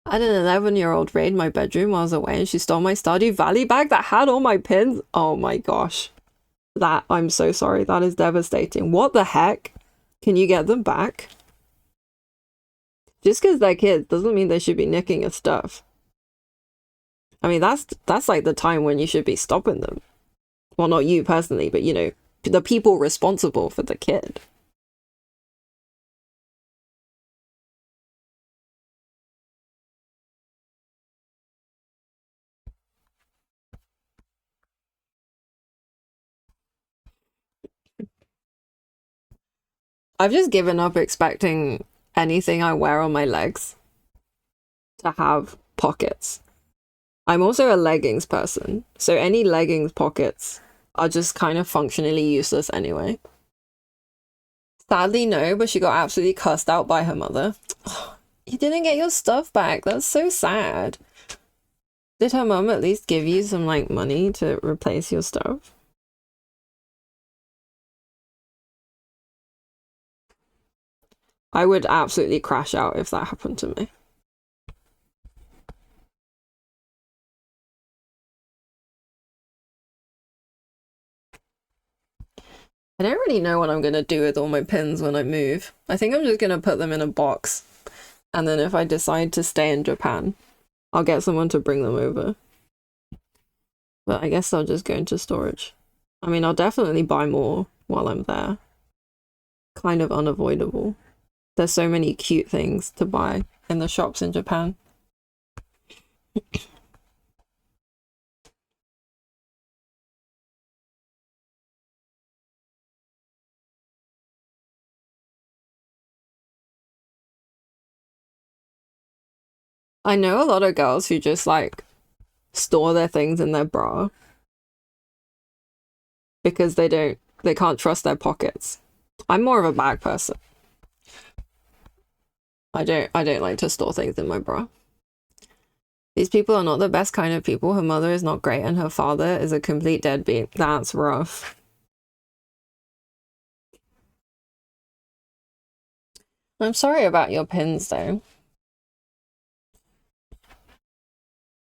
Speaker 1: I had an 11-year-old raid my bedroom while I was away and she stole my Stardew Valley bag that had all my pins. Oh my gosh. That, I'm so sorry. That is devastating. What the heck? Can you get them back? Just because they're kids doesn't mean they should be nicking your stuff. I mean, that's like the time when you should be stopping them. Well, not you personally, but you know, the people responsible for the kid. I've just given up expecting anything I wear on my legs to have pockets. I'm also a leggings person, so any leggings pockets are just kind of functionally useless anyway. Sadly, no, but she got absolutely cussed out by her mother. You didn't get your stuff back. That's so sad. Did her mum at least give you some, like, money to replace your stuff? I would absolutely crash out if that happened to me. I don't really know what I'm going to do with all my pins when I move. I think I'm just going to put them in a box. And then if I decide to stay in Japan, I'll get someone to bring them over. But I guess they'll just go into storage. I mean, I'll definitely buy more while I'm there. Kind of unavoidable. There's so many cute things to buy in the shops in Japan. I know a lot of girls who just like store their things in their bra because they can't trust their pockets. I'm more of a bag person. I don't like to store things in my bra. These people are not the best kind of people. Her mother is not great and her father is a complete deadbeat. That's rough. I'm sorry about your pins though.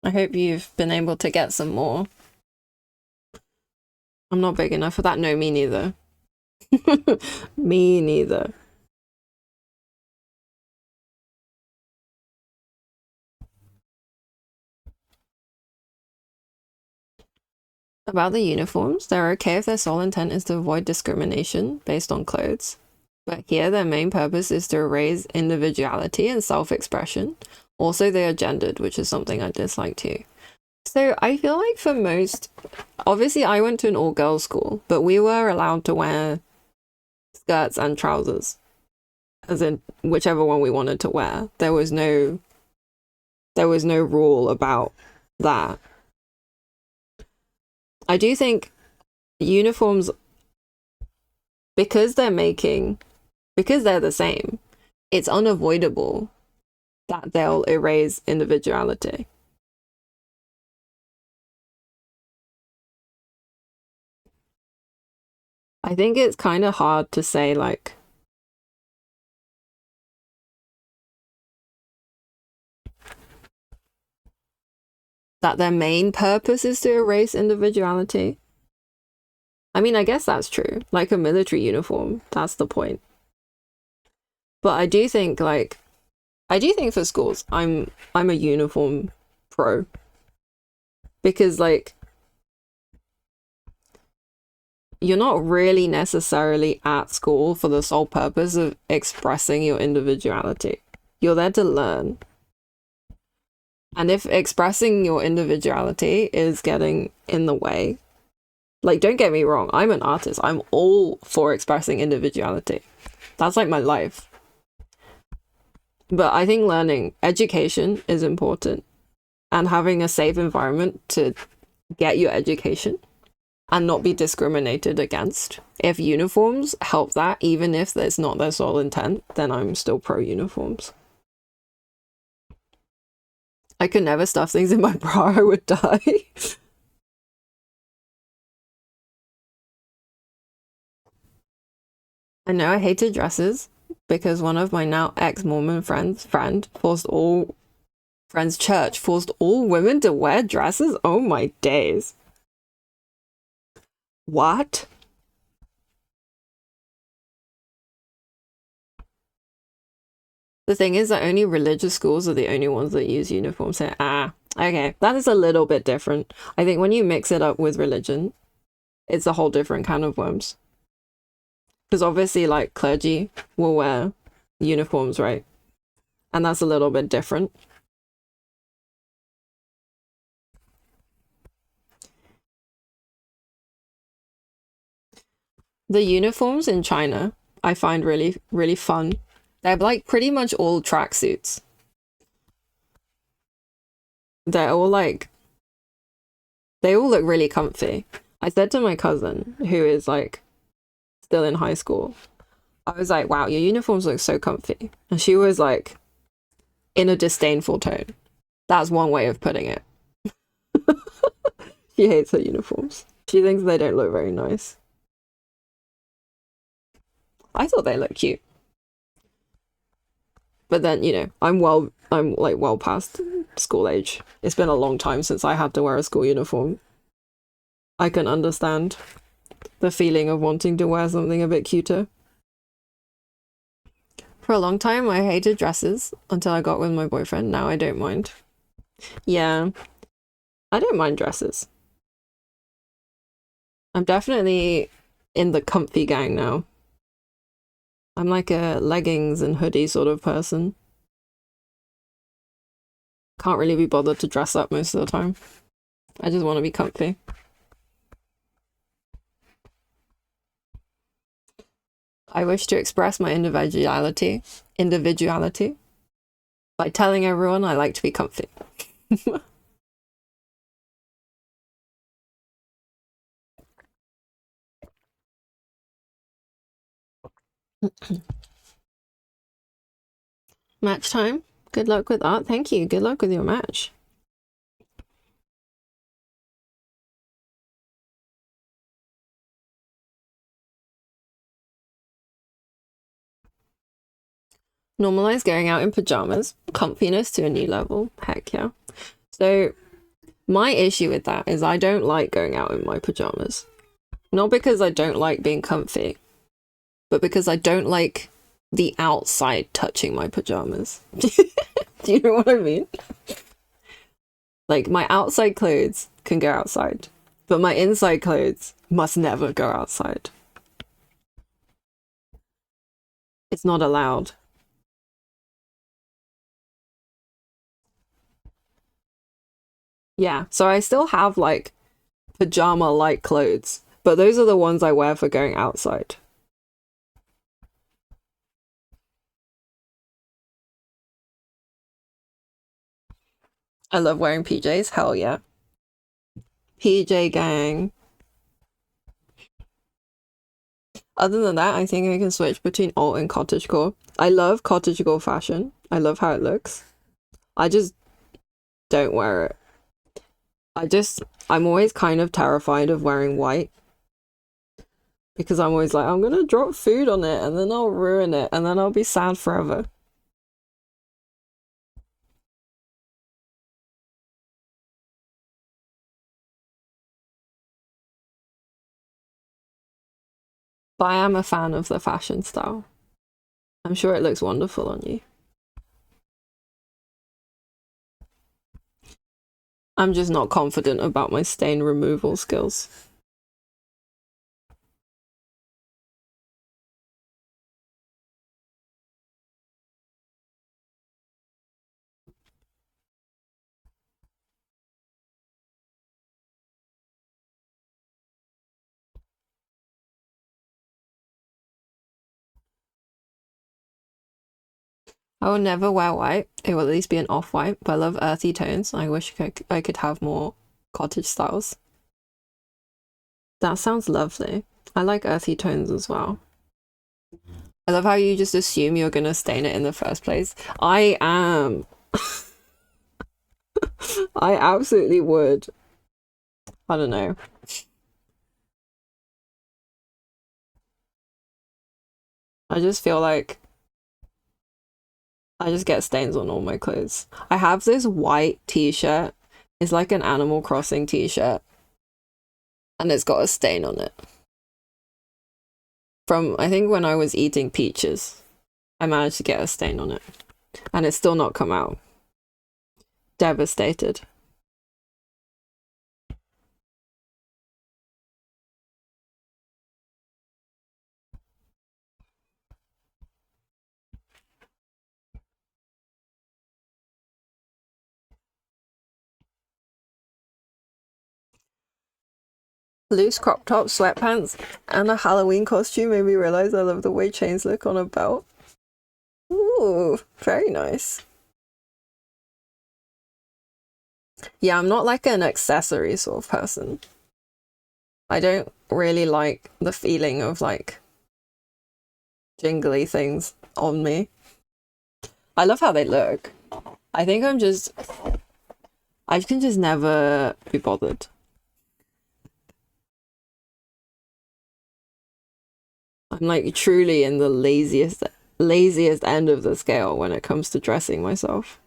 Speaker 1: I hope you've been able to get some more. I'm not big enough for that. No, me neither. Me neither. About the uniforms, they're okay if their sole intent is to avoid discrimination based on clothes. But here, their main purpose is to raise individuality and self-expression. Also, they are gendered, which is something I dislike too. So I feel like for most, obviously I went to an all-girls school, but we were allowed to wear skirts and trousers, as in whichever one we wanted to wear. There was no rule about that. I do think uniforms, because they're the same, it's unavoidable that they'll erase individuality. I think it's kind of hard to say like that their main purpose is to erase individuality. I mean, I guess that's true. Like a military uniform, that's the point. But I do think like I do think for schools, I'm a uniform pro because like you're not really necessarily at school for the sole purpose of expressing your individuality. You're there to learn. And if expressing your individuality is getting in the way, like, don't get me wrong, I'm an artist. I'm all for expressing individuality. That's like my life. But I think learning, education is important and having a safe environment to get your education and not be discriminated against. If uniforms help that, even if that's not their sole intent, then I'm still pro uniforms. I could never stuff things in my bra, I would die. I know I hated dresses because one of my now ex-Mormon friends forced all friends church forced all women to wear dresses. Oh my days. What? The thing is that only religious schools are the only ones that use uniforms. So, okay, that is a little bit different. I think when you mix it up with religion, it's a whole different kind of worms. Because obviously, like, clergy will wear uniforms, right? And that's a little bit different. The uniforms in China, I find really, really fun. They're like pretty much all tracksuits. They're all like, they all look really comfy. I said to my cousin, who is like still in high school, I was like, wow, your uniforms look so comfy. And she was like, in a disdainful tone. That's one way of putting it. She hates her uniforms. She thinks they don't look very nice. I thought they looked cute. But then, you know, I'm like well past school age. It's been a long time since I had to wear a school uniform. I can understand the feeling of wanting to wear something a bit cuter. For a long time, I hated dresses until I got with my boyfriend. Now I don't mind. Yeah, I don't mind dresses. I'm definitely in the comfy gang now. I'm like a leggings and hoodie sort of person. Can't really be bothered to dress up most of the time. I just want to be comfy. I wish to express my individuality by telling everyone I like to be comfy. Match time. Good luck with that. Thank you. Good luck with your match. Normalize going out in pajamas. Comfiness to a new level. Heck yeah. So my issue with that is I don't like going out in my pajamas. Not because I don't like being comfy, but because I don't like the outside touching my pajamas. Do you know what I mean? Like, my outside clothes can go outside, but my inside clothes must never go outside. It's not allowed. Yeah, so I still have like pajama-like clothes, but those are the ones I wear for going outside. I love wearing PJs. Hell yeah. PJ gang. Other than that, I think I can switch between alt and cottagecore. I love cottagecore fashion. I love how it looks. I just don't wear it. I'm always kind of terrified of wearing white Because I'm always like, I'm gonna drop food on it and then I'll ruin it and then I'll be sad forever. But I am a fan of the fashion style. I'm sure it looks wonderful on you. I'm just not confident about my stain removal skills. I will never wear white. It will at least be an off-white, but I love earthy tones. I wish I could have more cottage styles. That sounds lovely. I like earthy tones as well. I love how you just assume you're gonna stain it in the first place. I am. I absolutely would. I don't know. I just feel like I just get stains on all my clothes. I have this white t-shirt. It's like an Animal Crossing t-shirt. And it's got a stain on it. From, I think, when I was eating peaches. I managed to get a stain on it. And it's still not come out. Devastated. Loose crop top, sweatpants, and a Halloween costume made me realize I love the way chains look on a belt. Ooh, very nice. Yeah, I'm not like an accessory sort of person. I don't really like the feeling of like jingly things on me. I love how they look. I think I can just never be bothered. I'm like truly in the laziest end of the scale when it comes to dressing myself.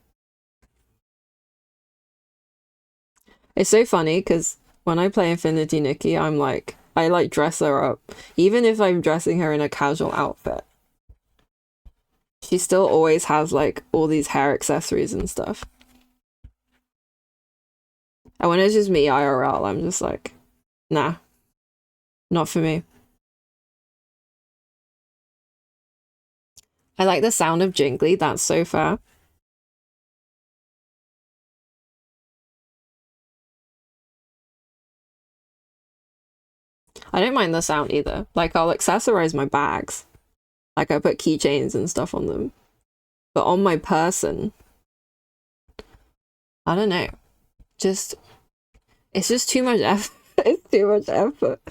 Speaker 1: It's so funny because when I play Infinity Nikki, I like dress her up. Even if I'm dressing her in a casual outfit, she still always has like all these hair accessories and stuff. And when it's just me IRL, I'm just like, nah, not for me. I like the sound of jingly, that's so fair. I don't mind the sound either. Like, I'll accessorize my bags. Like, I put keychains and stuff on them. But on my person, I don't know. Just, it's just too much effort. It's too much effort.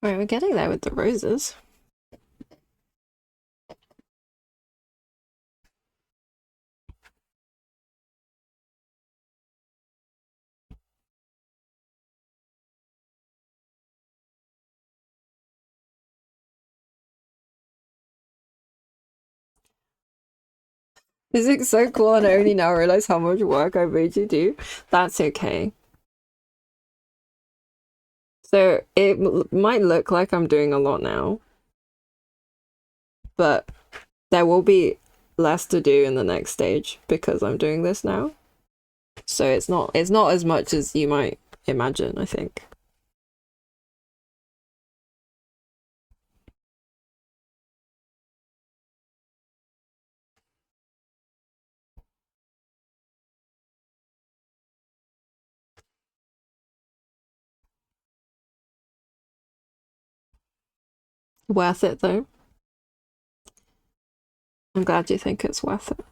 Speaker 1: Right, we're getting there with the roses. This is so cool, and I only now realize how much work I made you do. That's okay. So it might look like I'm doing a lot now, but there will be less to do in the next stage because I'm doing this now. So it's not as much as you might imagine, I think. Worth it though. I'm glad you think it's worth it.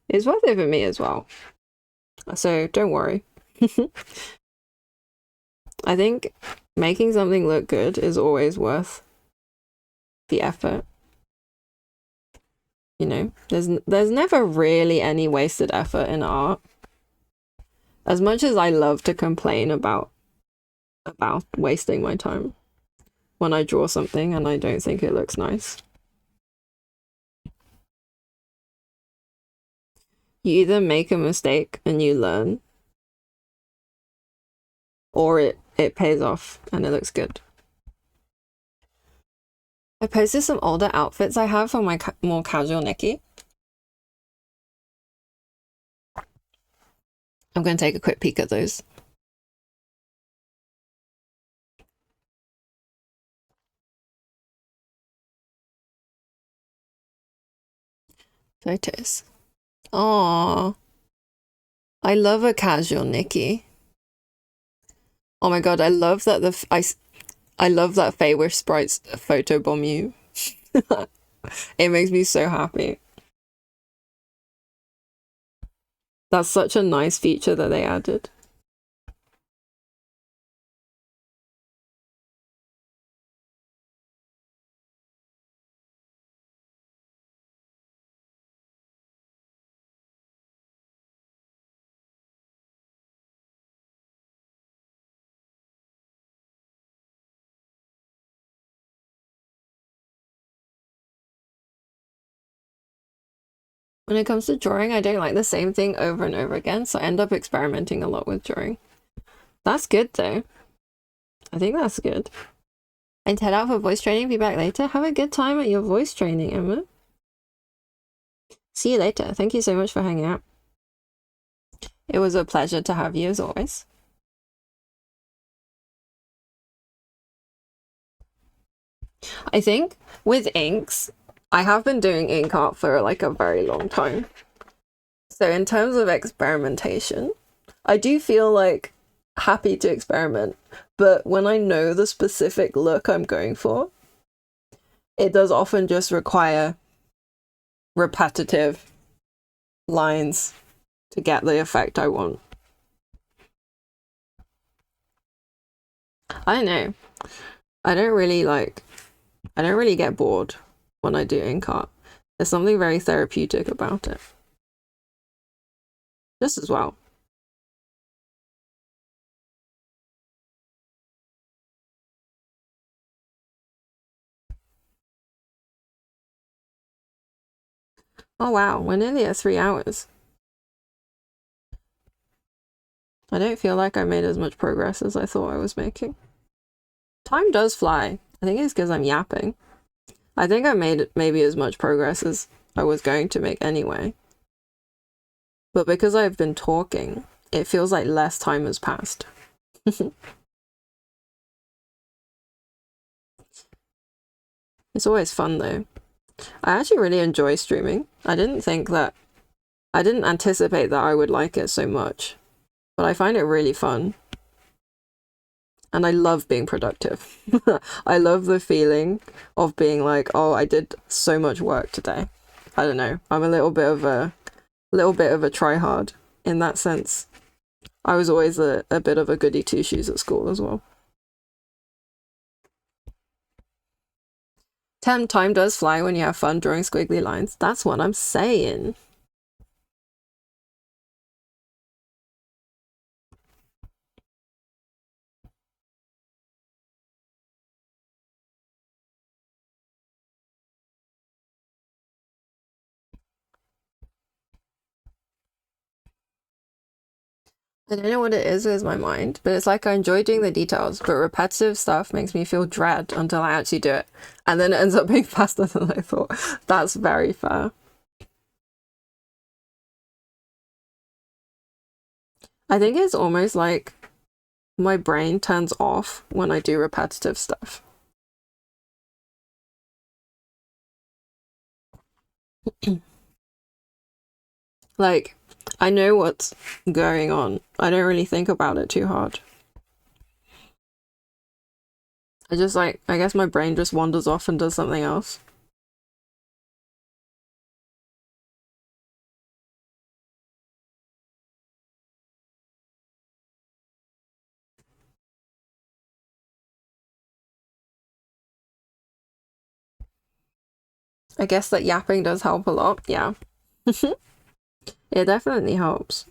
Speaker 1: It's worth it for me as well. So don't worry. I think making something look good is always worth the effort. You know, there's never really any wasted effort in art. As much as I love to complain about wasting my time when I draw something and I don't think it looks nice. You either make a mistake and you learn, or it pays off and it looks good. I posted some older outfits I have for my more casual Nikki. I'm going to take a quick peek at those. Photos. Aww. I love a casual Nikki. Oh my god, I love that I love that Fey Wish sprites photobomb you. It makes me so happy. That's such a nice feature that they added. When it comes to drawing, I don't like the same thing over and over again, so I end up experimenting a lot with drawing. That's good though. I think that's good. And head out for voice training, be back later. Have a good time at your voice training, Emma. See you later. Thank you so much for hanging out. It was a pleasure to have you as always. I think with inks, I have been doing ink art for like a very long time. So in terms of experimentation, I do feel like happy to experiment, but when I know the specific look I'm going for, it does often just require repetitive lines to get the effect I want. I don't know. I don't really get bored when I do ink art. There's something very therapeutic about it. Just as well. Oh wow, we're nearly at 3 hours. I don't feel like I made as much progress as I thought I was making. Time does fly. I think it's because I'm yapping. I think I made maybe as much progress as I was going to make anyway. But because I've been talking, it feels like less time has passed. It's always fun though. I actually really enjoy streaming. I didn't anticipate that I would like it so much, but I find it really fun. And I love being productive. I love the feeling of being like, oh, I did so much work today. I don't know. I'm a little bit of a tryhard in that sense. I was always a bit of a goody two shoes at school as well. Time does fly when you have fun drawing squiggly lines. That's what I'm saying. I don't know what it is with my mind, but it's like I enjoy doing the details, but repetitive stuff makes me feel dread until I actually do it. And then it ends up being faster than I thought. That's very fair. I think it's almost like my brain turns off when I do repetitive stuff. Like, I know what's going on. I don't really think about it too hard. I just like, I guess my brain just wanders off and does something else. I guess that yapping does help a lot, yeah. It definitely helps.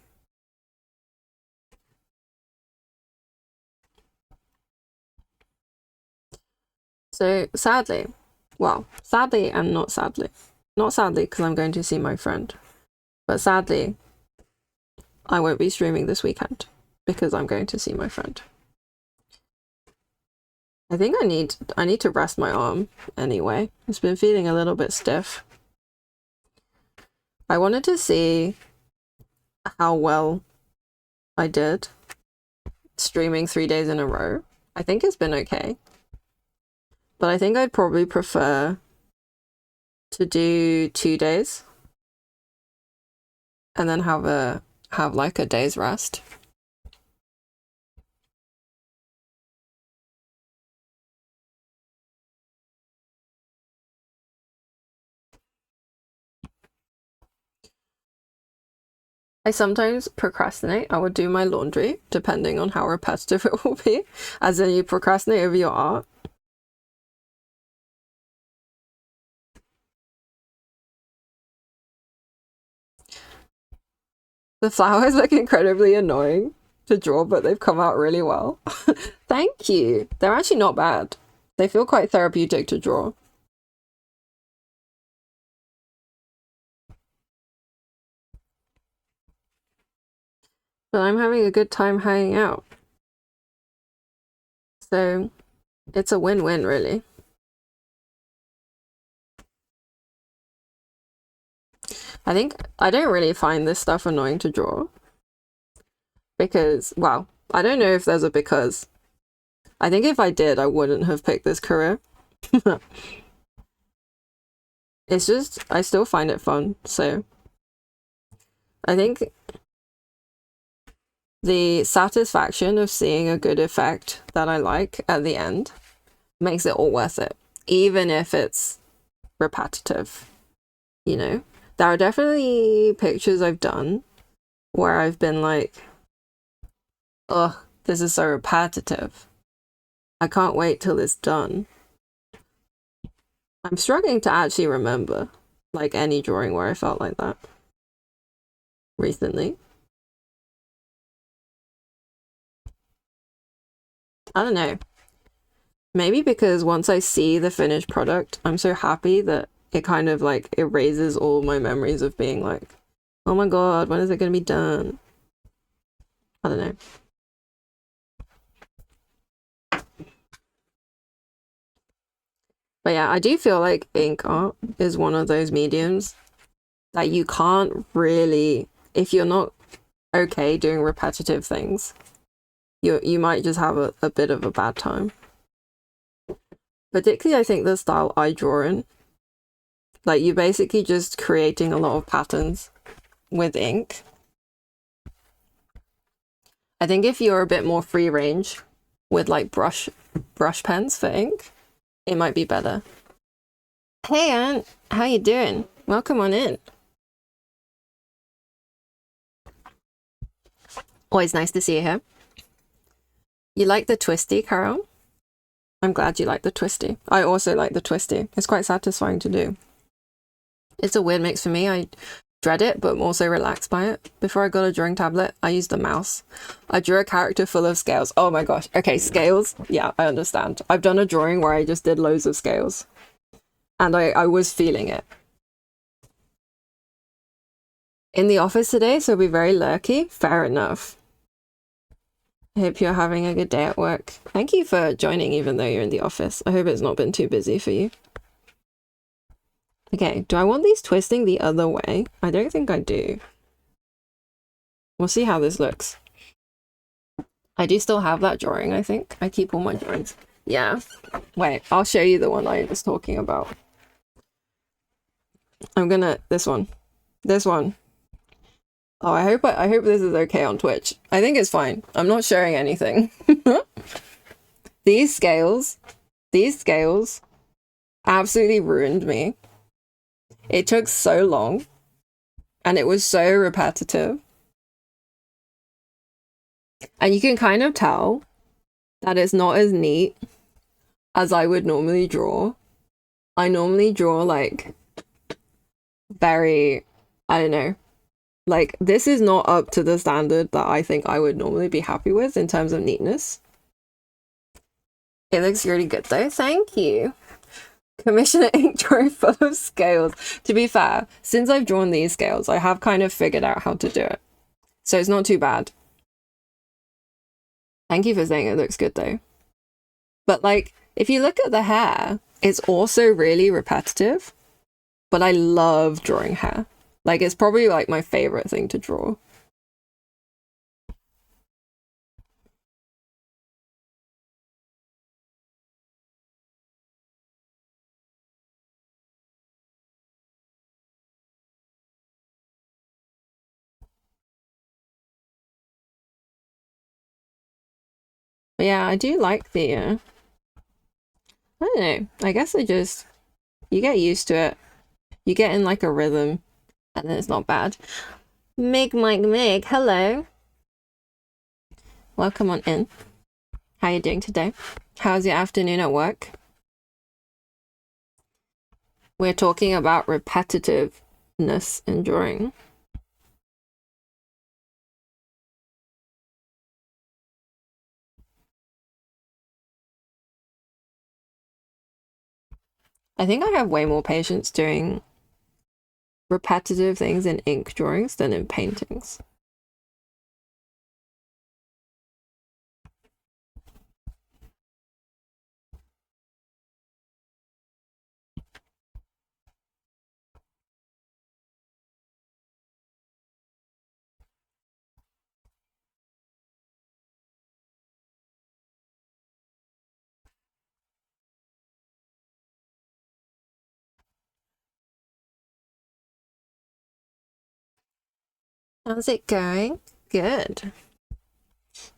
Speaker 1: So sadly, well, sadly and not sadly. Not sadly because I'm going to see my friend, but sadly, I won't be streaming this weekend because I'm going to see my friend. I think I need to rest my arm anyway. It's been feeling a little bit stiff. I wanted to see how well I did streaming 3 days in a row. I think it's been okay. But I think I'd probably prefer to do 2 days and then have like a day's rest. I sometimes procrastinate. I would do my laundry, depending on how repetitive it will be. As in, you procrastinate over your art. The flowers look incredibly annoying to draw, but they've come out really well. Thank you. They're actually not bad. They feel quite therapeutic to draw. But I'm having a good time hanging out. So it's a win-win, really. I think I don't really find this stuff annoying to draw. Because, well, I don't know if there's a because. I think if I did, I wouldn't have picked this career. It's just, I still find it fun, so. I think the satisfaction of seeing a good effect that I like at the end makes it all worth it, even if it's repetitive, you know? There are definitely pictures I've done where I've been like, ugh, this is so repetitive. I can't wait till it's done. I'm struggling to actually remember, like, any drawing where I felt like that recently. I don't know. Maybe because once I see the finished product, I'm so happy that it kind of like erases all my memories of being like, oh my god, when is it going to be done? I don't know. But yeah, I do feel like ink art is one of those mediums that you can't really, if you're not okay doing repetitive things, you might just have a bit of a bad time. Particularly, I think the style I draw in, like you're basically just creating a lot of patterns with ink. I think if you're a bit more free range with like brush pens for ink, it might be better. Hey Aunt, how you doing? Welcome on in. Always nice to see you here. You like the twisty, Carol? I'm glad you like the twisty. I also like the twisty. It's quite satisfying to do. It's a weird mix for me. I dread it, but I'm also relaxed by it. Before I got a drawing tablet, I used a mouse. I drew a character full of scales. Oh my gosh. Okay, scales. Yeah, I understand. I've done a drawing where I just did loads of scales. And I was feeling it. In the office today, so be very lurky. Fair enough. I hope you're having a good day at work. Thank you for joining even though you're in the office. I hope it's not been too busy for you. Okay, do I want these twisting the other way? I don't think I do. We'll see how this looks. I do still have that drawing, I think. I keep all my drawings. Yeah. Wait, I'll show you the one I was talking about. This one. This one. Oh, I hope this is okay on Twitch. I think it's fine. I'm not sharing anything. These scales These scales absolutely ruined me. It took so long and it was so repetitive. And you can kind of tell that it's not as neat as I would normally draw. I normally draw like very, I don't know, like this is not up to the standard that I think I would normally be happy with in terms of neatness. It looks really good though, thank you. Commission an ink drawing full of scales. To be fair, since I've drawn these scales, I have kind of figured out how to do it. So it's not too bad. Thank you for saying it looks good though. But like, if you look at the hair, it's also really repetitive. But I love drawing hair. Like, it's probably like my favorite thing to draw. But yeah, I do like the, I don't know, I guess you get used to it. You get in like a rhythm, and then it's not bad. Mig, hello. Welcome on in. How you doing today? How's your afternoon at work? We're talking about repetitiveness in drawing. I think I have way more patience doing repetitive things in ink drawings than in paintings. How's it going? Good.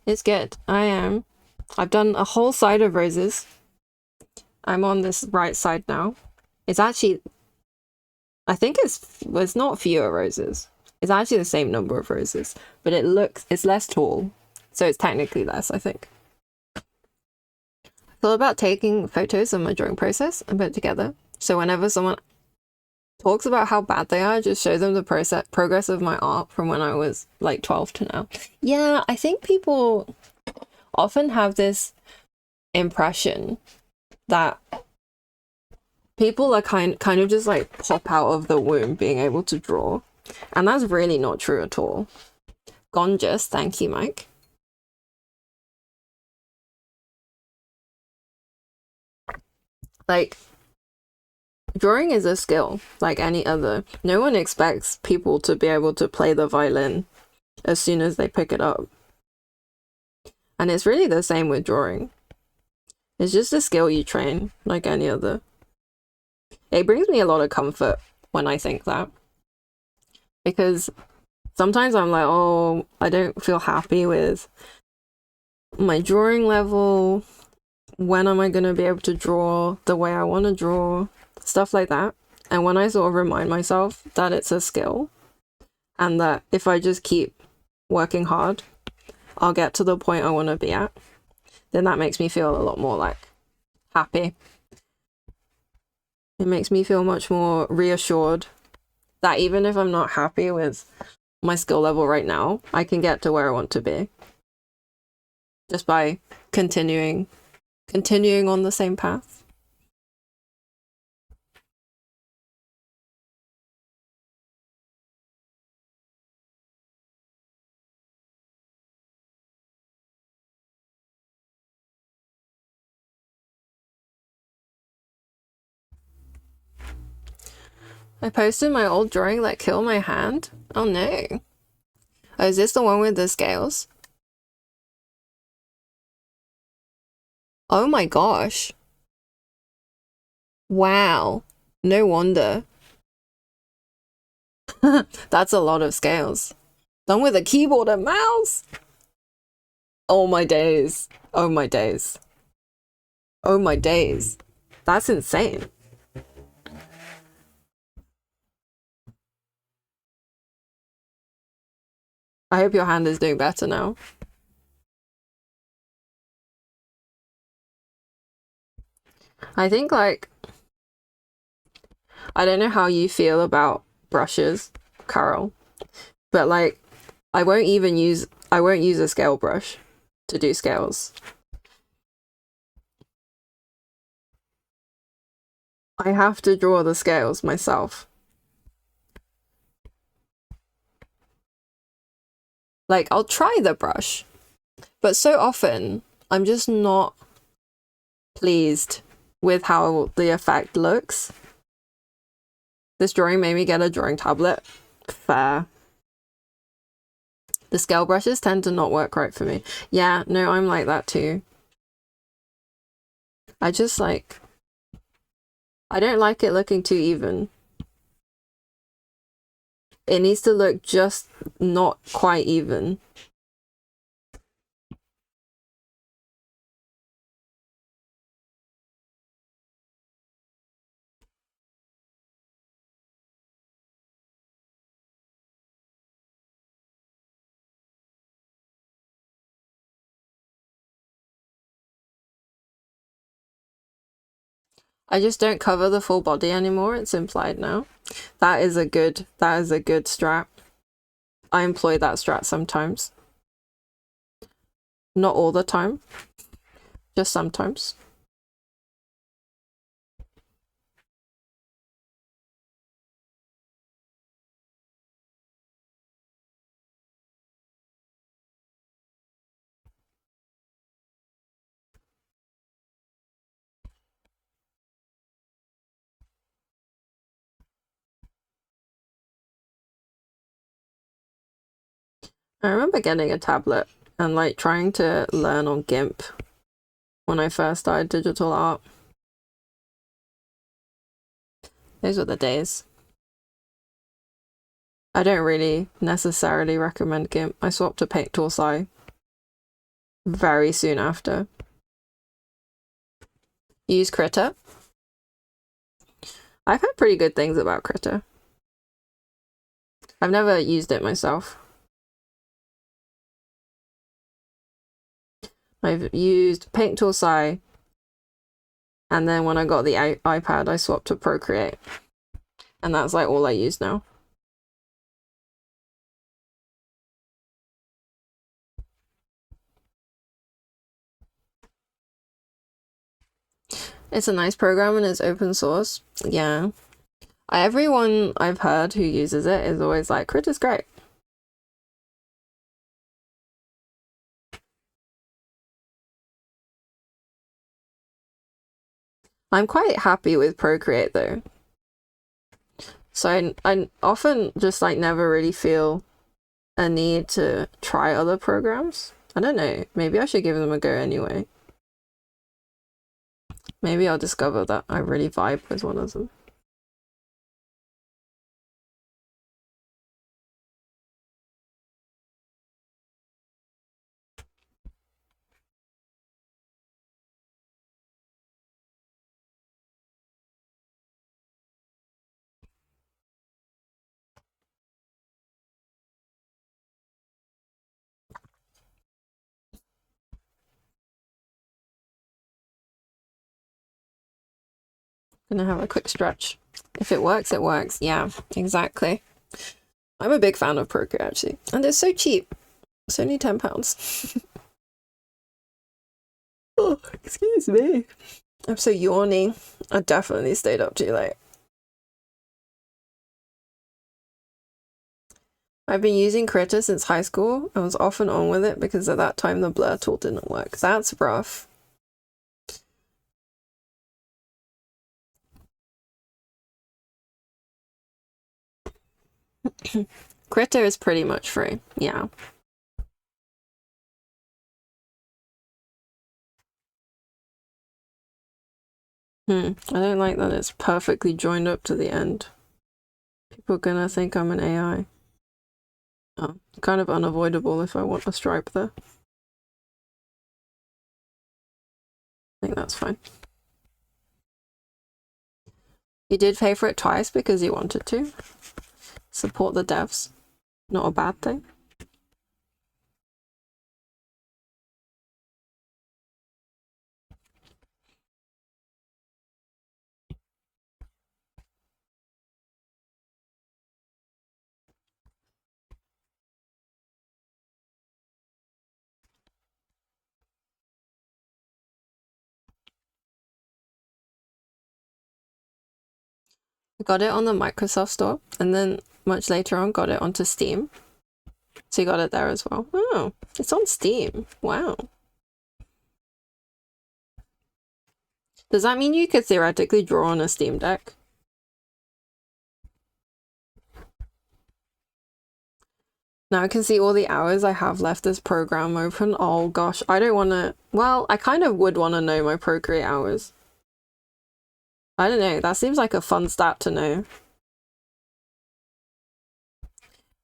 Speaker 1: It's good. I've done a whole side of roses. I'm on this right side now. It's actually, I think it's not fewer roses. It's actually the same number of roses, but it's less tall. So it's technically less, I think. I thought about taking photos of my drawing process and put it together. So whenever someone talks about how bad they are, just show them the progress of my art from when I was like 12 to now. Yeah, I think people often have this impression that people are kind of just like pop out of the womb being able to draw, and that's really not true at all. Gorgeous, thank you, Mike. Like, drawing is a skill like any other. No one expects people to be able to play the violin as soon as they pick it up. And it's really the same with drawing. It's just a skill you train like any other. It brings me a lot of comfort when I think that. Because sometimes I'm like, oh, I don't feel happy with my drawing level. When am I going to be able to draw the way I want to draw? Stuff like that. And when I sort of remind myself that it's a skill and that if I just keep working hard, I'll get to the point I want to be at, then that makes me feel a lot more like happy. It makes me feel much more reassured that even if I'm not happy with my skill level right now, I can get to where I want to be just by continuing on the same path. I posted my old drawing that killed my hand. Oh no. Oh, is this the one with the scales? Oh my gosh. Wow. No wonder. That's a lot of scales. Done with a keyboard and mouse. Oh my days. Oh my days. Oh my days. That's insane. I hope your hand is doing better now. I think like I don't know how you feel about brushes, Carol, but like I won't use a scale brush to do scales. I have to draw the scales myself. Like I'll try the brush, but so often I'm just not pleased with how the effect looks. This drawing made me get a drawing tablet. Fair. The scale brushes tend to not work right for me. Yeah, no, I'm like that too. I just like... I don't like it looking too even. It needs to look just not quite even. I just don't cover the full body anymore. It's implied now. That is a good strat. I employ that strat sometimes. Not all the time. Just sometimes. I remember getting a tablet and like trying to learn on GIMP when I first started digital art. Those were the days. I don't really necessarily recommend GIMP. I swapped to Paint Tool Sci very soon after. Use Critter. I've heard pretty good things about Critter. I've never used it myself. I've used Paint Tool Sci, and then when I got the iPad, I swapped to Procreate. And that's like all I use now. It's a nice program and it's open source. Yeah. Everyone I've heard who uses it is always like, Critter's great. I'm quite happy with Procreate though. So I often just like never really feel a need to try other programs. I don't know. Maybe I should give them a go anyway. Maybe I'll discover that I really vibe with one of them. Gonna have a quick stretch. If it works, it works. Yeah, exactly. I'm a big fan of Procreate actually. And it's so cheap. It's only £10. Oh, excuse me. I'm so yawny. I definitely stayed up too late. I've been using Critter since high school. I was off and on with it because at that time the blur tool didn't work. That's rough. Critter is pretty much free. Yeah. I don't like that it's perfectly joined up to the end. People are gonna think I'm an AI. Oh, kind of unavoidable if I want a stripe there. I think that's fine. You did pay for it twice because you wanted to. Support the devs. Not a bad thing. Got it on the Microsoft Store, and then much later on got it onto Steam. So you got it there as well. Oh, it's on Steam. Wow. Does that mean you could theoretically draw on a Steam Deck? Now I can see all the hours I have left this program open. Oh gosh, I don't want to... Well, I kind of would want to know my Procreate hours. I don't know, that seems like a fun stat to know.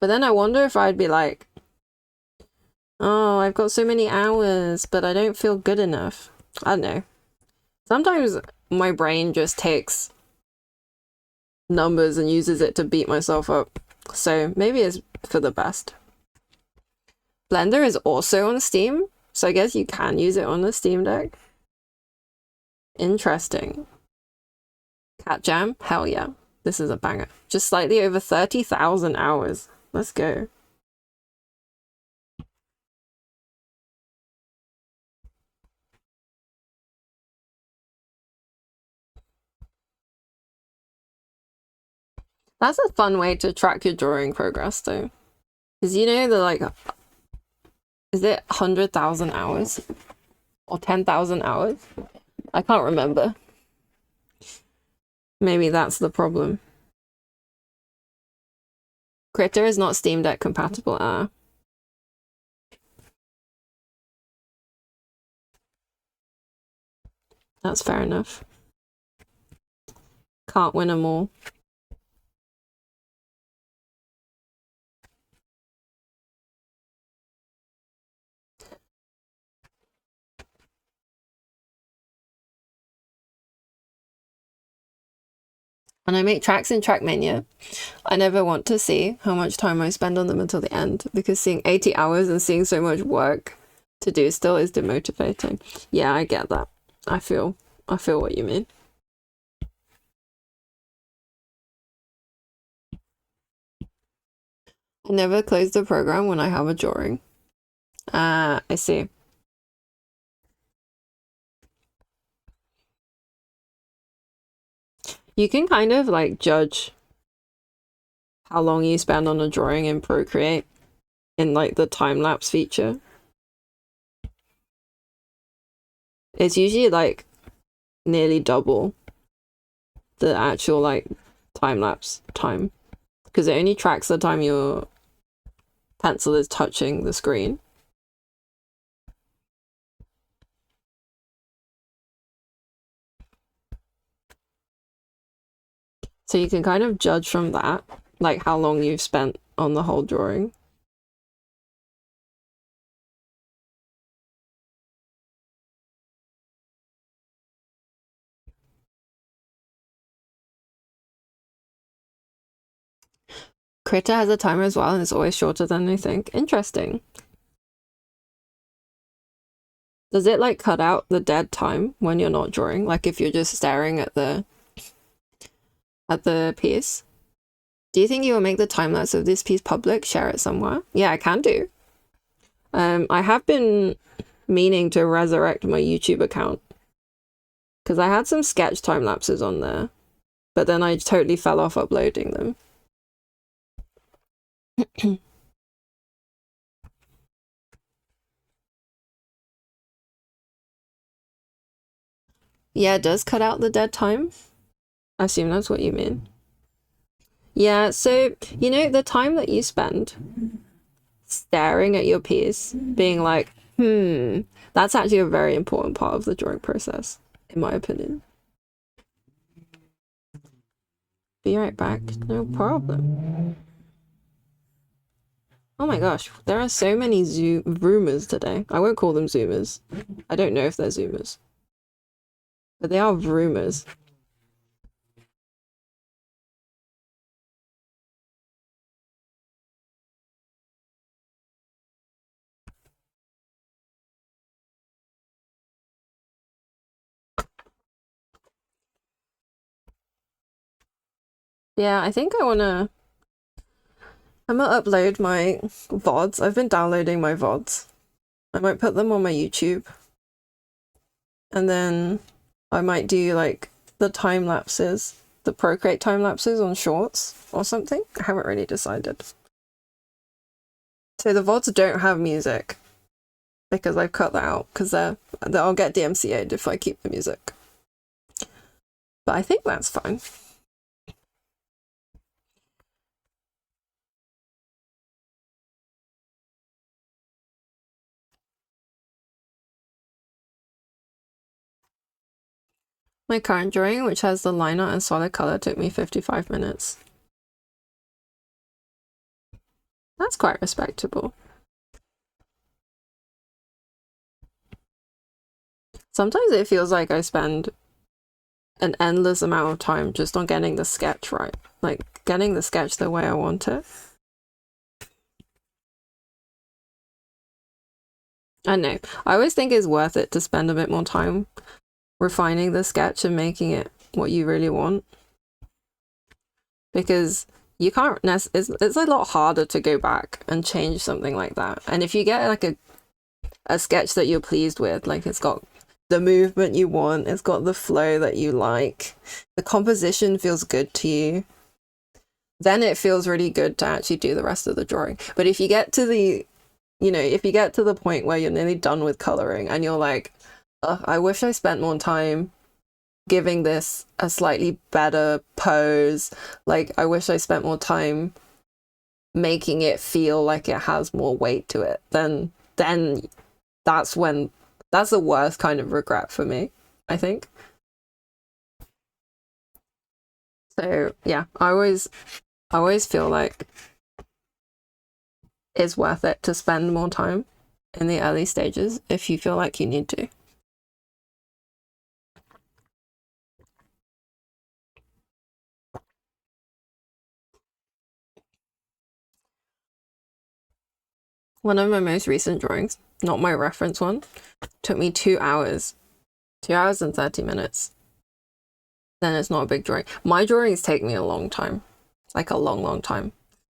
Speaker 1: But then I wonder if I'd be like, oh, I've got so many hours, but I don't feel good enough. I don't know. Sometimes my brain just takes numbers and uses it to beat myself up. So maybe it's for the best. Blender is also on Steam, so I guess you can use it on the Steam Deck. Interesting. Cat Jam? Hell yeah. This is a banger. Just slightly over 30,000 hours. Let's go. That's a fun way to track your drawing progress, though. Because you know, the like... Is it 100,000 hours? Or 10,000 hours? I can't remember. Maybe that's the problem. Critter is not Steam Deck compatible. That's fair enough. Can't win them all. When I make tracks in Trackmania, I never want to see how much time I spend on them until the end, because seeing 80 hours and seeing so much work to do still is demotivating. Yeah, I get that. I feel what you mean. I never close the program when I have a drawing. I see. You can kind of like judge how long you spend on a drawing in Procreate in like the time-lapse feature. It's usually like nearly double the actual like time-lapse time, because it only tracks the time your pencil is touching the screen. So you can kind of judge from that, like how long you've spent on the whole drawing. Critter has a timer as well, and it's always shorter than I think. Interesting. Does it like cut out the dead time when you're not drawing? Like if you're just staring at the piece? Do you think you will make the time lapse of this piece public? Share it somewhere? Yeah, I can do. I have been meaning to resurrect my YouTube account, because I had some sketch time lapses on there, but then I totally fell off uploading them. Yeah, it does cut out the dead time. I assume that's what you mean. Yeah, so, you know, the time that you spend staring at your piece, being like, that's actually a very important part of the drawing process, in my opinion. Be right back, no problem. Oh my gosh, there are so many rumors today. I won't call them Zoomers. I don't know if they're Zoomers. But they are rumors. Yeah, I think I'm gonna upload my VODs. I've been downloading my VODs. I might put them on my YouTube. And then I might do like the time lapses, the Procreate time lapses on shorts or something. I haven't really decided. So the VODs don't have music because I've cut that out because I'll get DMCA'd if I keep the music. But I think that's fine. My current drawing, which has the line art and solid color, took me 55 minutes. That's quite respectable. Sometimes it feels like I spend an endless amount of time just on getting the sketch right. Like, getting the sketch the way I want it. I know. I always think it's worth it to spend a bit more time refining the sketch and making it what you really want. Because you can't, it's a lot harder to go back and change something like that. And if you get like a sketch that you're pleased with, like it's got the movement you want, it's got the flow that you like, the composition feels good to you, then it feels really good to actually do the rest of the drawing. But if you get to the, if you get to the point where you're nearly done with coloring and you're like, I wish I spent more time giving this a slightly better pose, like I wish I spent more time making it feel like it has more weight to it, then that's the worst kind of regret for me, I think. So yeah, I always feel like it's worth it to spend more time in the early stages if you feel like you need to. One of my most recent drawings, not my reference one, took me 2 hours. 2 hours and 30 minutes. Then it's not a big drawing. My drawings take me a long time. Like a long, long time.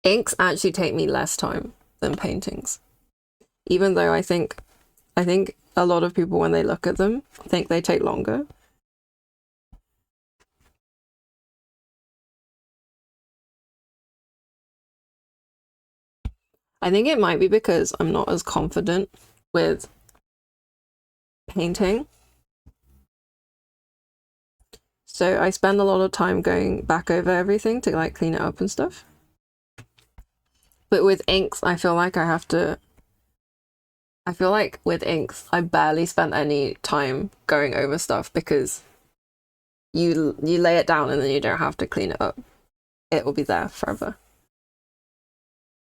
Speaker 1: Inks actually take me less time than paintings. Even though I think a lot of people, when they look at them, think they take longer. I think it might be because I'm not as confident with painting. So I spend a lot of time going back over everything to like clean it up and stuff. But with inks, I feel like with inks, I barely spent any time going over stuff because you lay it down and then you don't have to clean it up. It will be there forever.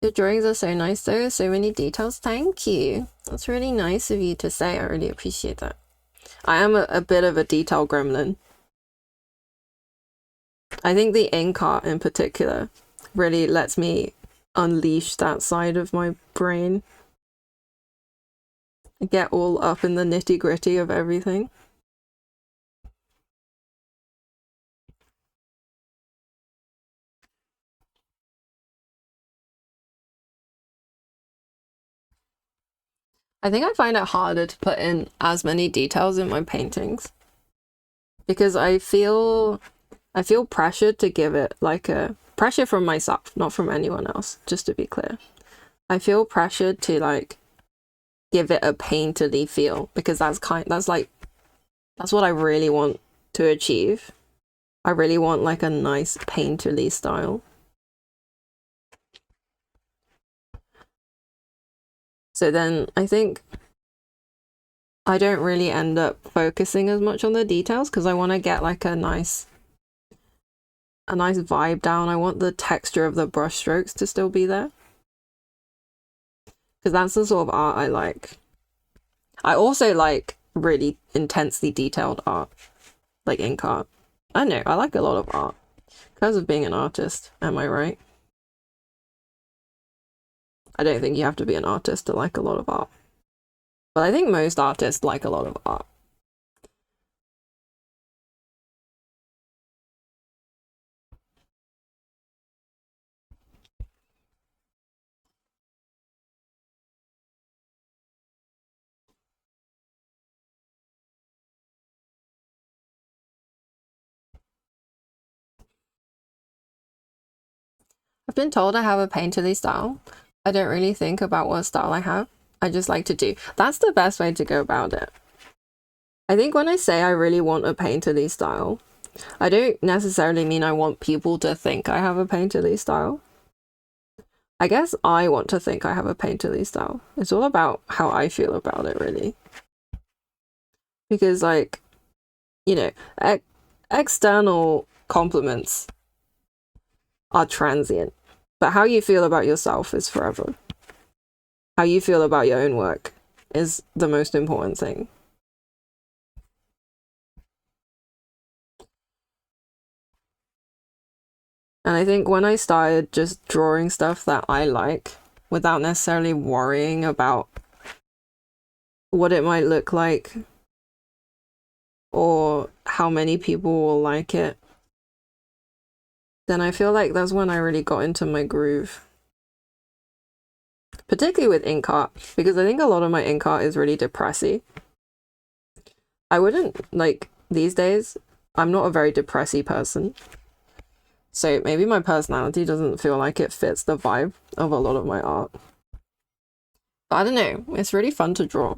Speaker 1: Your drawings are so nice though, so many details. Thank you. That's really nice of you to say. I really appreciate that. I am a bit of a detail gremlin. I think the ink art in particular really lets me unleash that side of my brain. Get all up in the nitty-gritty of everything. I think I find it harder to put in as many details in my paintings because I feel pressured to give it like a pressure from myself, not from anyone else, just to be clear. I feel pressured to like give it a painterly feel because that's what I really want to achieve. I really want like a nice painterly style. So then I think I don't really end up focusing as much on the details because I want to get like a nice vibe down. I want the texture of the brush strokes to still be there. Because that's the sort of art I like. I also like really intensely detailed art. like ink art. I know, I like a lot of art because of being an artist, am I right? I don't think you have to be an artist to like a lot of art. But I think most artists like a lot of art. I've been told I have a painterly style. I don't really think about what style I have. I just like to do. That's the best way to go about it. I think when I say I really want a painterly style, I don't necessarily mean I want people to think I have a painterly style. I guess I want to think I have a painterly style. It's all about how I feel about it, really. Because, like, you know, external compliments are transient, but how you feel about yourself is forever. How you feel about your own work is the most important thing. And I think when I started just drawing stuff that I like without necessarily worrying about what it might look like or how many people will like it, then I feel like that's when I really got into my groove. Particularly with ink art, because I think a lot of my ink art is really depressy. I wouldn't, like, these days, I'm not a very depressy person. So maybe my personality doesn't feel like it fits the vibe of a lot of my art. But I don't know, it's really fun to draw.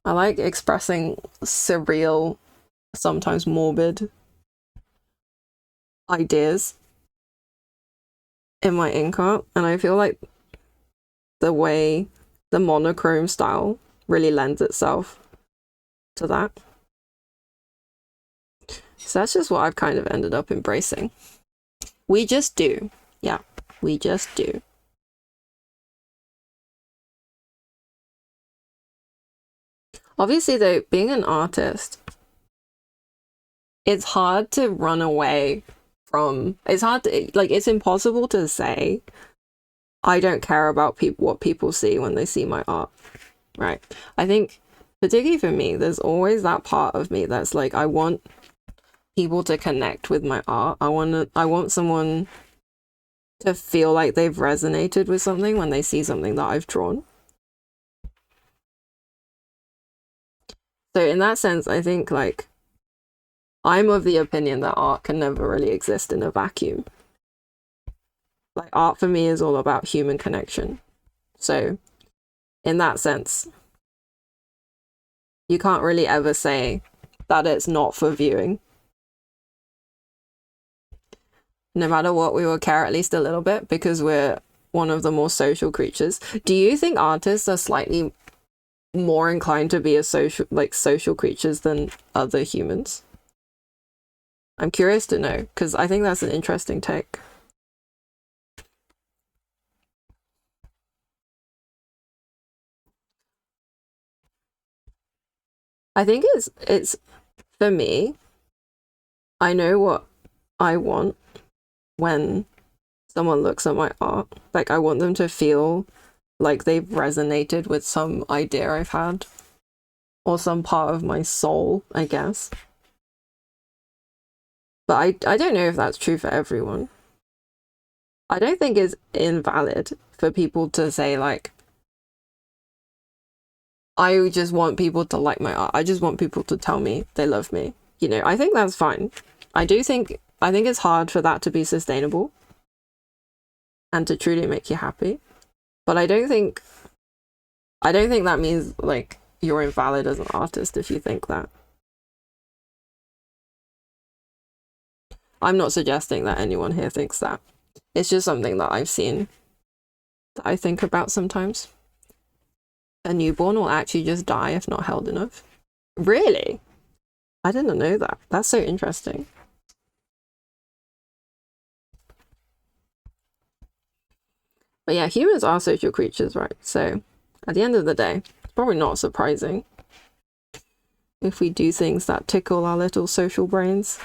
Speaker 1: I like expressing surreal, sometimes morbid ideas in my ink art, and I feel like the way the monochrome style really lends itself to that. So that's just what I've kind of ended up embracing. We just do. Yeah, we just do. Obviously, though, being an artist, it's hard to run away from. It's hard to, like, it's impossible to say, I don't care about what people see when they see my art, right? I think, particularly for me, there's always that part of me that's like, I want people to connect with my art. I want someone to feel like they've resonated with something when they see something that I've drawn. So in that sense, I think, like, I'm of the opinion that art can never really exist in a vacuum. Like, art for me is all about human connection. So in that sense, you can't really ever say that it's not for viewing. No matter what, we will care at least a little bit because we're one of the more social creatures. Do you think artists are slightly more inclined to be social creatures than other humans? I'm curious to know because I think that's an interesting take. I think it's for me, I know what I want when someone looks at my art. Like, I want them to feel like they've resonated with some idea I've had or some part of my soul, I guess. But I don't know if that's true for everyone. I don't think it's invalid for people to say, like, I just want people to like my art. I just want people to tell me they love me. You know, I think that's fine. I think it's hard for that to be sustainable and to truly make you happy. But I don't think that means, like, you're invalid as an artist if you think that. I'm not suggesting that anyone here thinks that. It's just something that I've seen that I think about sometimes. A newborn will actually just die if not held enough. Really? I didn't know that. That's so interesting. But yeah, humans are social creatures, right? So at the end of the day, it's probably not surprising. if we do things that tickle our little social brains.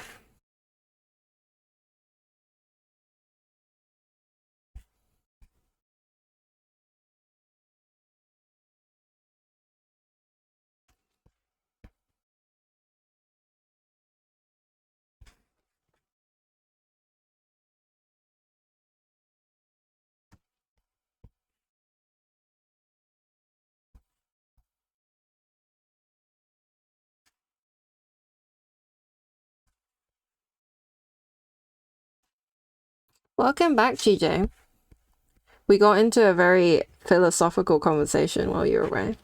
Speaker 1: Welcome back, GJ. We got into a very philosophical conversation while you were away.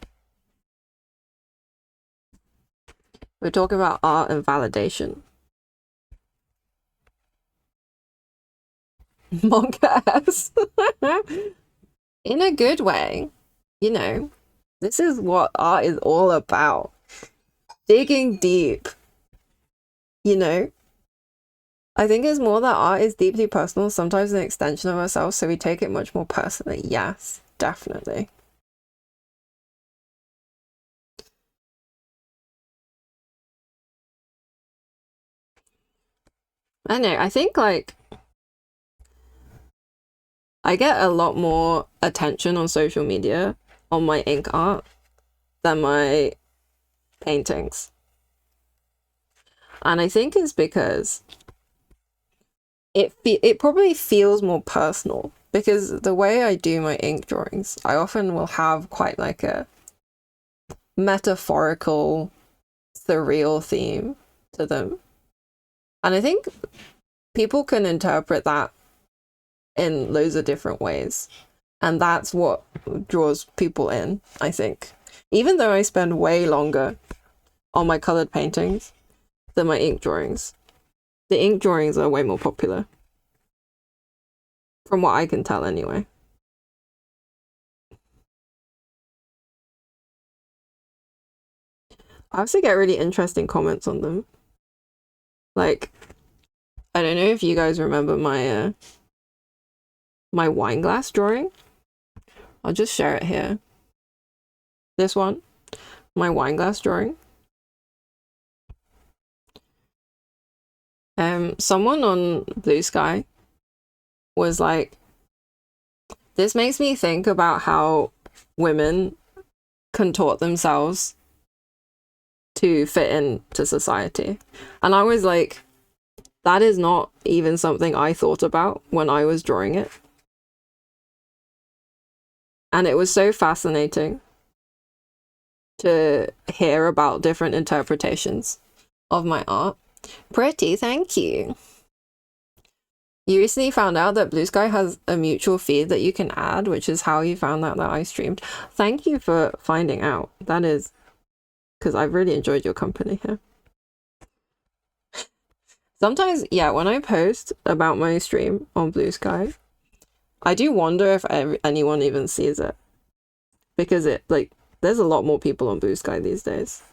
Speaker 1: We're talking about art and validation. Monk-ass. In a good way. You know, this is what art is all about. Digging deep. You know? I think it's more that art is deeply personal, sometimes an extension of ourselves, so we take it much more personally. Yes, definitely. I know, I think like I get a lot more attention on social media on my ink art than my paintings. And I think it's because it probably feels more personal, because the way I do my ink drawings, I often will have quite like a metaphorical, surreal theme to them. And I think people can interpret that in loads of different ways. And that's what draws people in, I think. Even though I spend way longer on my colored paintings than my ink drawings, the ink drawings are way more popular. From what I can tell, anyway. I also get really interesting comments on them. Like, I don't know if you guys remember my my wine glass drawing. I'll just share it here. This one, my wine glass drawing. Someone on Blue Sky was like, this makes me think about how women contort themselves to fit into society. And I was like, that is not even something I thought about when I was drawing it. And it was so fascinating to hear about different interpretations of my art. Pretty, thank you. You recently found out that Blue Sky has a mutual feed that you can add, which is how you found out that I streamed. Thank you for finding out. That is because I've really enjoyed your company here. Sometimes, yeah, when I post about my stream on Blue Sky, I do wonder if anyone even sees it. Because there's a lot more people on Blue Sky these days.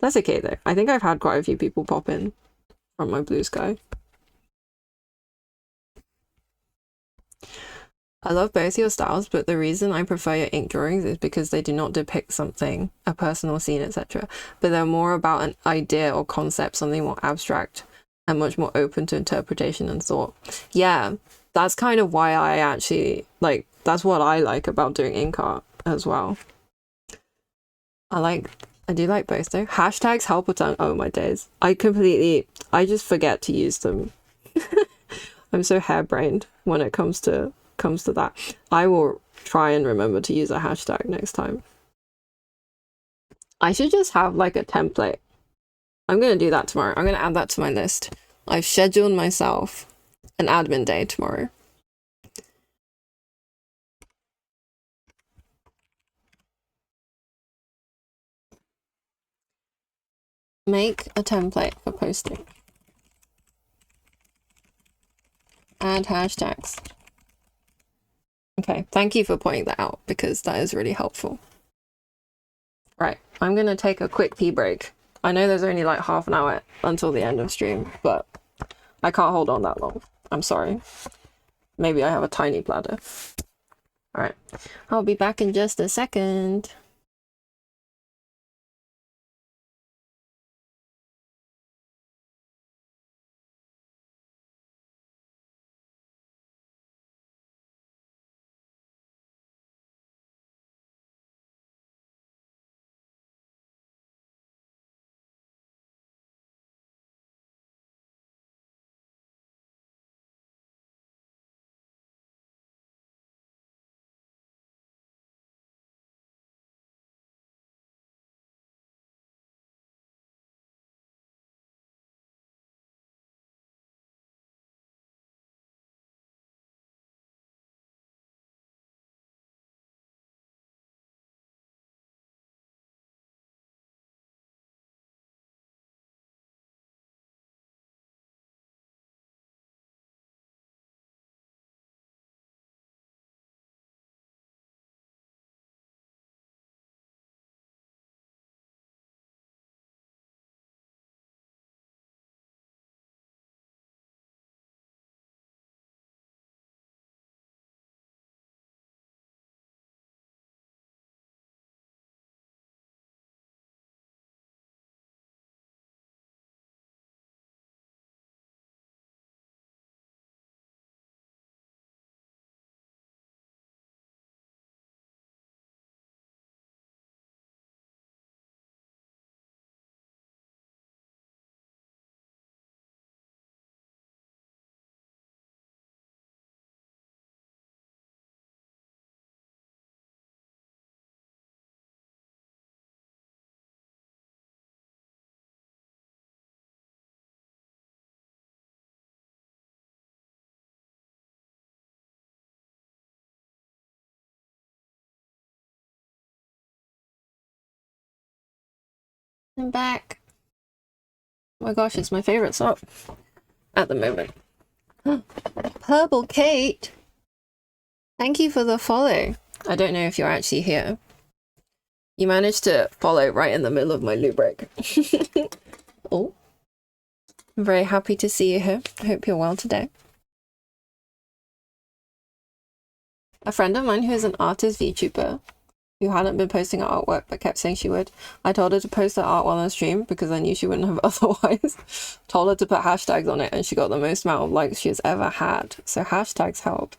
Speaker 1: That's okay though. I think I've had quite a few people pop in from my Blue Sky. I love both your styles, but the reason I prefer your ink drawings is because they do not depict something, a personal scene, etc., but they're more about an idea or concept, something more abstract and much more open to interpretation and thought. Yeah, that's kind of why I actually, that's what I like about doing ink art as well. I do like both though. Hashtags help a ton. Oh my days. I just forget to use them. I'm so harebrained when it comes to that. I will try and remember to use a hashtag next time. I should just have like a template. I'm gonna do that tomorrow. I'm gonna add that to my list. I've scheduled myself an admin day tomorrow. Make a template for posting. Add hashtags. Okay, thank you for pointing that out because that is really helpful. Right, I'm gonna take a quick pee break. I know there's only like half an hour until the end of stream, but I can't hold on that long. I'm sorry. Maybe I have a tiny bladder. Alright, I'll be back in just a second. I'm back. Oh my gosh, it's my favorite song at the moment. Purple Kate! Thank you for the follow. I don't know if you're actually here. You managed to follow right in the middle of my loo break. Oh. I'm very happy to see you here. I hope you're well today. A friend of mine who is an artist VTuber who hadn't been posting her artwork but kept saying she would. I told her to post her art while on stream because I knew she wouldn't have otherwise. Told her to put hashtags on it and she got the most amount of likes she has ever had. So hashtags help.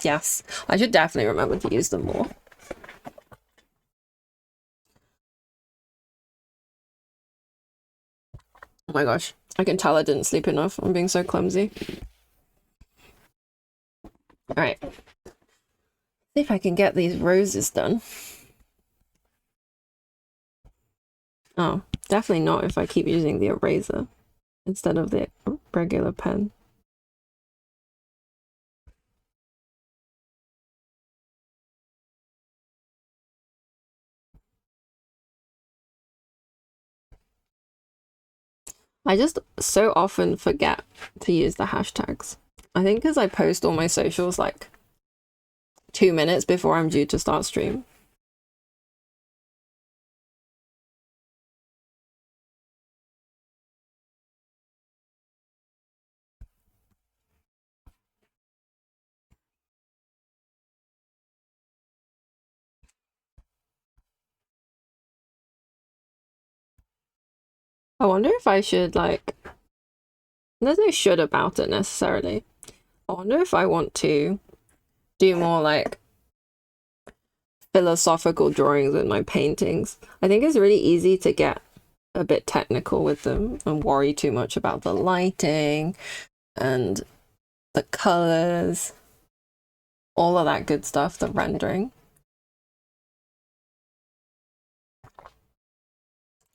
Speaker 1: Yes. I should definitely remember to use them more. Oh my gosh. I can tell I didn't sleep enough. I'm being so clumsy. Alright. See if I can get these roses done. Oh, definitely not if I keep using the eraser instead of the regular pen. I just so often forget to use the hashtags. I think because I post all my socials like 2 minutes before I'm due to start stream. I wonder if I should like, there's no should about it necessarily. I wonder if I want to do more like philosophical drawings with my paintings. I think it's really easy to get a bit technical with them and worry too much about the lighting and the colors, all of that good stuff, the rendering.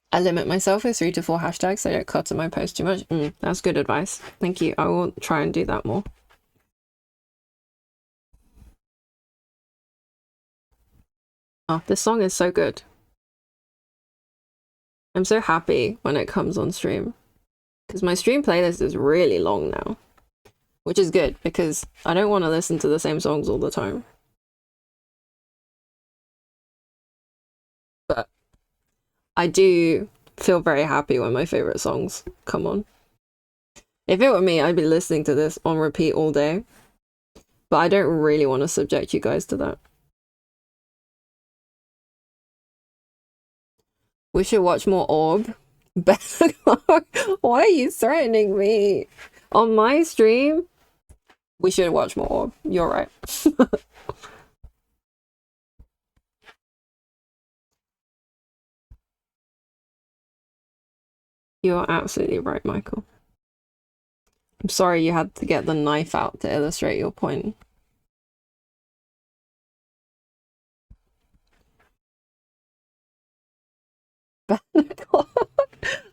Speaker 1: I limit myself with 3 to 4 hashtags so I don't clutter my post too much. That's good advice. Thank you. I will try and do that more. Oh, this song is so good. I'm so happy when it comes on stream because my stream playlist is really long now, which is good because I don't want to listen to the same songs all the time. But I do feel very happy when my favorite songs come on. If it were me, I'd be listening to this on repeat all day. But I don't really want to subject you guys to that. We should watch more Orb. Why are you threatening me? On my stream? We should watch more Orb. You're right. You're absolutely right, Michael. I'm sorry you had to get the knife out to illustrate your point.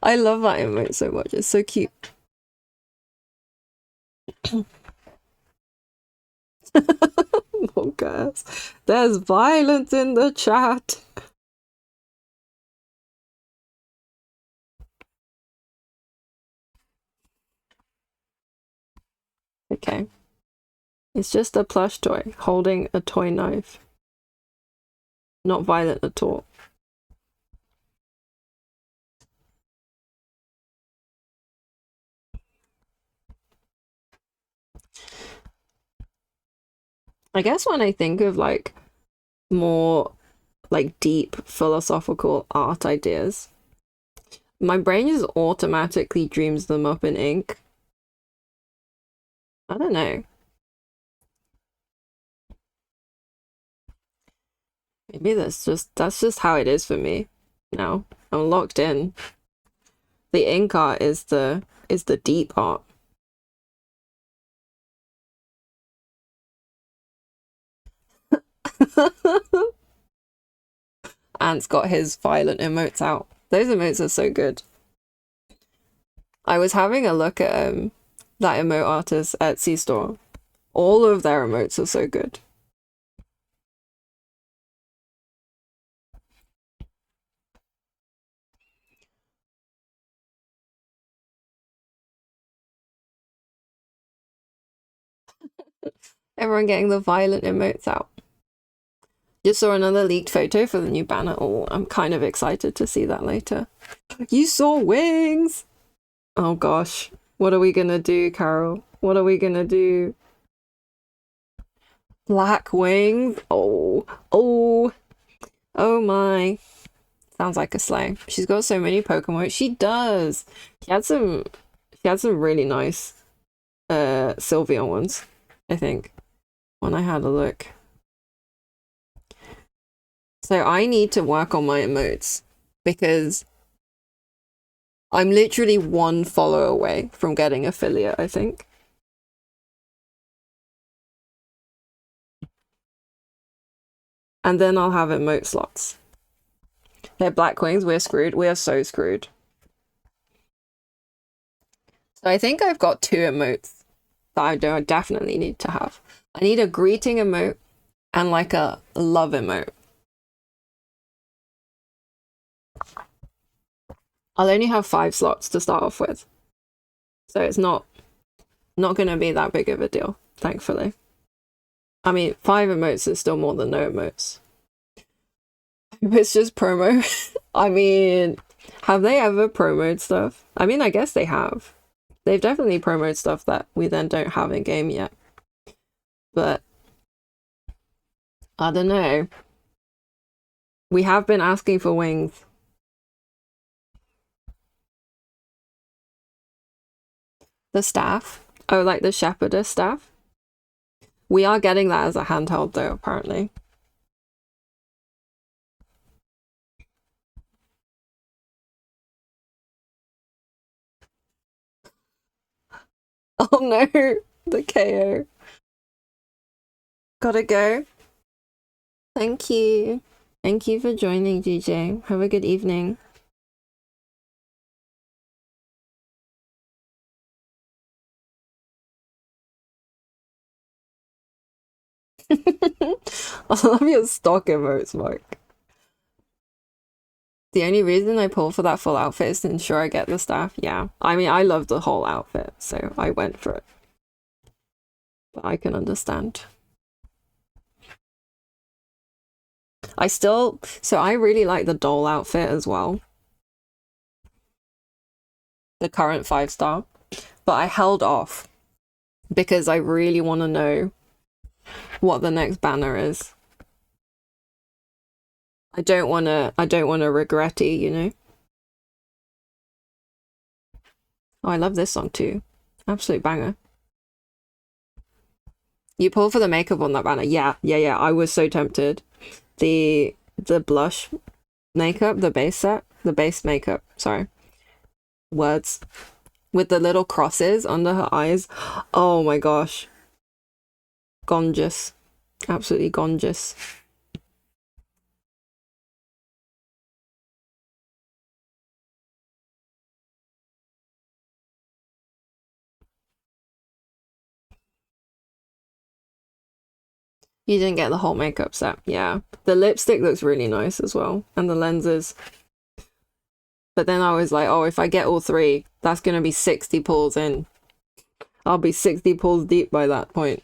Speaker 1: I love that emote so much. It's so cute. Oh, guys. There's violence in the chat. Okay. It's just a plush toy holding a toy knife. Not violent at all. I guess when I think of like more like deep philosophical art ideas, my brain just automatically dreams them up in ink. I don't know. Maybe that's just how it is for me now. I'm locked in. The ink art is the deep art. Ant's got his violent emotes out. Those emotes are so good. I was having a look at that emote artist's Etsy store. All of their emotes are so good. Everyone getting the violent emotes out. Just saw another leaked photo for the new banner. Oh, I'm kind of excited to see that later. You saw wings! Oh gosh. What are we gonna do, Carol? What are we gonna do? Black wings? Oh. Oh. Oh my. Sounds like a slay. She's got so many Pokemon. She does. She had some really nice Sylveon ones, I think, when I had a look. So I need to work on my emotes because I'm literally one follow away from getting affiliate, I think. And then I'll have emote slots. They're Black Wings, we're screwed. We are so screwed. So I think I've got 2 emotes that I don't definitely need to have. I need a greeting emote and like a love emote. I'll only have 5 slots to start off with. So it's not gonna be that big of a deal, thankfully. I mean, 5 emotes is still more than no emotes. It's just promo. I mean, have they ever promoted stuff? I mean, I guess they have. They've definitely promoted stuff that we then don't have in game yet. But I don't know. We have been asking for wings. The staff. Oh, like the shepherdess staff? We are getting that as a handheld though, apparently. Oh no, the KO. Gotta go. Thank you. Thank you for joining, DJ. Have a good evening. I love your stock emotes, Mark. The only reason I pulled for that full outfit is to ensure I get the staff. Yeah. I mean, I love the whole outfit, so I went for it. But I can understand. So I really like the doll outfit as well. The current 5-star. But I held off because I really want to know what the next banner is. I don't want to regret it, you know? Oh, I love this song too. Absolute banger. You pulled for the makeup on that banner. Yeah. I was so tempted. The blush makeup, the base set, the base makeup, sorry. Words. With the little crosses under her eyes. Oh my gosh. Gorgeous. Absolutely gorgeous. You didn't get the whole makeup set. Yeah. The lipstick looks really nice as well. And the lenses. But then I was like, oh, if I get all 3, that's going to be 60 pulls in. I'll be 60 pulls deep by that point.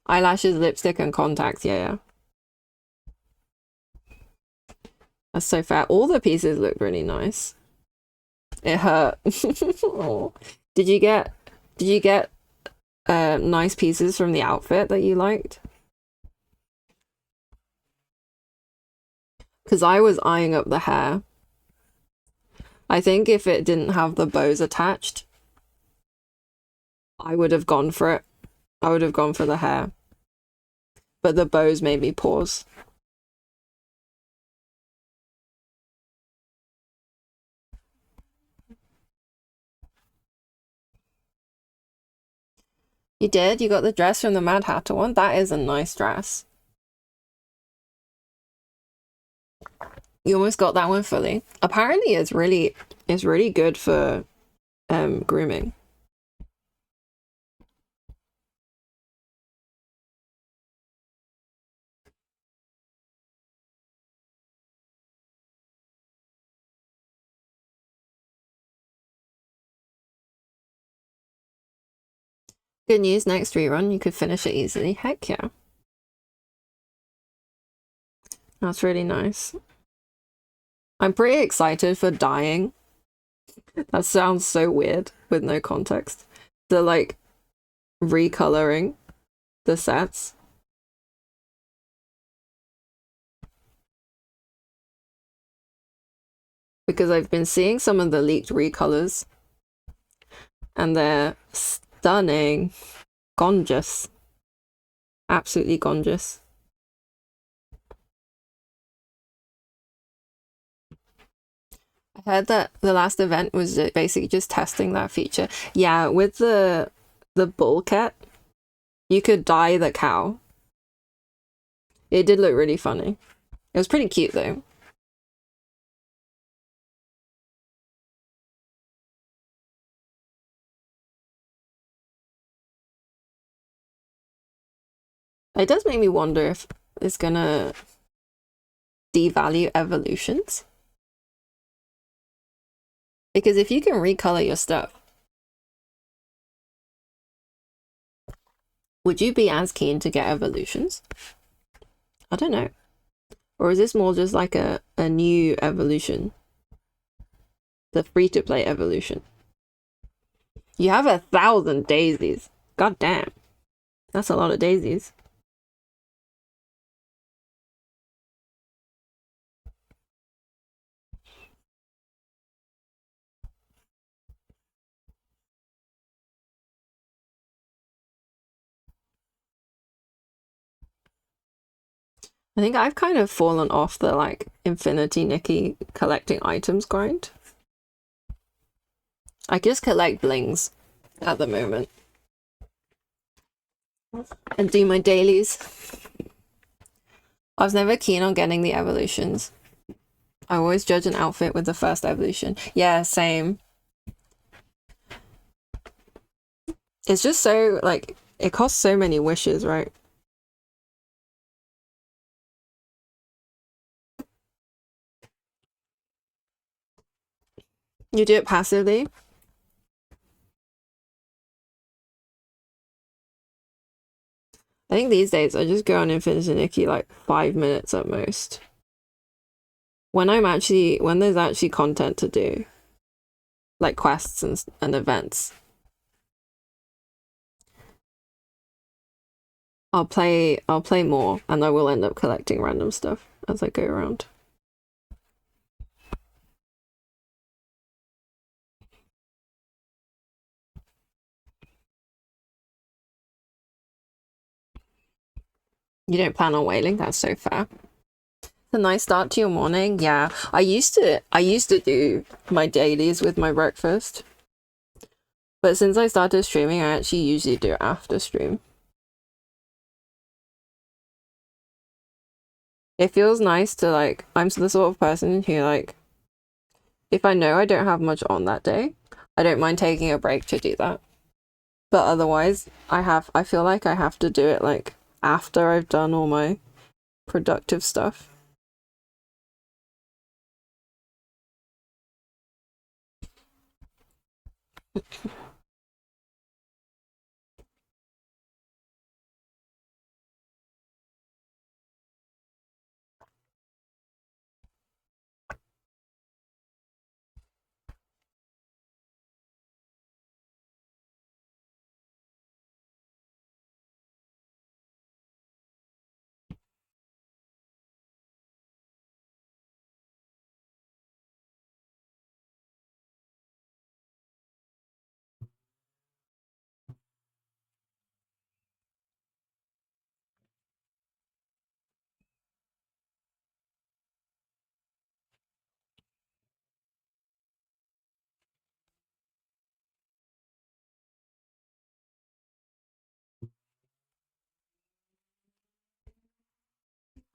Speaker 1: Eyelashes, lipstick, and contacts. Yeah. That's so fair. All the pieces look really nice. It hurt. Oh. Did you get nice pieces from the outfit that you liked? Because I was eyeing up the hair. I think if it didn't have the bows attached, I would have gone for it. I would have gone for the hair. But the bows made me pause. You did? You got the dress from the Mad Hatter one? That is a nice dress. You almost got that one fully. Apparently it's really good for grooming. Good news, next rerun, you could finish it easily. Heck yeah. That's really nice. I'm pretty excited for dying. That sounds so weird with no context. The like recoloring the sets. Because I've been seeing some of the leaked recolors and they're stunning. Gorgeous. Absolutely gorgeous. I heard that the last event was basically just testing that feature. Yeah, with the bull cat, you could dye the cow. It did look really funny. It was pretty cute though. It does make me wonder if it's gonna devalue evolutions. Because if you can recolor your stuff, would you be as keen to get evolutions? I don't know. Or is this more just like a new evolution? The free-to-play evolution. You have 1,000 daisies. God damn. That's a lot of daisies. I think I've kind of fallen off the like Infinity Nikki collecting items grind. I just collect blings at the moment. And do my dailies. I was never keen on getting the evolutions. I always judge an outfit with the first evolution. Yeah, same. It's just so, like, it costs so many wishes, right? You do it passively. I think these days I just go on Infinity Nikki like 5 minutes at most. When there's actually content to do, like quests and events, I'll play more and I will end up collecting random stuff as I go around. You don't plan on whaling? That's so fair. A nice start to your morning. Yeah, I used to do my dailies with my breakfast, but since I started streaming, I actually usually do it after stream. It feels nice to like, I'm the sort of person who like, if I know I don't have much on that day, I don't mind taking a break to do that. But otherwise, I feel like I have to do it like after I've done all my productive stuff.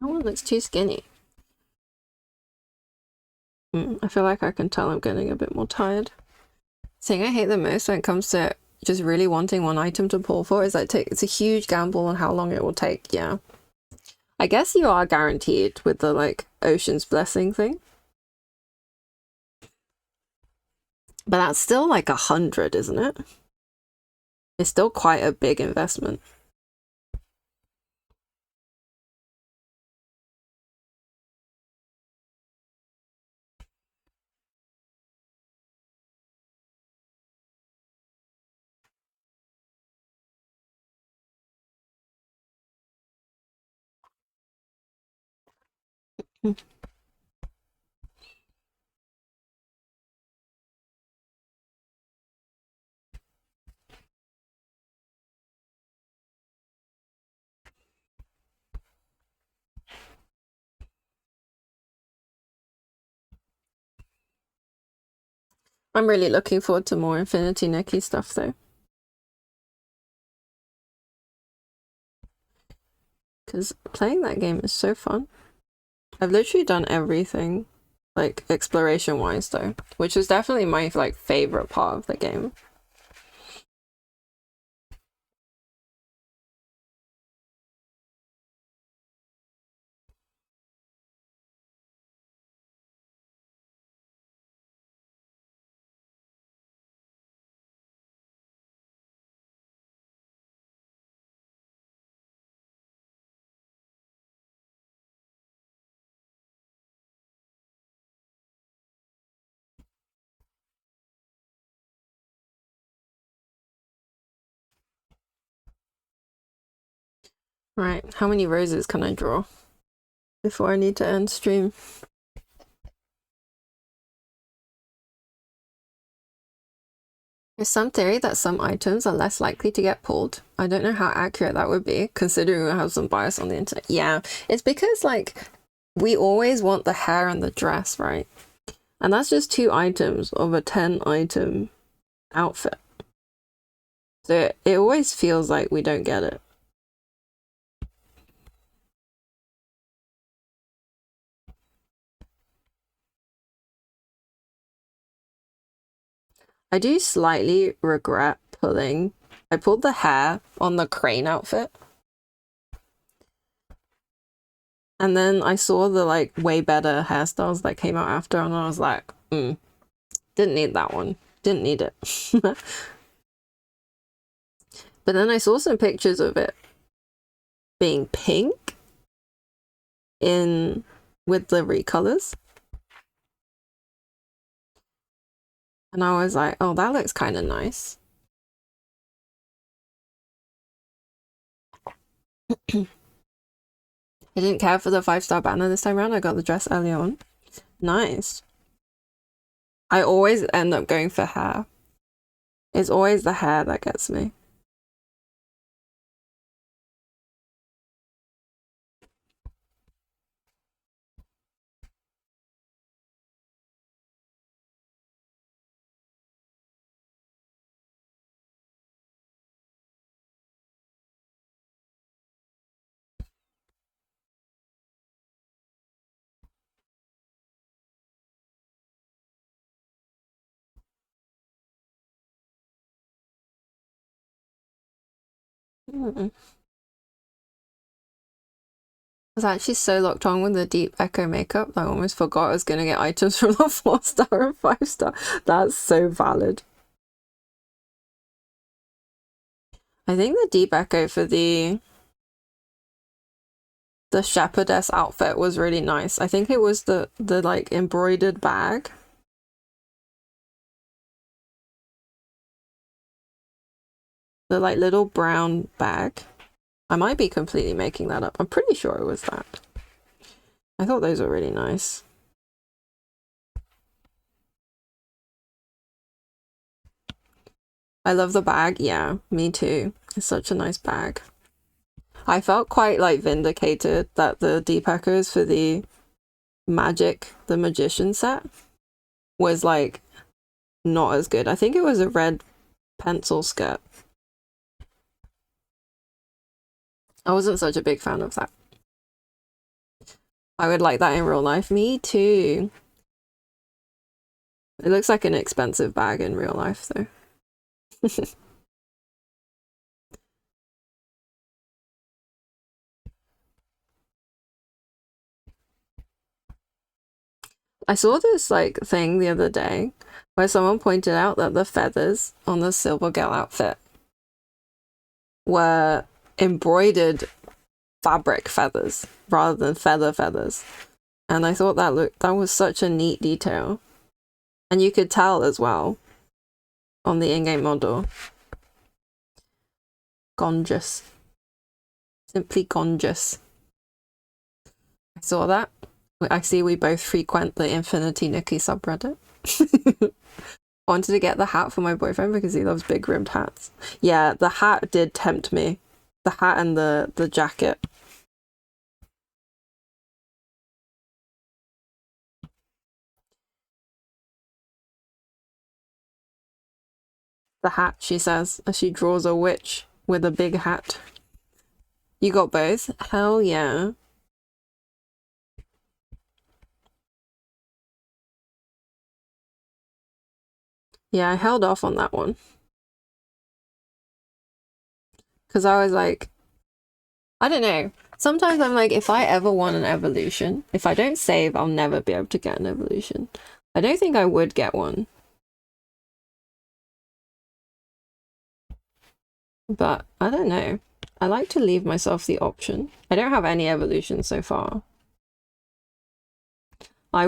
Speaker 1: That one looks too skinny. I feel like I can tell I'm getting a bit more tired. The thing I hate the most when it comes to just really wanting one item to pull for is that it's a huge gamble on how long it will take. Yeah. I guess you are guaranteed with the like Ocean's Blessing thing. But that's still like 100, isn't it? It's still quite a big investment. I'm really looking forward to more Infinity Nikki stuff though. Because playing that game is so fun. I've literally done everything, like exploration wise though, which is definitely my like favorite part of the game. Right, how many roses can I draw before I need to end stream? There's some theory that some items are less likely to get pulled. I don't know how accurate that would be, considering we have some bias on the internet. Yeah, it's because, like, we always want the hair and the dress, right? And that's just 2 items of a 10-item outfit. So it always feels like we don't get it. I do slightly regret pulling. I pulled the hair on the crane outfit. And then I saw the like way better hairstyles that came out after, and I was like, didn't need that one. Didn't need it. But then I saw some pictures of it being pink in with the recolors. And I was like, oh, that looks kind of nice. I didn't care for the 5-star banner this time around. I got the dress early on. Nice. I always end up going for hair. It's always the hair that gets me. I was actually so locked on with the deep echo makeup that I almost forgot I was going to get items from the 4-star and 5-star. That's so valid. I think the deep echo for the shepherdess outfit was really nice. I think it was the like embroidered bag. The like little brown bag. I might be completely making that up. I'm pretty sure it was that. I thought those were really nice. I love the bag. Yeah, me too. It's such a nice bag. I felt quite like vindicated that the deep echoes for the the magician set was like not as good. I think it was a red pencil skirt. I wasn't such a big fan of that. I would like that in real life. Me too. It looks like an expensive bag in real life though. I saw this like thing the other day where someone pointed out that the feathers on the Silver Girl outfit were embroidered fabric feathers rather than feathers. And I thought that was such a neat detail. And you could tell as well on the in-game model. Gorgeous. Simply gorgeous. I saw that. I see we both frequent the Infinity Nikki subreddit. I wanted to get the hat for my boyfriend because he loves big rimmed hats. Yeah, the hat did tempt me. The hat and the jacket. The hat, she says, as she draws a witch with a big hat. You got both? Hell yeah. Yeah, I held off on that one. Because I was like, I don't know. Sometimes I'm like, if I ever want an evolution, if I don't save, I'll never be able to get an evolution. I don't think I would get one. But I don't know. I like to leave myself the option. I don't have any evolutions so far. I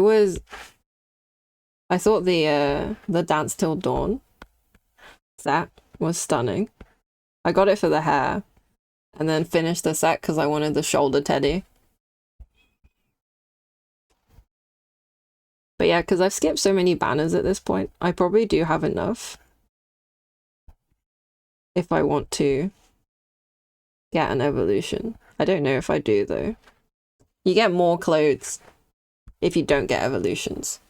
Speaker 1: thought the Dance Till Dawn set was stunning. I got it for the hair and then finished the set because I wanted the shoulder teddy. But yeah, because I've skipped so many banners at this point, I probably do have enough if I want to get an evolution. I don't know if I do though. You get more clothes if you don't get evolutions.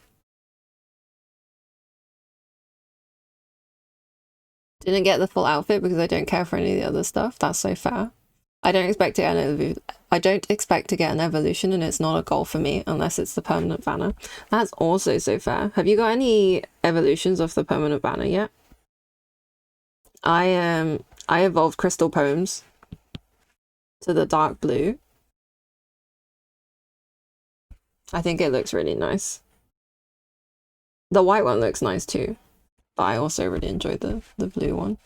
Speaker 1: Didn't get the full outfit because I don't care for any of the other stuff. That's so fair. I don't expect to get an evolution, and it's not a goal for me unless it's the permanent banner. That's also so fair. Have you got any evolutions of the permanent banner yet? I evolved Crystal Poems to the dark blue. I think it looks really nice. The white one looks nice too, but I also really enjoyed the blue one.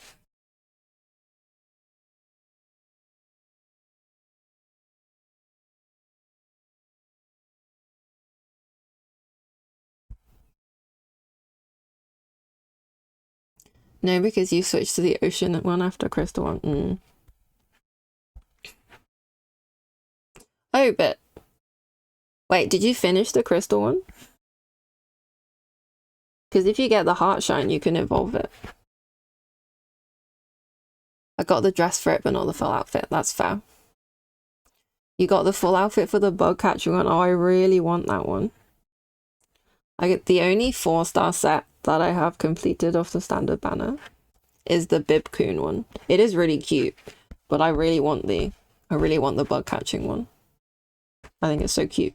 Speaker 1: No, because you switched to the ocean one after Crystal one. Oh, but wait, did you finish the Crystal one? Because if you get the heart shine, you can evolve it. I got the dress for it, but not the full outfit. That's fair. You got the full outfit for the bug catching one. Oh, I really want that one. I get the only 4-star set that I have completed off the standard banner is the Bibcoon one. It is really cute, but I really want the bug catching one. I think it's so cute.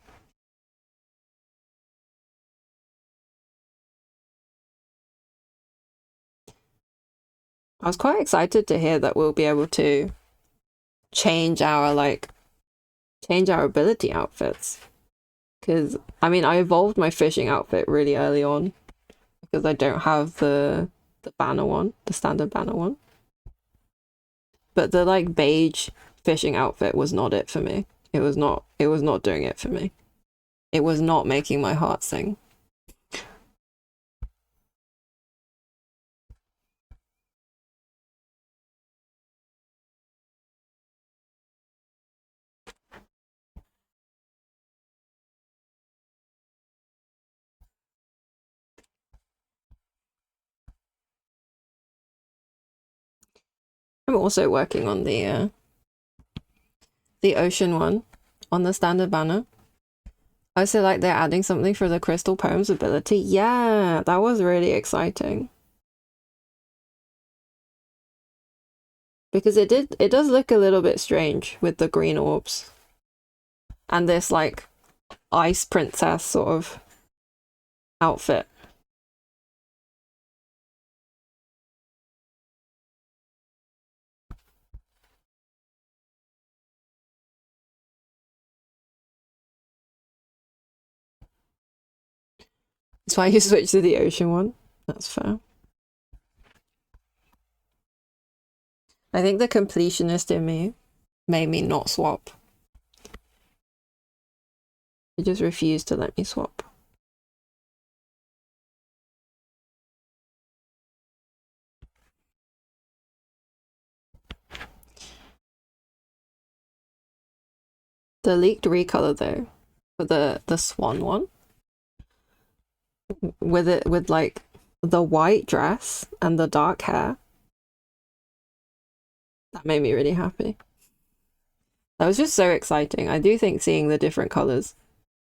Speaker 1: I was quite excited to hear that we'll be able to change our ability outfits. Because I mean, I evolved my fishing outfit really early on because I don't have the banner one, the standard banner one. But the like beige fishing outfit was not it for me. It was not doing it for me. It was not making my heart sing. I'm also working on the ocean one on the standard banner. I also like they're adding something for the Crystal Poems ability. Yeah, that was really exciting. Because it does look a little bit strange with the green orbs. And this like ice princess sort of outfit. That's why you switched to the ocean one. That's fair. I think the completionist in me made me not swap. It just refused to let me swap. The leaked recolor though, for the swan one, with like the white dress and the dark hair, that made me really happy. That was just so exciting. I do think seeing the different colors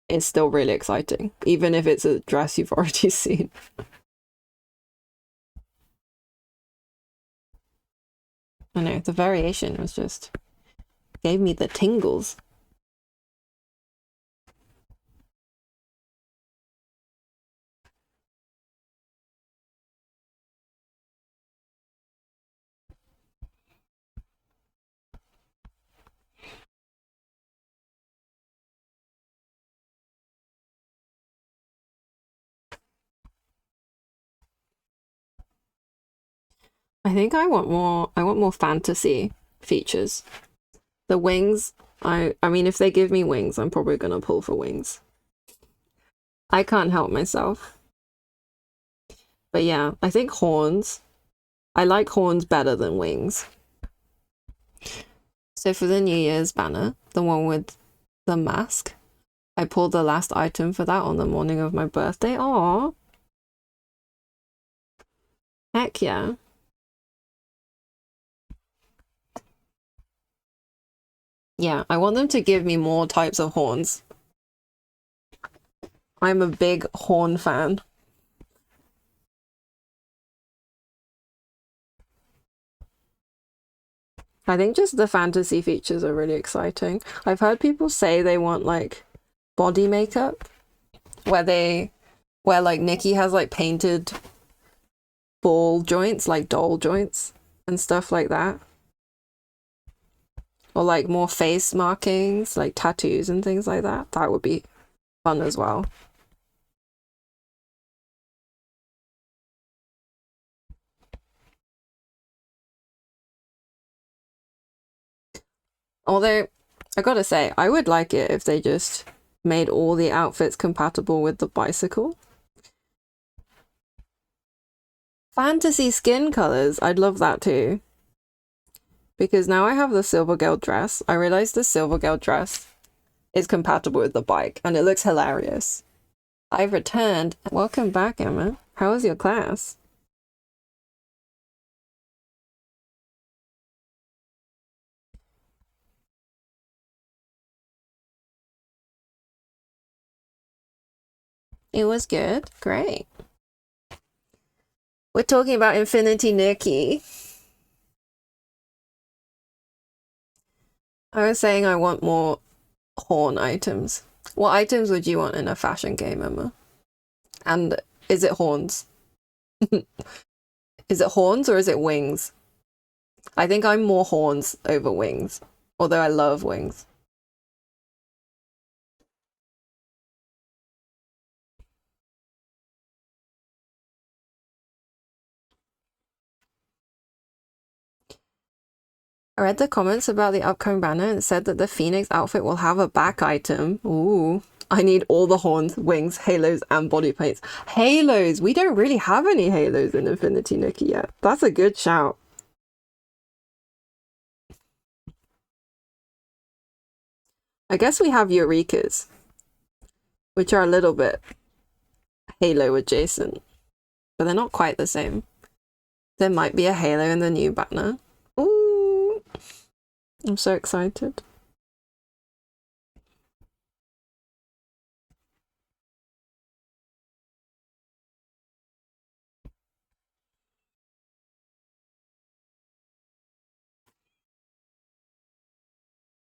Speaker 1: is still really exciting, even if it's a dress you've already seen. I know, the variation was just gave me the tingles. I think I want more fantasy features. The wings, I mean if they give me wings, I'm probably gonna pull for wings. I can't help myself. But yeah, I think horns. I like horns better than wings. So for the New Year's banner, the one with the mask, I pulled the last item for that on the morning of my birthday. Aww. Heck yeah. Yeah, I want them to give me more types of horns. I'm a big horn fan. I think just the fantasy features are really exciting. I've heard people say they want like body makeup where like Nikki has like painted ball joints, like doll joints and stuff like that. Or like more face markings, like tattoos and things like that. That would be fun as well. Although, I gotta say, I would like it if they just made all the outfits compatible with the bicycle. Fantasy skin colors, I'd love that too. Because now I have the Silver Girl dress. I realized the Silver Girl dress is compatible with the bike, and it looks hilarious. I've returned. Welcome back, Emma. How was your class? It was good. Great. We're talking about Infinity Nikki. I was saying I want more horn items. What items would you want in a fashion game, Emma? And is it horns? Is it horns or is it wings? I think I'm more horns over wings, although I love wings. I read the comments about the upcoming banner and it said that the Phoenix outfit will have a back item. Ooh. I need all the horns, wings, halos, and body paints. Halos! We don't really have any halos in Infinity Nikki yet. That's a good shout. I guess we have Eurekas, which are a little bit Halo adjacent, but they're not quite the same. There might be a Halo in the new banner. Ooh! I'm so excited.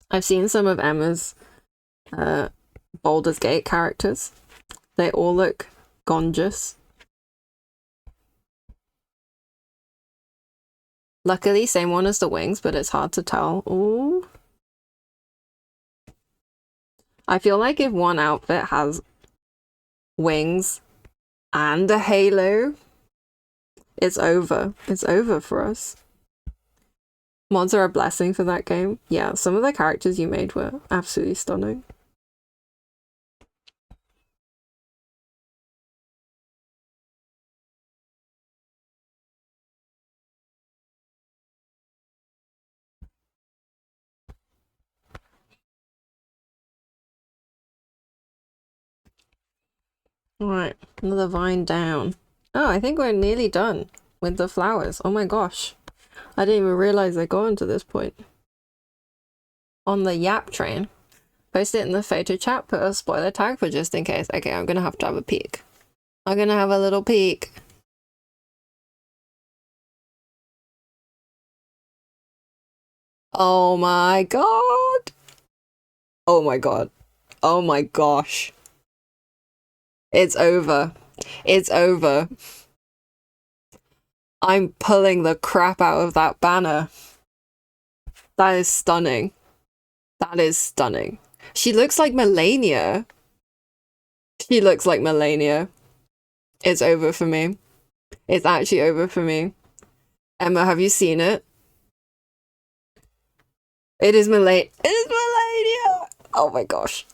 Speaker 1: I've seen some of Emma's Baldur's Gate characters. They all look gorgeous. Luckily, same one as the wings, but it's hard to tell. Ooh. I feel like if one outfit has wings and a halo, it's over. It's over for us. Mods are a blessing for that game. Yeah, some of the characters you made were absolutely stunning. Alright, another vine down. Oh, I think we're nearly done with the flowers. Oh my gosh. I didn't even realize they got to this point. On the Yap train. Post it in the photo chat, put a spoiler tag for just in case. Okay, I'm gonna have to have a peek. I'm gonna have a little peek. Oh my god! Oh my god. Oh my gosh. It's over. It's over. I'm pulling the crap out of that banner. That is stunning. That is stunning. She looks like Melania. She looks like Melania. It's over for me. It's actually over for me. Emma, have you seen it? It is Melania. It is Melania! Oh my gosh.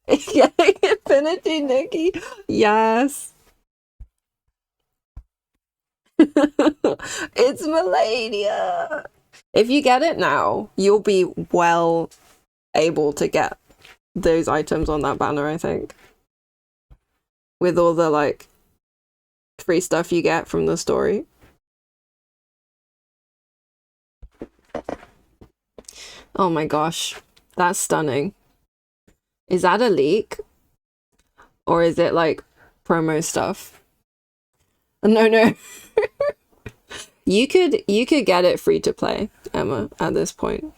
Speaker 1: Getting Infinity Nikki. Yes. It's Melania. If you get it now, you'll be well able to get those items on that banner, I think. With all the, like, free stuff you get from the story. Oh my gosh. That's stunning. Is that a leak? Or is it, like, promo stuff? No, no. You could get it free to play, Emma, at this point.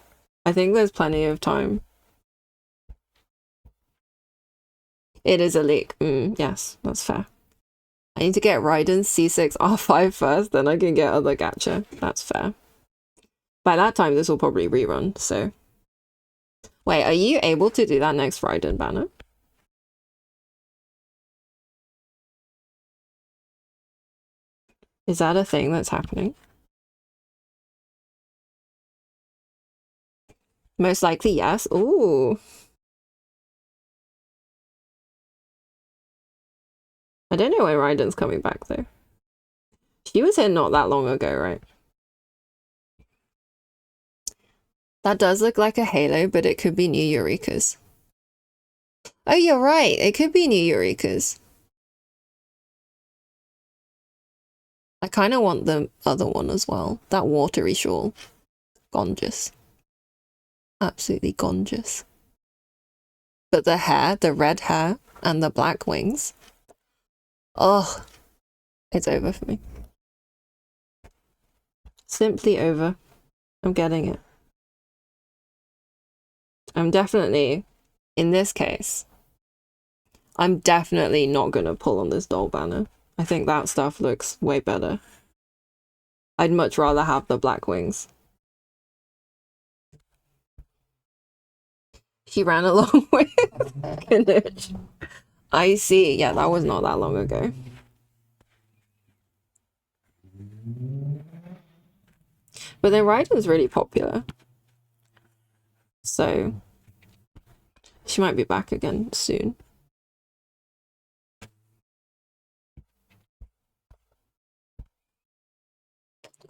Speaker 1: I think there's plenty of time. It is a leak. Yes, that's fair. I need to get Raiden's C6 R5 first, then I can get other gacha. That's fair. By that time, this will probably rerun, so... Wait, are you able to do that next Raiden banner? Is that a thing that's happening? Most likely, yes. Ooh. I don't know when Raiden's coming back, though. She was here not that long ago, right? That does look like a halo, but it could be new Eureka's. Oh, you're right. It could be new Eureka's. I kind of want the other one as well. That watery shawl. Gorgeous. Absolutely gorgeous. But the hair, the red hair, and the black wings. Oh, it's over for me. Simply over. I'm getting it. I'm definitely, in this case, I'm definitely not gonna pull on this doll banner. I think that stuff looks way better. I'd much rather have the black wings. She ran along with Knish. I see. Yeah, that was not that long ago. But then Raiden's really popular. So she might be back again soon.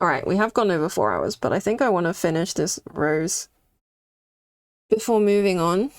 Speaker 1: Alright, we have gone over 4 hours, but I think I want to finish this rose before moving on.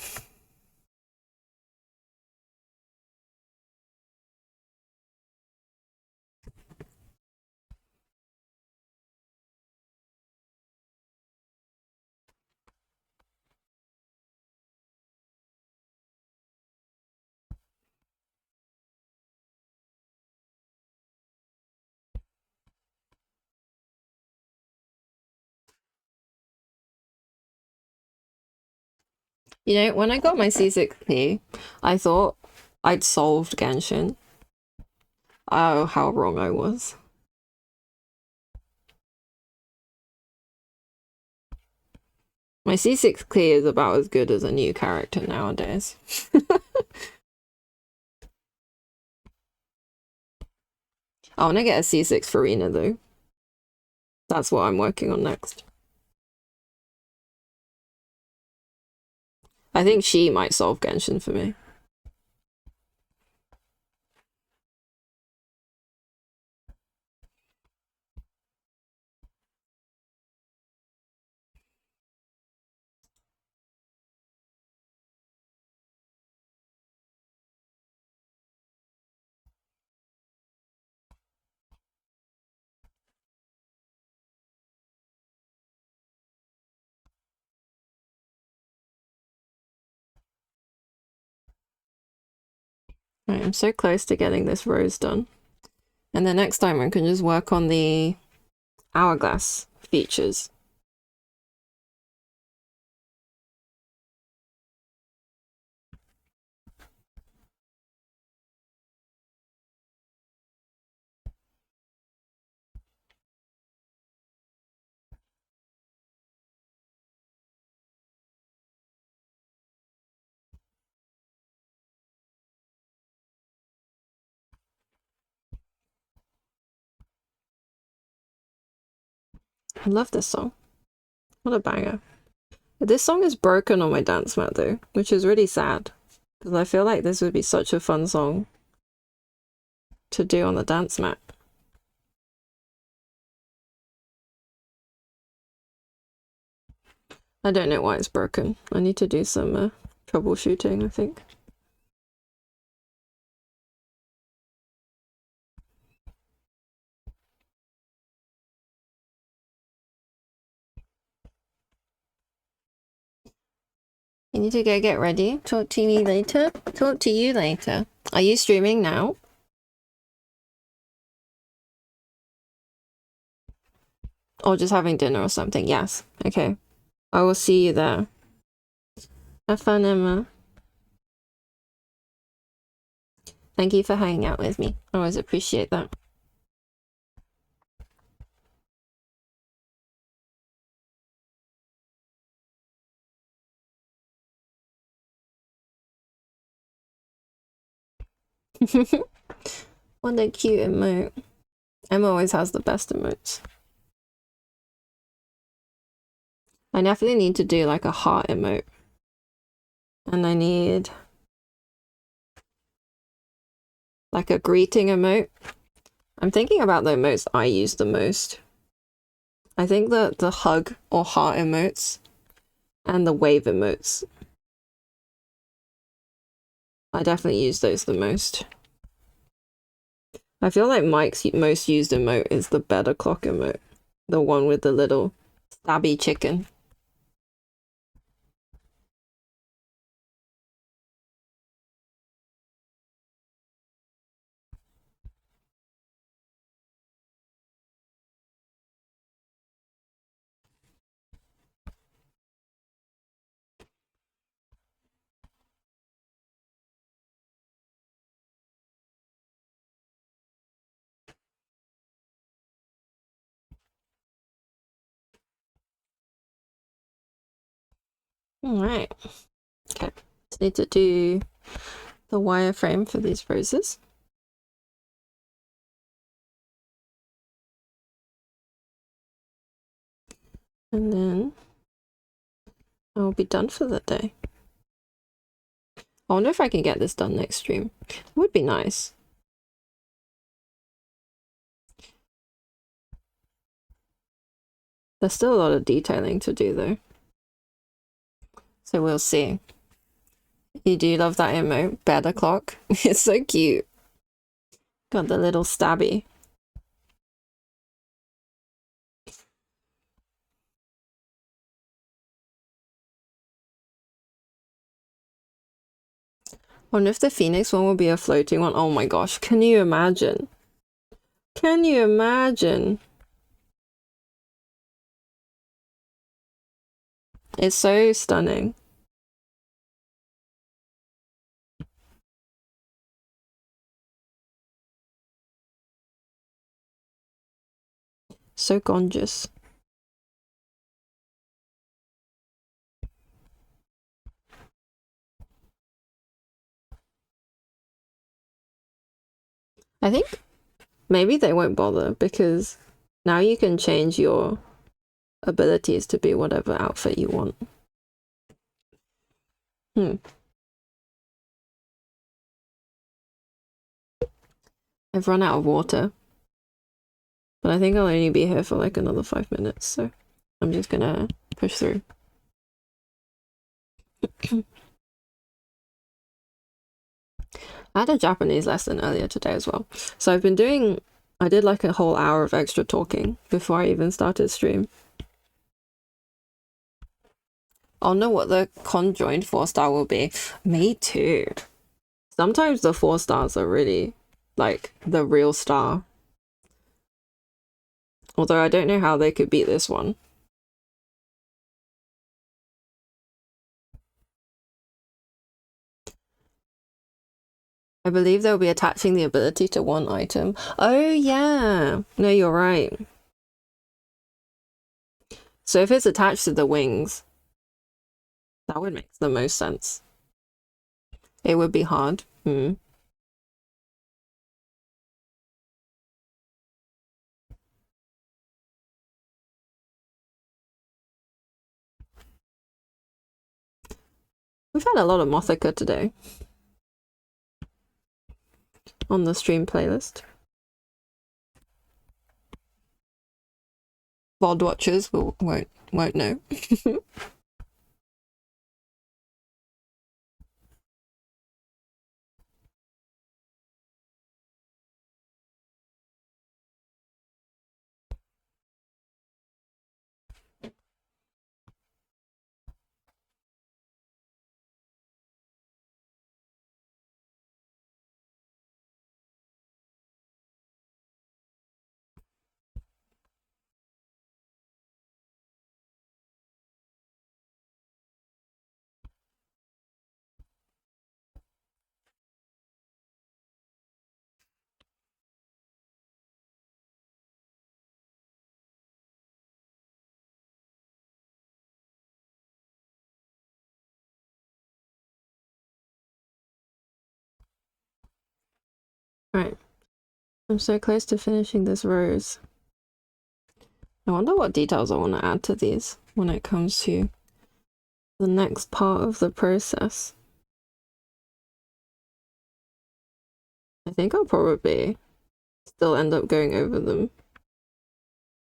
Speaker 1: You know, when I got my C6P, I thought I'd solved Genshin. Oh, how wrong I was. My C6P is about as good as a new character nowadays. I want to get a C6 Farina though. That's what I'm working on next. I think she might solve Genshin for me. Right, I'm so close to getting this rose done. And the next time I can just work on the hourglass features. I love this song. What a banger. This song is broken on my dance mat though, which is really sad. Because I feel like this would be such a fun song to do on the dance mat. I don't know why it's broken. I need to do some troubleshooting, I think. You need to go get ready. Talk to me later. Talk to you later. Are you streaming now? Or just having dinner or something? Yes. Okay. I will see you there. Have fun, Emma. Thank you for hanging out with me. I always appreciate that. What a cute emote. Emma always has the best emotes. I definitely need to do like a heart emote. And I need like a greeting emote. I'm thinking about the emotes I use the most. I think the hug or heart emotes and the wave emotes. I definitely use those the most. I feel like Mike's most used emote is the better clock emote. The one with the little stabby chicken. Alright. Okay. Just need to do the wireframe for these roses. And then I'll be done for the day. I wonder if I can get this done next stream. It would be nice. There's still a lot of detailing to do though. So we'll see. You do love that emote, better clock. It's so cute. Got the little stabby. Wonder if the Phoenix one will be a floating one. Oh my gosh, can you imagine? Can you imagine? It's so stunning. So gorgeous. I think maybe they won't bother because Now you can change your abilities to be whatever outfit you want. I've run out of water. But I think I'll only be here for like another 5 minutes, so I'm just gonna push through. I had a Japanese lesson earlier today as well. So I did like a whole hour of extra talking before I even started stream. I'll know what the conjoined 4-star will be. Me too. Sometimes the 4 stars are really like the real star. Although I don't know how they could beat this one. I believe they'll be attaching the ability to one item. Oh yeah. No, you're right. So if it's attached to the wings, that would make the most sense. It would be hard. We've had a lot of Mothica today on the stream playlist. VOD watchers won't know. Right. I'm so close to finishing this rose. I wonder what details I want to add to these when it comes to the next part of the process. I think I'll probably still end up going over them.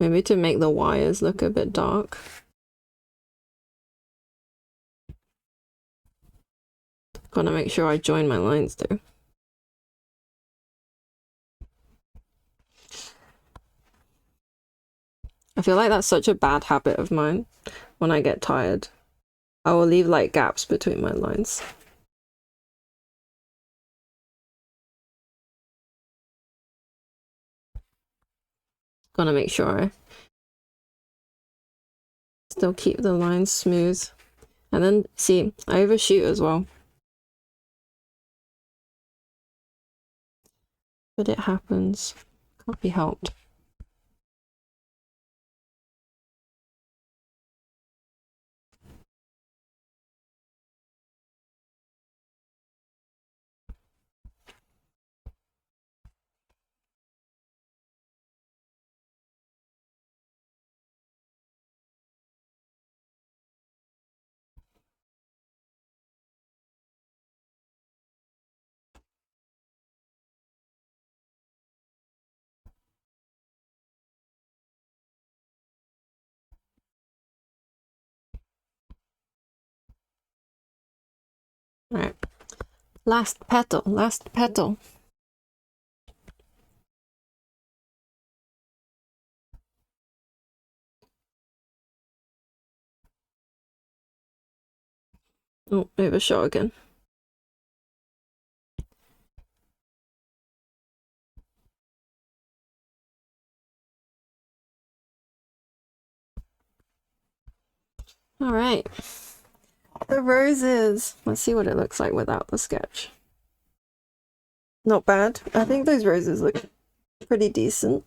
Speaker 1: Maybe to make the wires look a bit dark. Gotta make sure I join my lines though. I feel like that's such a bad habit of mine. When I get tired, I will leave like gaps between my lines. Gotta make sure I still keep the lines smooth. And then, see, I overshoot as well. But it happens. Can't be helped. Alright. Last petal, last petal. Oh, overshot again. Alright. The roses. Let's see what it looks like without the sketch. Not bad. I think those roses look pretty decent.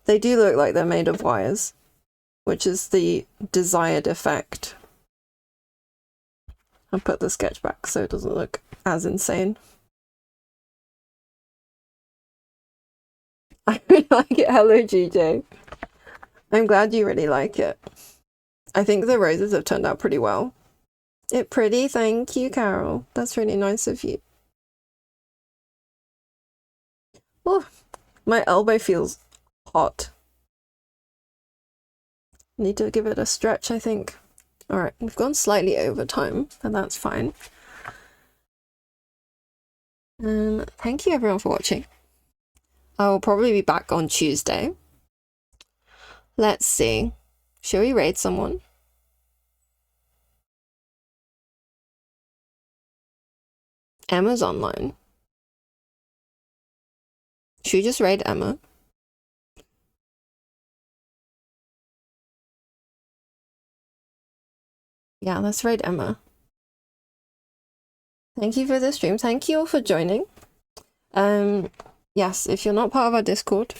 Speaker 1: They do look like they're made of wires, which is the desired effect. I'll put the sketch back so it doesn't look as insane. I really like it. Hello, GJ. I'm glad you really like it. I think the roses have turned out pretty well. It pretty, thank you, Carol. That's really nice of you. Oh, my elbow feels hot. Need to give it a stretch, I think. All right, we've gone slightly over time, but that's fine. Thank you everyone for watching. I will probably be back on Tuesday. Let's see. Shall we raid someone? Emma's online. Should we just raid Emma? Yeah, let's raid Emma. Thank you for the stream. Thank you all for joining. Yes, if you're not part of our Discord,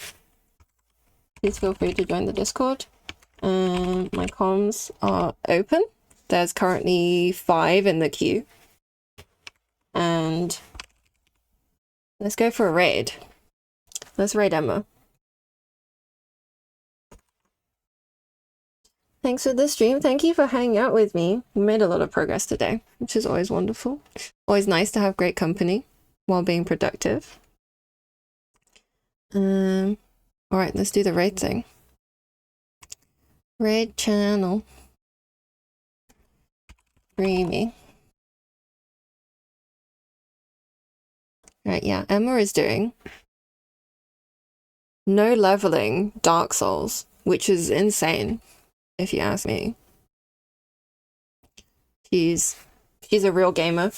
Speaker 1: please feel free to join the Discord. My comms are open. There's currently 5 in the queue. And let's go for a raid. Let's raid Emma. Thanks for the stream. Thank you for hanging out with me. We made a lot of progress today, which is always wonderful. Always nice to have great company while being productive. All right, let's do the raid thing. Raid channel. Dreamy. Right, yeah, Emma is doing no leveling Dark Souls, which is insane, if you ask me. She's a real gamer.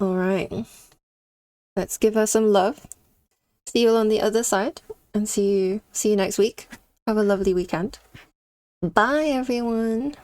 Speaker 1: All right, let's give her some love. See you all on the other side, and see you next week. Have a lovely weekend. Bye, everyone.